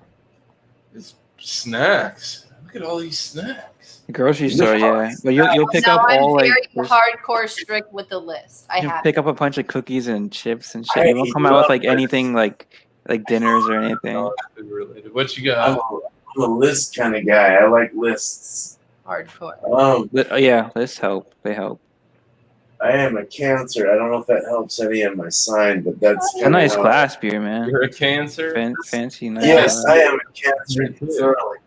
It's snacks. Look at all these snacks. Grocery store, yeah. But you'll pick no, up I'm all like very there's- hardcore strict with the list. I you have. pick up a bunch of cookies and chips and shit. You won't come out with like anything like dinners or anything. Not food related. What you I'm got? a list kind of guy. I like lists. Hardcore. Yeah, lists help. They help. I am a Cancer. I don't know if that helps any of my sign, but that's It's a kinda nice how- glass beer, man. You're a Cancer. Fancy, nice. Yes, glass. I am a Cancer. Thoroughly.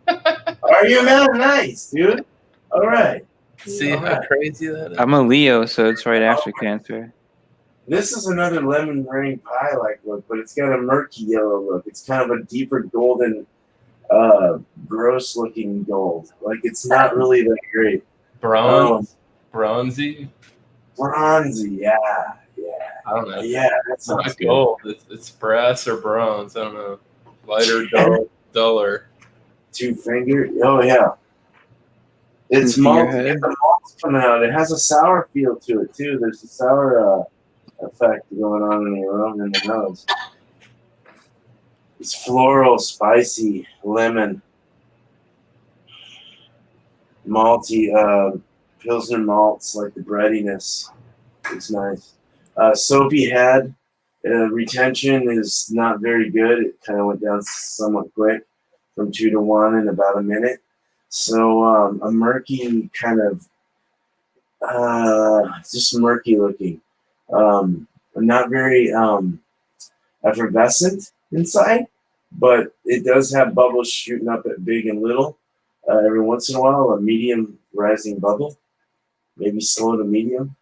Are you, man? Nice, dude. All right. See All how right. crazy that is. I'm a Leo, so it's right after Cancer. This is another lemon meringue pie like look, but it's got a murky yellow look. It's kind of a deeper golden, gross looking gold. Like it's not really that great. Bronzy. Bronzy, yeah. I don't know. Yeah, that It's not sounds good. gold. It's brass or bronze. I don't know. Lighter, duller. 2 finger. Oh yeah. It's Two malt. finger head. The malt's coming out. It has a sour feel to it too. There's a sour effect going on in the nose. It's floral, spicy, lemon, malty, Pilsner malts, like the breadiness. It's nice. Soapy head. Retention is not very good. It kind of went down somewhat quick from 2 to 1 in about a minute. So a murky kind of, just murky looking. Not very effervescent inside, but it does have bubbles shooting up at big and little. Every once in a while, a medium rising bubble, maybe slow to medium.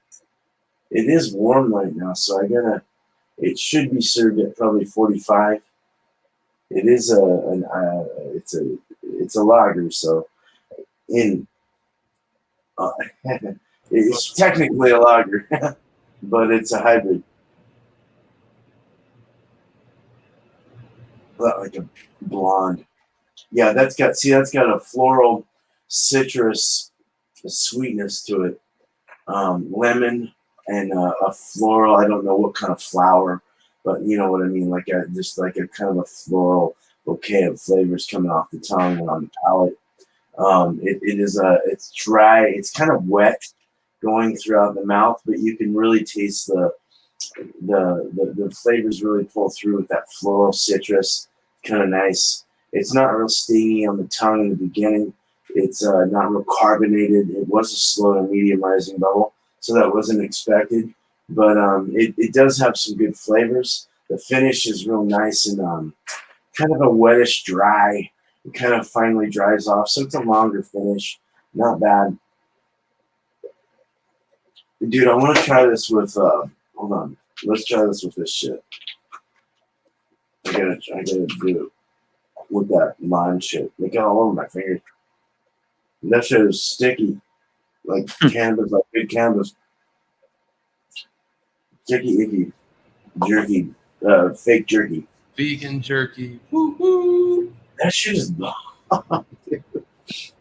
It is warm right now, so it should be served at probably 45. It is it's a lager, so it's technically a lager, but it's a hybrid. Like a blonde. Yeah, that's got a floral citrus sweetness to it. Lemon and a floral, I don't know what kind of flower, but you know what I mean, just like a kind of a floral bouquet of flavors coming off the tongue and on the palate. It's dry, it's kind of wet going throughout the mouth, but you can really taste the flavors really pull through with that floral citrus, kind of nice. It's not real stingy on the tongue in the beginning. It's not real carbonated. It was a slow to medium rising bubble, so that wasn't expected. But it does have some good flavors. The finish is real nice and kind of a wettish dry. It kind of finally dries off, so it's a longer finish. Not bad. Dude, I want to try this with, hold on. Let's try this with this shit. I gotta do it with that lime shit. Look all over my fingers. That shit is sticky. Like cannabis, like big cannabis. Sticky, icky. Jerky. Fake jerky. Vegan jerky. Woo woo. That shit is bomb. Dude.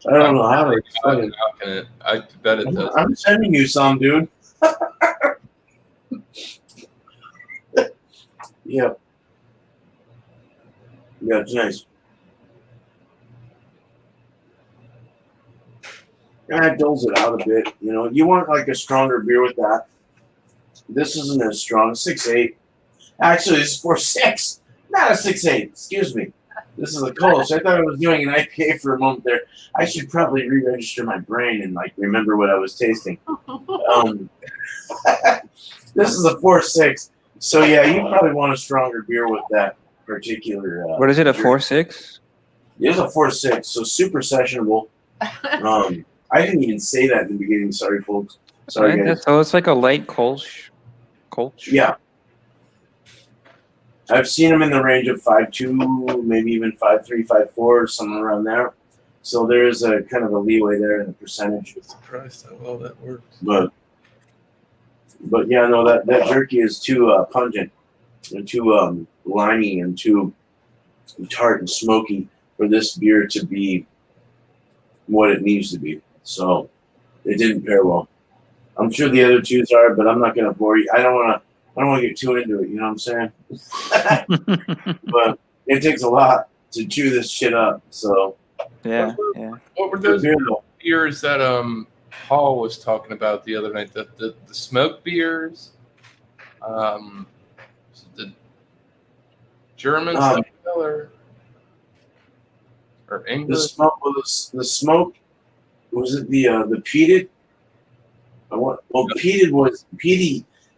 I don't know how to explain it. I bet it does. I'm sending you some, dude. Yep. Yeah, it's nice. And it dulls it out a bit. You know, you want like a stronger beer with that. This isn't as strong. 6.8. Actually, it's 4.6. Not a 6.8. Excuse me. This is a Kolsch. I thought I was doing an IPA for a moment there. I should probably re-register my brain and like remember what I was tasting. This is a 4.6. So yeah, you probably want a stronger beer with that particular. What is it? A beer. 4.6? It is a 4.6, so super sessionable. I didn't even say that in the beginning. Sorry, folks. Sorry, guys. So it's like a light Kolsch. Yeah. I've seen them in the range of 5.2, maybe even 5.3, 5.4, somewhere around there. So there is a kind of a leeway there in the percentage. I'm surprised how well that works. But yeah, no, that jerky is too pungent and too limey and too tart and smoky for this beer to be what it needs to be. So it didn't pair well. I'm sure the other twos are, but I'm not going to bore you. I don't want to get too into it. You know what I'm saying? But it takes a lot to chew this shit up. So Yeah. What were those beer, though. beers that Paul was talking about the other night? The smoke beers, the German style or English. The smoke was it the peated?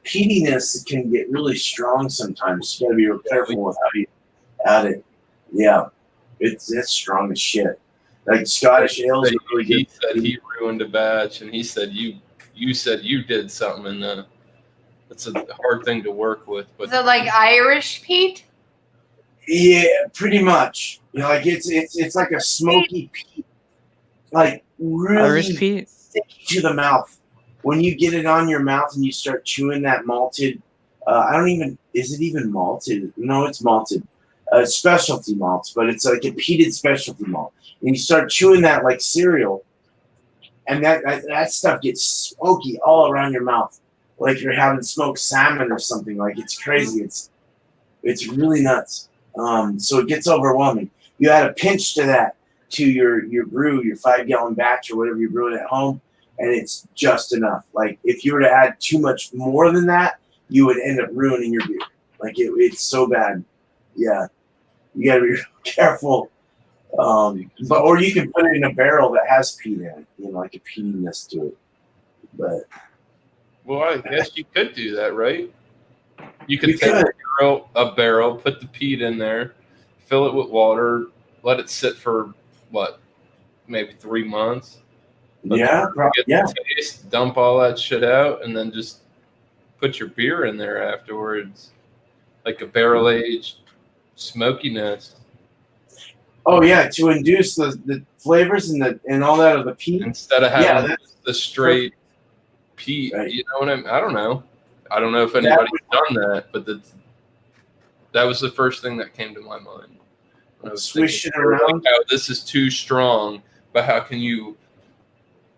Peatiness can get really strong sometimes. You gotta be real careful with how you add it. Yeah, it's strong as shit. Like Scottish ales are really good. He said he ruined a batch, and he said you said you did something, and that's a hard thing to work with. But Is it like Irish peat? Yeah, pretty much. You know, like it's like a smoky peat, like really Irish peat? sticky to the mouth. When you get it on your mouth and you start chewing that malted, is it even malted? No, it's malted. Specialty malts, but it's like a peated specialty malt. And you start chewing that like cereal, and that stuff gets smoky all around your mouth, like you're having smoked salmon or something. Like it's crazy. It's really nuts. So it gets overwhelming. You add a pinch to that to your brew, your 5-gallon batch or whatever you're brewing at home, and it's just enough. Like if you were to add too much more than that, you would end up ruining your beer. Like it's so bad. Yeah, you gotta be real careful. Or you can put it in a barrel that has peat in it, you know, like a peatiness to it. But well, I guess you could do that, right? You could take a barrel, put the peat in there, fill it with water, let it sit for maybe 3 months. Yeah, get the taste, dump all that shit out, and then just put your beer in there afterwards, like a barrel aged smokiness. Oh yeah, to induce the flavors and all that of the peat instead of having the straight peat. Right. You know what I mean? I don't know. I don't know if anybody's done that, but that was the first thing that came to my mind. When I was swish it thinking, around. like, oh, this is too strong, but how can you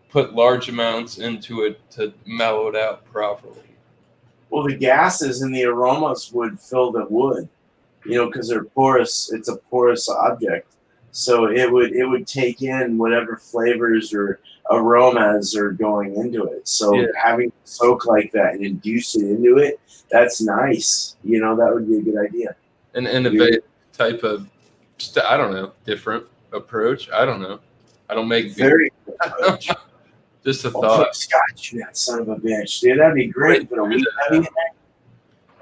put large amounts into it to mellow it out properly? Well, the gases and the aromas would fill the wood, you know, because they're porous. It's a porous object, so it would take in whatever flavors or aromas are going into it. So having soak like that and induce it into it, that's nice. You know, that would be a good idea. An innovative type of, I don't know, different approach. I don't know. I don't make very just a I'll thought. put scotch in that son of a bitch, dude. That'd be great. Put a wheat heavy in there.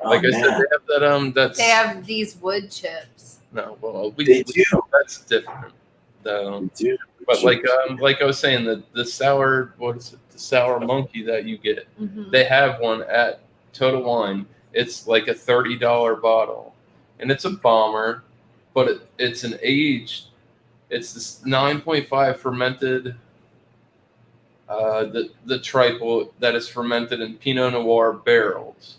Like I said, they have that. They have these wood chips. No, well, they do. That's different, though. They do. But like I was saying, the sour, what is it? The sour monkey that you get. Mm-hmm. They have one at Total Wine. It's like a $30 bottle, and it's a bomber, but it's an aged. It's this 9.5 fermented. The triple that is fermented in Pinot Noir barrels.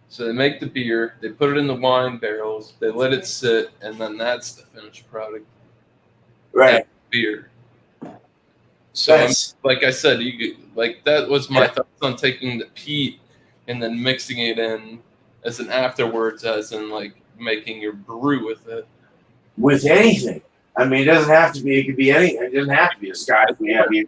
So they make the beer, they put it in the wine barrels, they let it sit, and then that's the finished product. Right. Beer. So like I said, that was my thoughts on taking the peat and then mixing it in as an afterwards, as in like making your brew with it. With anything. I mean, it doesn't have to be. It could be anything. It doesn't have to be a scotch. It could be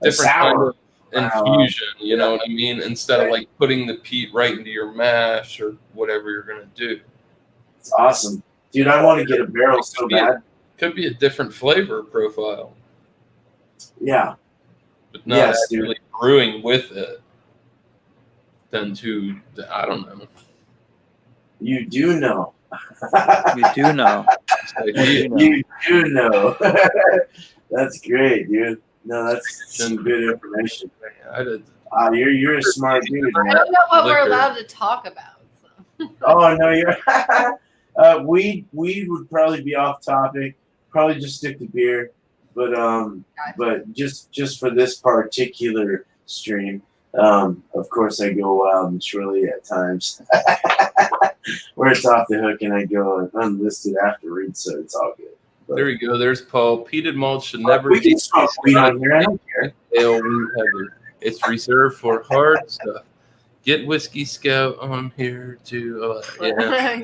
different sour kind of infusion. You know what I mean? Instead of like putting the peat right into your mash or whatever you're gonna do. It's awesome. Dude, I want to get a barrel so bad. Could be a different flavor profile, Yeah. but not Yes, actually dude. brewing with it. Than to, I don't know. You do know. You do know. Idea. You do know. That's great, dude. No, that's some good information. I did. You're a smart dude, I man. don't know what we're Liquor. allowed to talk about. So. Oh no, you're. We would probably be off topic. Probably just stick to beer, but just for this particular stream, of course I go wild and surely at times, where it's off the hook and I go unlisted afterwards, so it's all good. But, There we go. There's Paul. Peated malt should never we be can smoke weed on here. I don't care. ale wheat heavy. It's reserved for hard stuff. Get Whiskey Scout on here too. Yeah.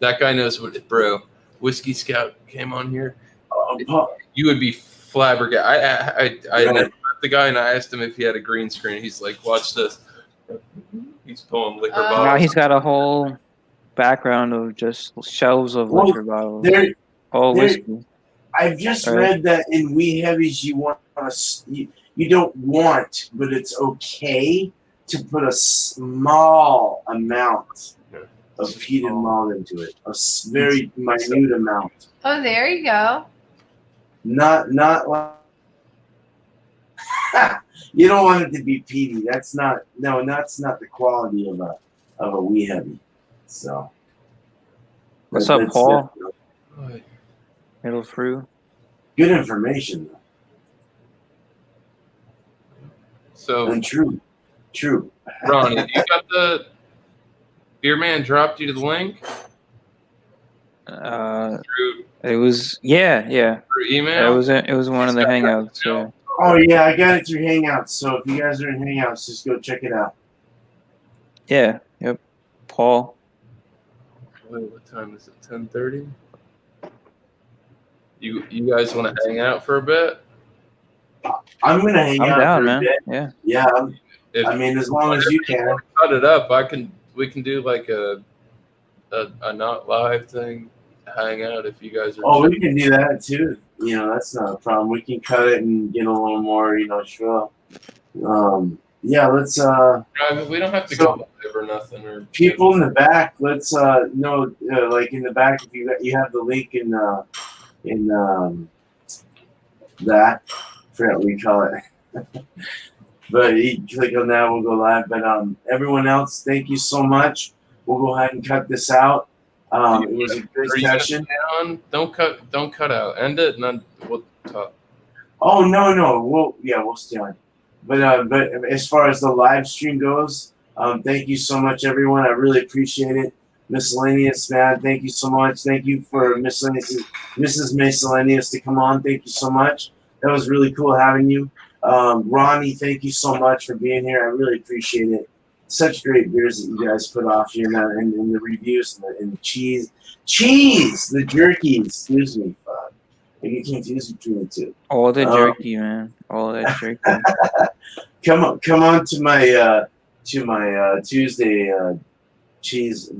That guy knows what, bro. Whiskey Scout came on here. You would be flabbergasted. I never met the guy, and I asked him if he had a green screen. He's like, "Watch this." He's pulling liquor bottles. Now he's got a whole background of just shelves of liquor bottles. All whiskey. I've just read that in wee heavies you don't want, but it's okay to put a small amount of peated malt into it, a very minute amount. Oh, there you go. Not like you don't want it to be peaty. That's not the quality of a wee heavy. So What's up, Paul? Middle through. Good information though. So And true. Ronnie, you got the Beer Man dropped you the link through It was yeah. through email. It was one of the hangouts. Yeah. Oh yeah, I got it through Hangouts. So if you guys are in Hangouts, just go check it out. Yeah. Yep. Paul. Wait, what time is it? 10:30. You guys want to hang out for a bit? I'm gonna hang I'm out down, for man. a bit. Yeah. Yeah, If I mean, as long as you can. cut it up, we can do like a not live thing, hang out if you guys are. Oh, we can do that too. You know, that's not a problem. We can cut it and get a little more, shrill. Yeah, let's. We don't have to go live or nothing. Or People in the back, let's like in the back. If you have the link in that, I forgot what we call it. But you click on that, we'll go live. But everyone else, thank you so much. We'll go ahead and cut this out. It was a good session. Don't cut out. End it, and then we'll talk. Oh no, we'll stay on. But as far as the live stream goes, thank you so much, everyone. I really appreciate it. Miscellaneous, man, thank you so much. Thank you for Mrs. Miscellaneous to come on. Thank you so much. That was really cool having you. Ronnie, thank you so much for being here. I really appreciate it. Such great beers that you guys put off here now, and the reviews and the cheese, the jerky. Excuse me, I get confused between the two. All the jerky, man. All that jerky. Come on to my Tuesday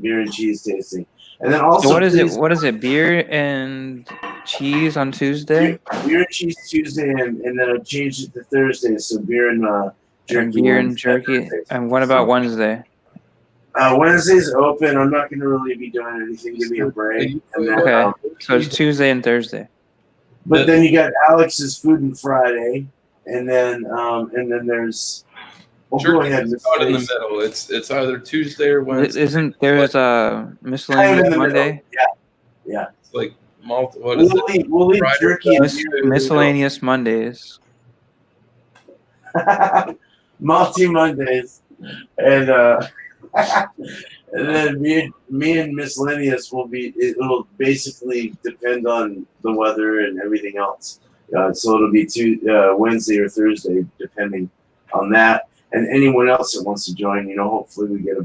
beer and cheese tasting, and then also So what is it? What is it? Beer and cheese on Tuesday. Beer and cheese Tuesday, and then I changed it to Thursday. So beer and jerky. Beer and jerky. And what about Wednesday? Wednesday's open. I'm not going to really be doing anything. Give me a break. And then, Okay. So it's Tuesday and Thursday. But then you got Alex's Food and Friday, and then there's. Well, go ahead. It's out in the middle. It's either Tuesday or Wednesday. Isn't there's a miscellaneous Monday? Yeah. It's like what is it? We'll leave Friday, jerky and Miscellaneous Mondays. Multi Mondays, and then me and Miscellaneous will be. It'll basically depend on the weather and everything else. So it'll be Wednesday or Thursday, depending on that. And anyone else that wants to join, hopefully we get a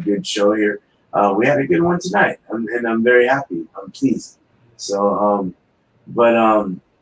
good show here. We had a good one tonight, and I'm very happy. I'm pleased. So, but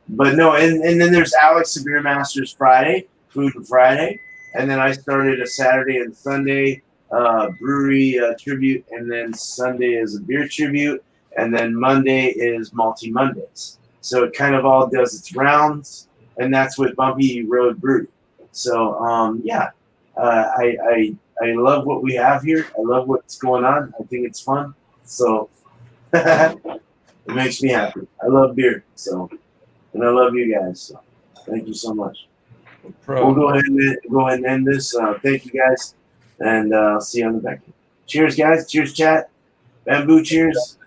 no, and then there's Alex the Beer Masters Friday, Food and Friday, and then I started a Saturday and Sunday brewery tribute, and then Sunday is a beer tribute, and then Monday is Malty Mondays. So it kind of all does its rounds, and that's with Bumpy Road Brewery. So yeah, I love what we have here. I love what's going on. I think it's fun. So it makes me happy. I love beer. So, and I love you guys. So thank you so much. We'll go ahead and end this. Thank you guys, and see you on the back end. Cheers, guys. Cheers, chat. Bamboo cheers.